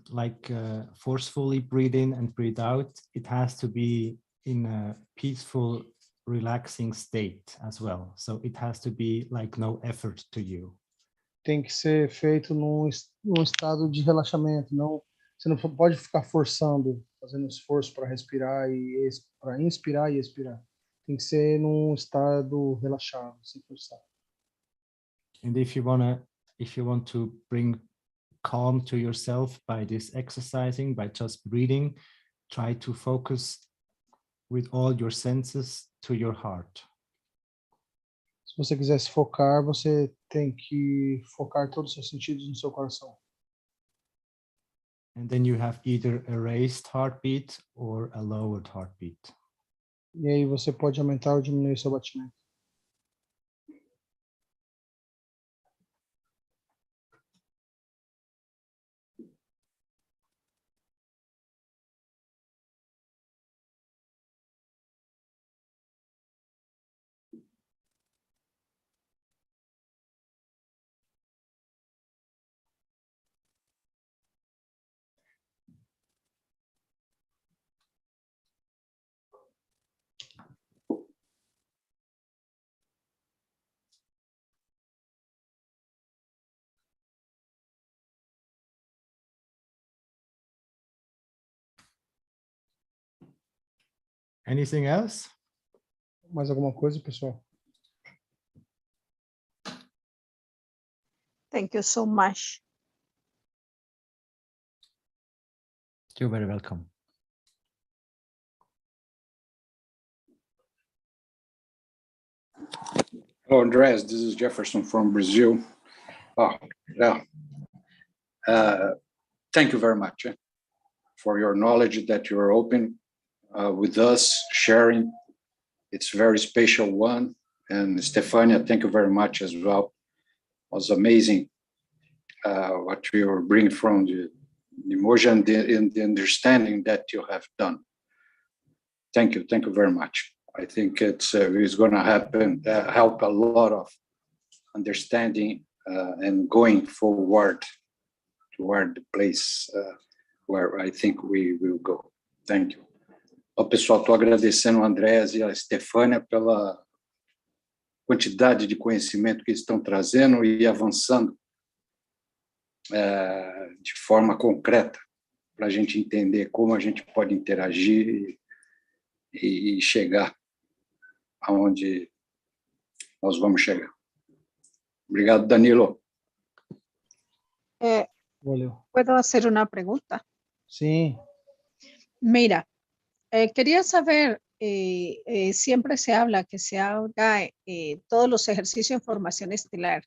like forcefully breathe in and breathe out. It has to be in a peaceful, relaxing state as well. So it has to be like no effort to you. Tem que ser feito num estado de relaxamento. Não, você não pode ficar forçando, fazendo esforço para respirar e para inspirar e expirar. Tem que ser num estado relaxado, sem forçar. And if you want to bring calm to yourself by this exercising, by just breathing, try to focus with all your senses to your heart. Se você quiser se focar, você tem que focar todos os seus sentidos no seu coração. And then you have either a raised heartbeat or a lowered heartbeat. E aí você pode aumentar ou diminuir seu batimento. Anything else? Mais alguma coisa, pessoal? Thank you so much. You're very welcome. Hello, Andreas. This is Jefferson from Brazil. Oh, yeah. Thank you very much for your knowledge that you are open with us, sharing. It's a very special one. And Stefania, thank you very much as well. It was amazing what you were bringing from the emotion and the understanding that you have done. Thank you very much. I think it's going to help a lot of understanding and going forward toward the place where I think we will go. Thank you. Bom, pessoal, estou agradecendo o Andrés e a Stefania pela quantidade de conhecimento que eles estão trazendo e avançando de forma concreta para a gente entender como a gente pode interagir e chegar aonde nós vamos chegar. Obrigado, Danilo. ¿Puedo hacer una pregunta? Sí. Mira, quería saber, siempre se habla que se haga todos los ejercicios en formación estelar.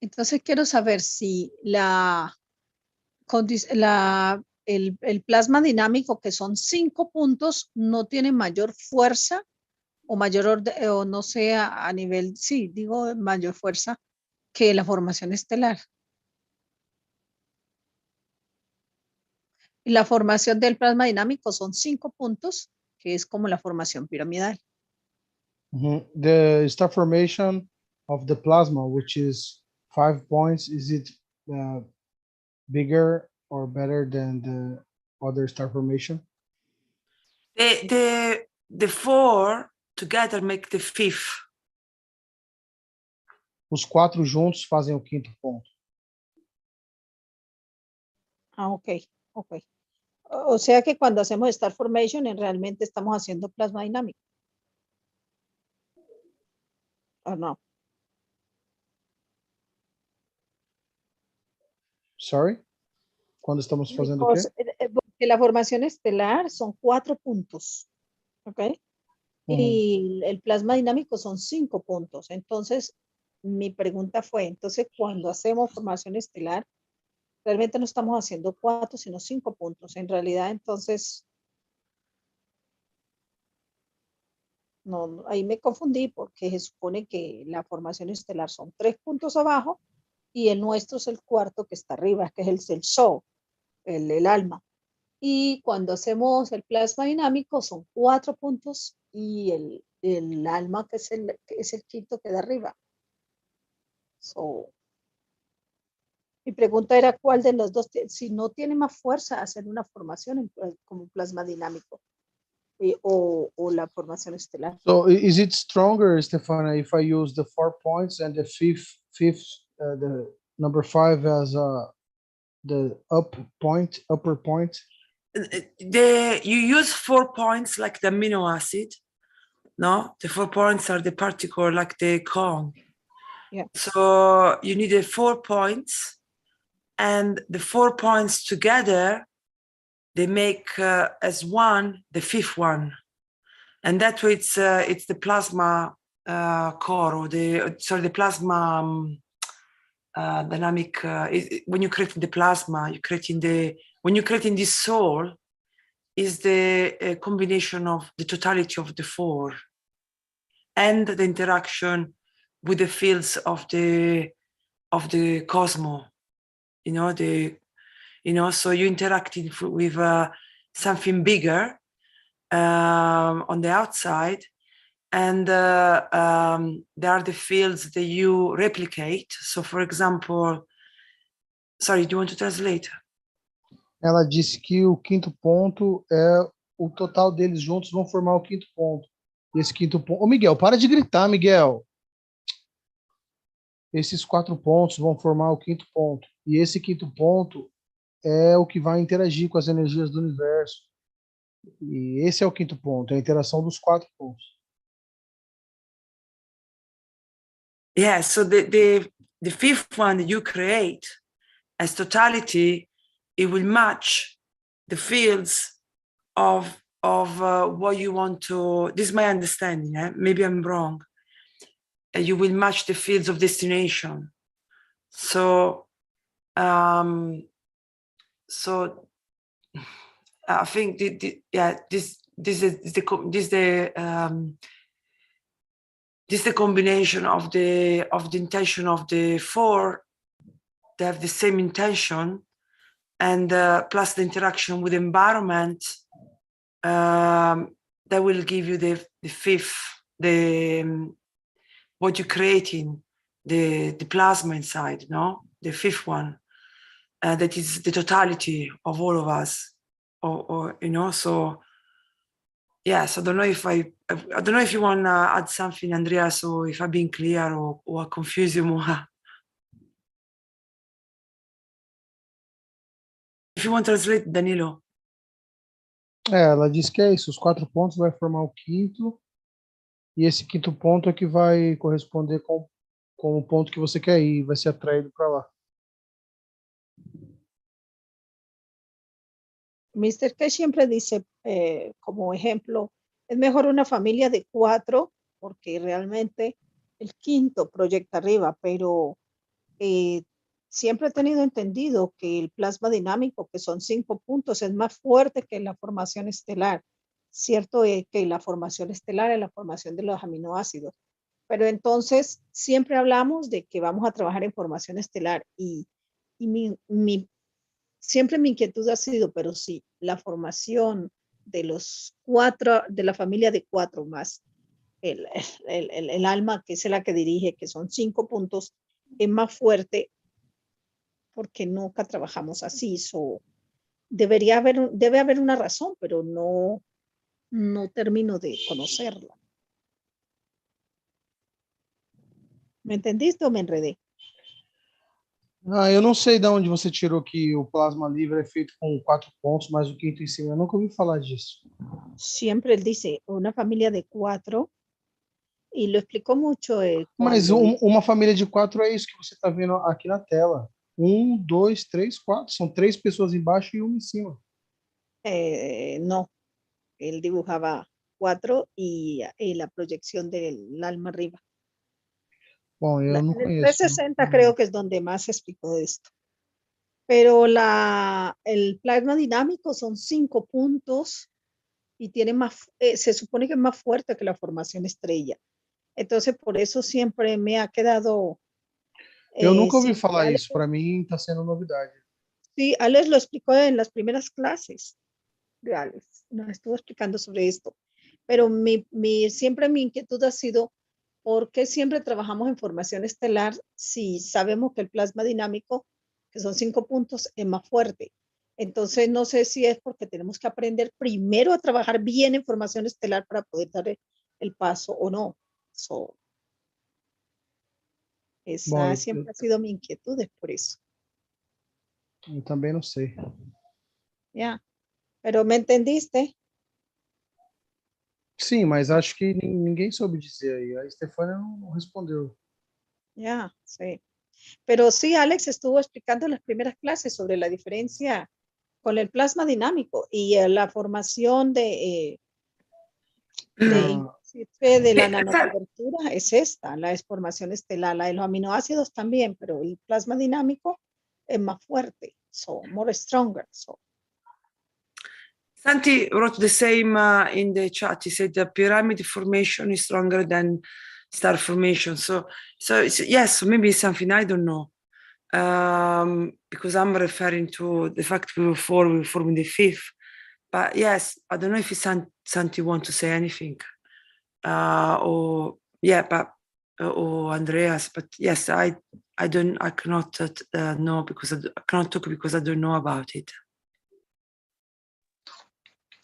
Entonces quiero saber si el plasma dinámico, que son 5 puntos, no tiene mayor fuerza o mayor o no sea a nivel, sí, digo mayor fuerza que la formación estelar. Y la formación del plasma dinámico son 5 puntos, que es como la formación piramidal. The star formation of the plasma, which is 5 points, is it bigger or better than the other star formation? The 4 together make the 5th. Os 4 juntos fazem o 5º ponto. Ah, ok, ok. O sea que cuando hacemos star formation, realmente estamos haciendo plasma dinámico. ¿O no? Sorry? Quando estamos fazendo o quê? Porque la formación estelar son 4 puntos, ¿ok? Y el plasma dinámico son 5 puntos. Entonces, mi pregunta fue, entonces, cuando hacemos formación estelar, realmente no estamos haciendo 4, sino 5 puntos. En realidad, entonces, no, ahí me confundí porque se supone que la formación estelar son 3 puntos abajo y el nuestro es el 4 que está arriba, que es el soul, el alma. Y cuando hacemos el plasma dinámico son 4 puntos y el alma, que es el quinto, queda arriba. So, mi pregunta era cuál de los dos, si no tiene más fuerza hacer una formación como plasma dinámico o la formación estelar. So is it stronger, Stefania, if I use the 4 points and the fifth the number 5 as the upper point? You use 4 points like the amino acid. No, the 4 points are the particle like the cone. Yeah. So you need the 4 points, and the 4 points together, they make as one the 5th one, and that way it's the plasma core, or the plasma dynamic. When you create the plasma, when you're creating this soul, is the combination of the totality of the 4 and the interaction with the fields of the cosmos. So you interacting with something bigger on the outside, and there are the fields that you replicate. So, for example, sorry, do you want to translate? Ela disse que o 5º ponto o total deles juntos vão formar o 5º ponto. E esse 5º ponto... Ô, Miguel, para de gritar, Miguel. Esses 4 pontos vão formar o 5º ponto. E esse 5º ponto é o que vai interagir com as energias do universo. E esse é o 5º ponto, é a interação dos 4 pontos. Yeah, so the 5th one that you create as totality, it will match the fields of what you want to. This is my understanding. Maybe I'm wrong. You will match the fields of destination. So, I think this is the combination of the intention of the 4. They have the same intention, and plus the interaction with the environment, that will give you the 5th, what you're creating, the plasma inside, no? The 5th one, that is the totality of all of us, or so yes, I don't know if you want to add something, Andreas, or if I've been clear or confuse you more. If you want to translate, Danilo. Ela diz que é isso, os 4 pontos vai formar o quinto, e esse quinto ponto é que vai corresponder com o ponto que você quer ir, vai ser atraído para lá. Mr. Keshe siempre dice, como ejemplo, es mejor una familia de 4, porque realmente el quinto proyecta arriba, pero siempre he tenido entendido que el plasma dinámico, que son 5 puntos, es más fuerte que la formación estelar. Cierto es que la formación estelar es la formación de los aminoácidos, pero entonces siempre hablamos de que vamos a trabajar en formación estelar y siempre mi inquietud ha sido, pero sí, la formación de los 4, de la familia de 4 más el alma, que es la que dirige, que son 5 puntos, es más fuerte porque nunca trabajamos así. Debe haber una razón, pero no termino de conocerla. ¿Me entendiste o me enredé? Eu não sei de onde você tirou que o plasma livre é feito com 4 pontos, mas o quinto em cima. Eu nunca ouvi falar disso. Siempre él dice una familia de 4 y lo explicó mucho. Mas uma família de 4 é isso que você está vendo aqui na tela. 1, 2, 3, 4. São 3 pessoas embaixo e uma em cima. No, él dibujaba 4 y la proyección del alma arriba. Bom, eu não En el conheço. 360 creo que es donde más se explicó esto. Pero el plasma dinámico son 5 puntos y tiene más, se supone que es más fuerte que la formación estrella. Entonces, por eso siempre me ha quedado... Eu nunca ouvi falar isso. Para mim, está sendo novidade. Sí, Alex lo explicó en las primeras clases de Alex. Nos estuvo explicando sobre esto. Pero siempre mi inquietud ha sido, ¿por qué siempre trabajamos en formación estelar si sabemos que el plasma dinámico, que son 5 puntos, es más fuerte? Entonces, no sé si es porque tenemos que aprender primero a trabajar bien en formación estelar para poder dar el paso o no. Esa siempre ha sido mi inquietud, es por eso. Eu também não sei. Ya. Pero ¿me entendiste? Sim, mas acho que ninguém soube dizer aí. A Estefânia não respondeu. Ya, sí. Pero sí, Alex estuvo explicando en las primeras clases sobre la diferencia con el plasma dinámico y la formación de la nanocobertura es esta, la formación estelar, la de los aminoácidos también, pero el plasma dinámico es más fuerte, more stronger. Santi wrote the same in the chat. He said the pyramid formation is stronger than star formation. So yes, maybe it's something I don't know. Because I'm referring to the fact we were forming the 5th. But yes, I don't know if Santi want to say anything. Or Andreas. But yes, I cannot know because I cannot talk because I don't know about it.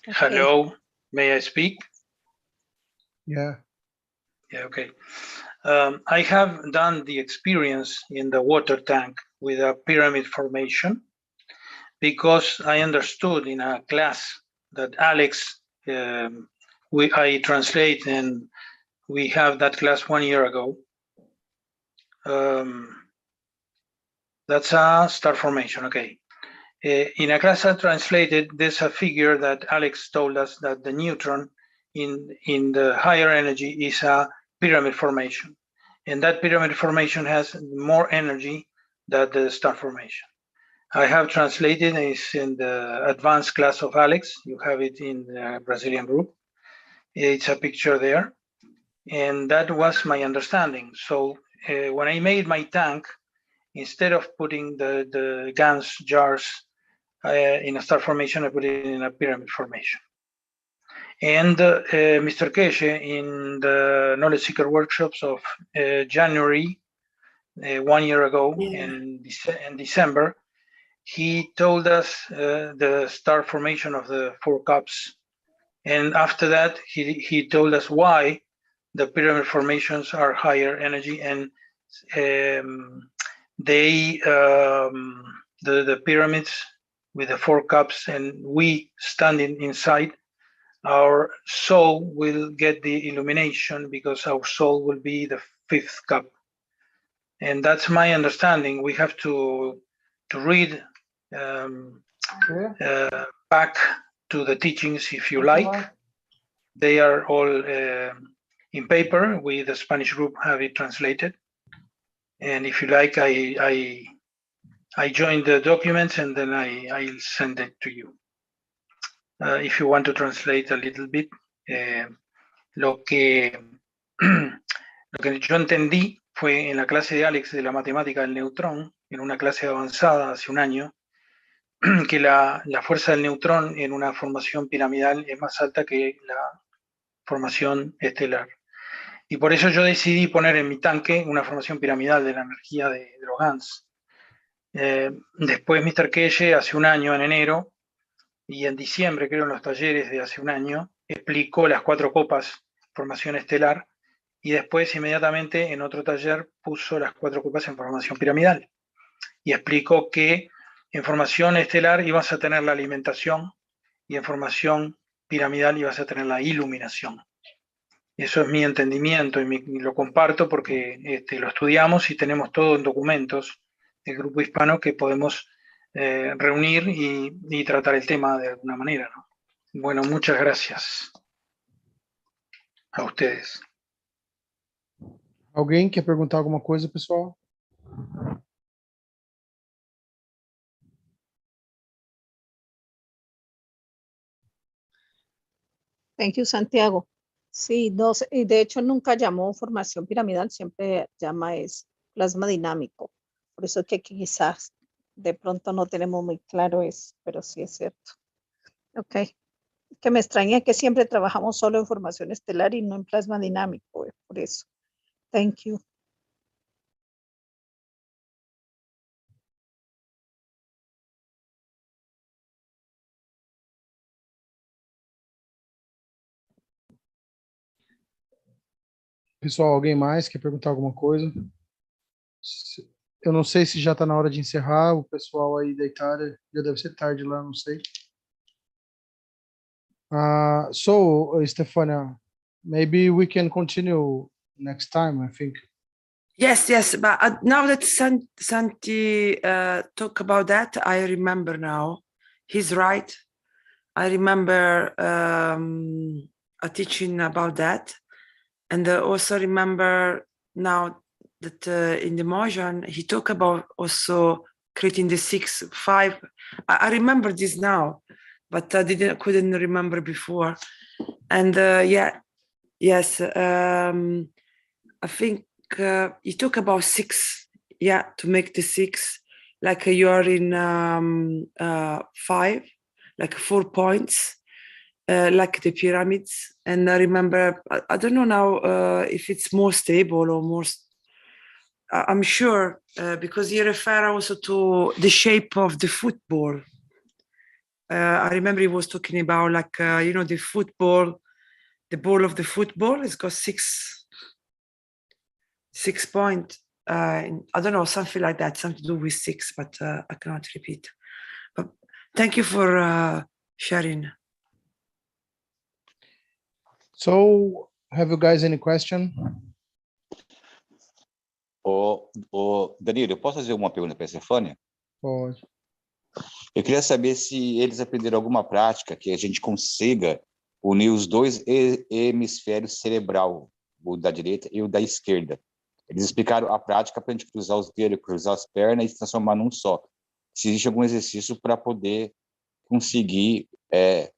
Okay. Hello, may I speak? Yeah. Yeah, okay. I have done the experience in the water tank with a pyramid formation because I understood in a class that Alex, I translate, and we have that class 1 year ago. That's a star formation, okay. In a class I translated, there's a figure that Alex told us that the neutron in the higher energy is a pyramid formation. And that pyramid formation has more energy than the star formation. I have translated, it's in the advanced class of Alex. You have it in the Brazilian group. It's a picture there. And that was my understanding. So when I made my tank, instead of putting the GANs jars in a star formation, I put it in a pyramid formation. And Mr. Keshe, in the Knowledge Seeker workshops of January, 1 year ago, in December, he told us the star formation of the 4 cups. And after that, he told us why the pyramid formations are higher energy, and the pyramids with the 4 cups and we standing inside, our soul will get the illumination because our soul will be the 5th cup. And that's my understanding. We have to read back to the teachings if you like. They are all in paper. We, the Spanish group, have it translated. And if you like, I join the documents and then I'll send it to you. If you want to translate a little bit, lo que yo entendí fue en la clase de Alex de la matemática del neutrón, en una clase avanzada hace un año, que la fuerza del neutrón en una formación piramidal es más alta que la formación estelar. Y por eso yo decidí poner en mi tanque una formación piramidal de la energía de los GANs. Después Mr. Keshe, hace un año, en enero, y en diciembre, creo, en los talleres de hace un año, explicó las 4 copas, formación estelar, y después inmediatamente en otro taller puso las 4 copas en formación piramidal. Y explicó que en formación estelar ibas a tener la alimentación y en formación piramidal ibas a tener la iluminación. Eso es mi entendimiento y lo comparto porque lo estudiamos y tenemos todo en documentos del grupo hispano que podemos reunir y tratar el tema de alguna manera, ¿no? Bueno, muchas gracias a ustedes. Alguém quer perguntar alguma coisa, pessoal? Thank you, Santiago. Sí, no, y de hecho nunca llamó formación piramidal, siempre llama es plasma dinámico. Por eso que quizás de pronto no tenemos muy claro eso, pero sí es cierto. Ok. Que me extraña que siempre trabajamos solo en formación estelar y no en plasma dinámico, por eso. Thank you. Pessoal, alguém mais quer perguntar alguma coisa? Eu não sei se já está na hora de encerrar. O pessoal aí da Itália, já deve ser tarde lá, não sei. So, Stefania, maybe we can continue next time, I think. Yes, but now that Santi talk about that, I remember now. He's right. I remember a teaching about that. And also remember now that in the motion, he talked about also creating the 6, 5. I remember this now, but I couldn't remember before. And yes, I think you talk about 6, to make the 6, like you are in 5, like 4 points. Like the pyramids, and I remember, I don't know now if it's more stable or more, I'm sure, because you refer also to the shape of the football. I remember he was talking about like, the football, the ball of the football, it's got 6 points. I don't know, something like that, something to do with 6, but I cannot repeat. But thank you for sharing. So, have you guys any question? Danilo, eu posso fazer uma pergunta para a Stefania? Pode. Eu queria saber se eles aprenderam alguma prática que a gente consiga unir os 2 hemisférios cerebral, o da direita e o da esquerda. Eles explicaram a prática para a gente cruzar os dedos, cruzar as pernas e se transformar num só. Se existe algum exercício para poder conseguir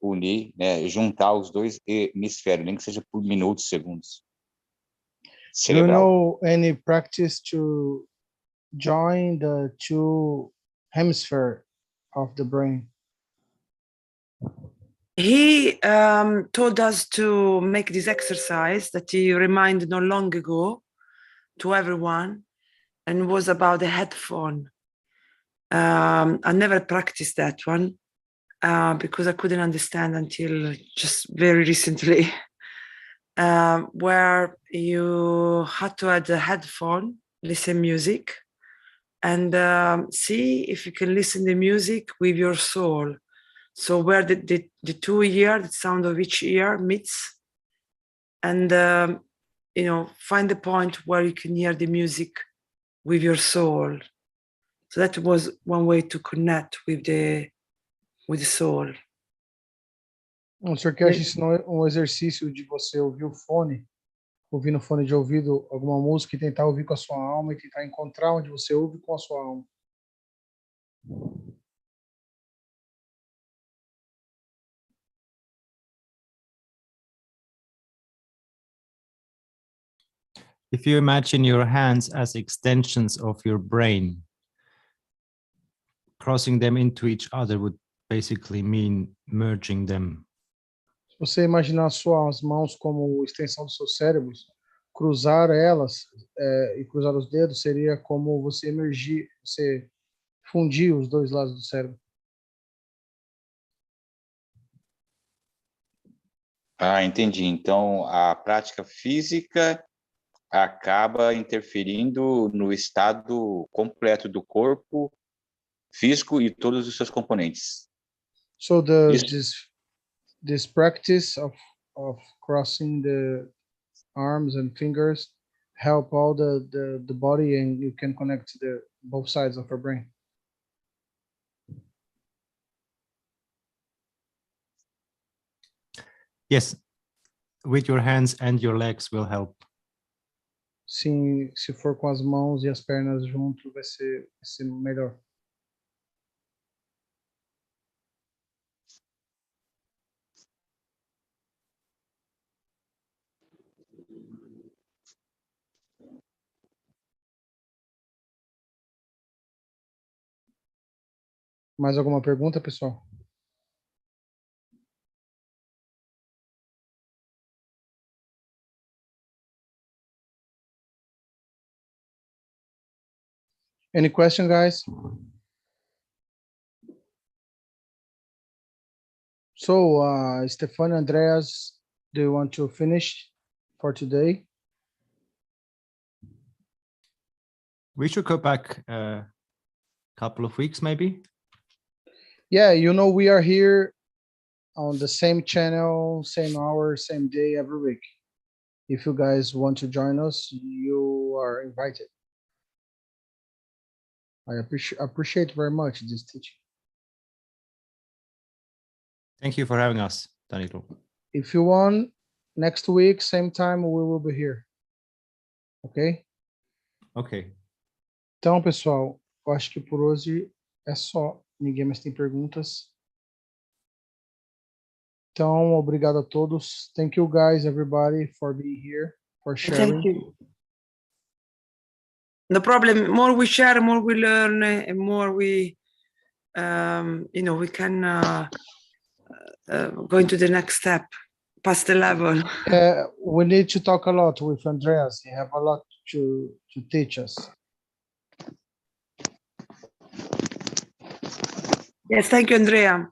unir, né, juntar os 2 hemisférios, nem que seja por minutos, segundos. Cerebral. Do you know any practice to join the 2 hemispheres of the brain? He told us to make this exercise that he reminded not long ago to everyone, and was about the headphone. I never practiced that one. Because I couldn't understand until just very recently, where you had to add a headphone, listen music, and see if you can listen the music with your soul. So where the two ear, the sound of each ear meets, and you know, find the point where you can hear the music with your soul. So that was one way to connect with the soul. O Sr. Keshe ensinou exercício de você ouvir ouvir no fone de ouvido alguma música e tentar ouvir com a sua alma e tentar encontrar onde você ouve com a sua alma. If you imagine your hands as extensions of your brain, crossing them into each other would basically mean merging them. Se você imaginar suas mãos como extensão dos seus cérebros, cruzar elas e cruzar os dedos seria como você emergir, você fundir os dois lados do cérebro. Ah, entendi. Então, a prática física acaba interferindo no estado completo do corpo físico e todos os seus componentes. So this practice of crossing the arms and fingers help all the body, and you can connect both sides of your brain. Yes, with your hands and your legs will help. Sim, se for com as mãos e as pernas junto, vai ser melhor. Mais alguma pergunta, pessoal? Any question, guys? So, Stefan, Andreas, do you want to finish for today? We should go back a couple of weeks, maybe. Yeah, you know, we are here on the same channel, same hour, same day every week. If you guys want to join us, you are invited. I appreciate very much this teaching. Thank you for having us, Danilo. If you want, next week, same time, we will be here. Ok? Ok. Então, pessoal, eu acho que por hoje é só. Ninguém mais tem perguntas. Então, obrigado a todos. Thank you, guys, everybody, for being here, for sharing. Thank you. No problem. More we share, more we learn, and more we, you know, we can go into the next step, past the level. We need to talk a lot with Andreas. He have a lot to teach us. Yes, thank you, Andrea.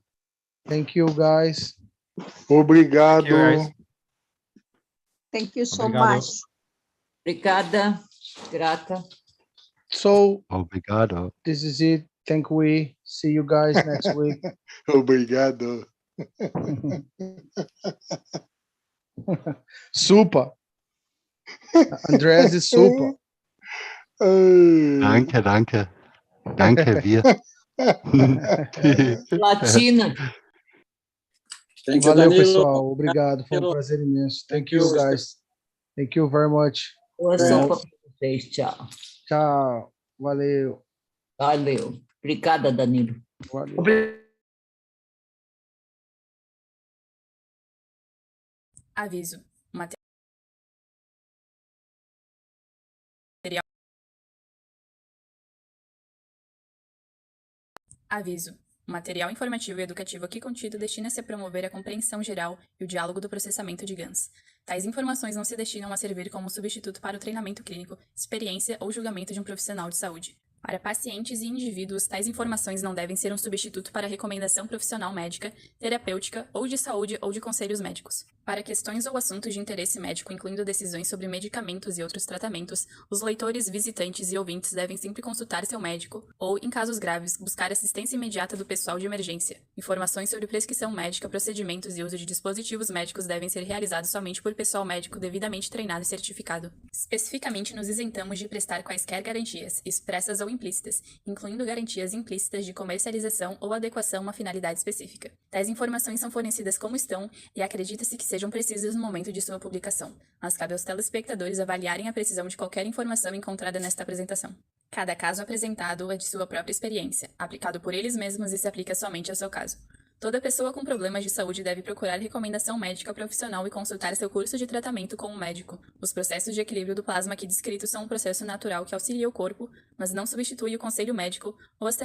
Thank you, guys. Obrigado. Thank you, guys. Thank you so Obrigado. much. Obrigada, grata. So, Obrigado. this is it. Thank we. See you guys next week. Obrigado. Super. Andreas is super. Danke, danke. Danke, wir. Latina. Thank you, Valeu, Danilo. pessoal. Obrigado. Foi um prazer imenso. Thank you, guys. Thank you very much. Boa sopa para vocês. Tchau. Tchau. Valeu. Valeu. Obrigada, Danilo. Valeu. Aviso. Aviso. O material informativo e educativo aqui contido destina-se a promover a compreensão geral e o diálogo do processamento de GANs. Tais informações não se destinam a servir como substituto para o treinamento clínico, experiência ou julgamento de um profissional de saúde. Para pacientes e indivíduos, tais informações não devem ser um substituto para recomendação profissional médica, terapêutica ou de saúde ou de conselhos médicos. Para questões ou assuntos de interesse médico, incluindo decisões sobre medicamentos e outros tratamentos, os leitores, visitantes e ouvintes devem sempre consultar seu médico ou, em casos graves, buscar assistência imediata do pessoal de emergência. Informações sobre prescrição médica, procedimentos e uso de dispositivos médicos devem ser realizados somente por pessoal médico devidamente treinado e certificado. Especificamente, nos isentamos de prestar quaisquer garantias, expressas ou implícitas, incluindo garantias implícitas de comercialização ou adequação a uma finalidade específica. Tais informações são fornecidas como estão e acredita-se que sejam precisas no momento de sua publicação, mas cabe aos telespectadores avaliarem a precisão de qualquer informação encontrada nesta apresentação. Cada caso apresentado é de sua própria experiência, aplicado por eles mesmos e se aplica somente ao seu caso. Toda pessoa com problemas de saúde deve procurar recomendação médica profissional e consultar seu curso de tratamento com um médico. Os processos de equilíbrio do plasma aqui descritos são um processo natural que auxilia o corpo, mas não substitui o conselho médico ou as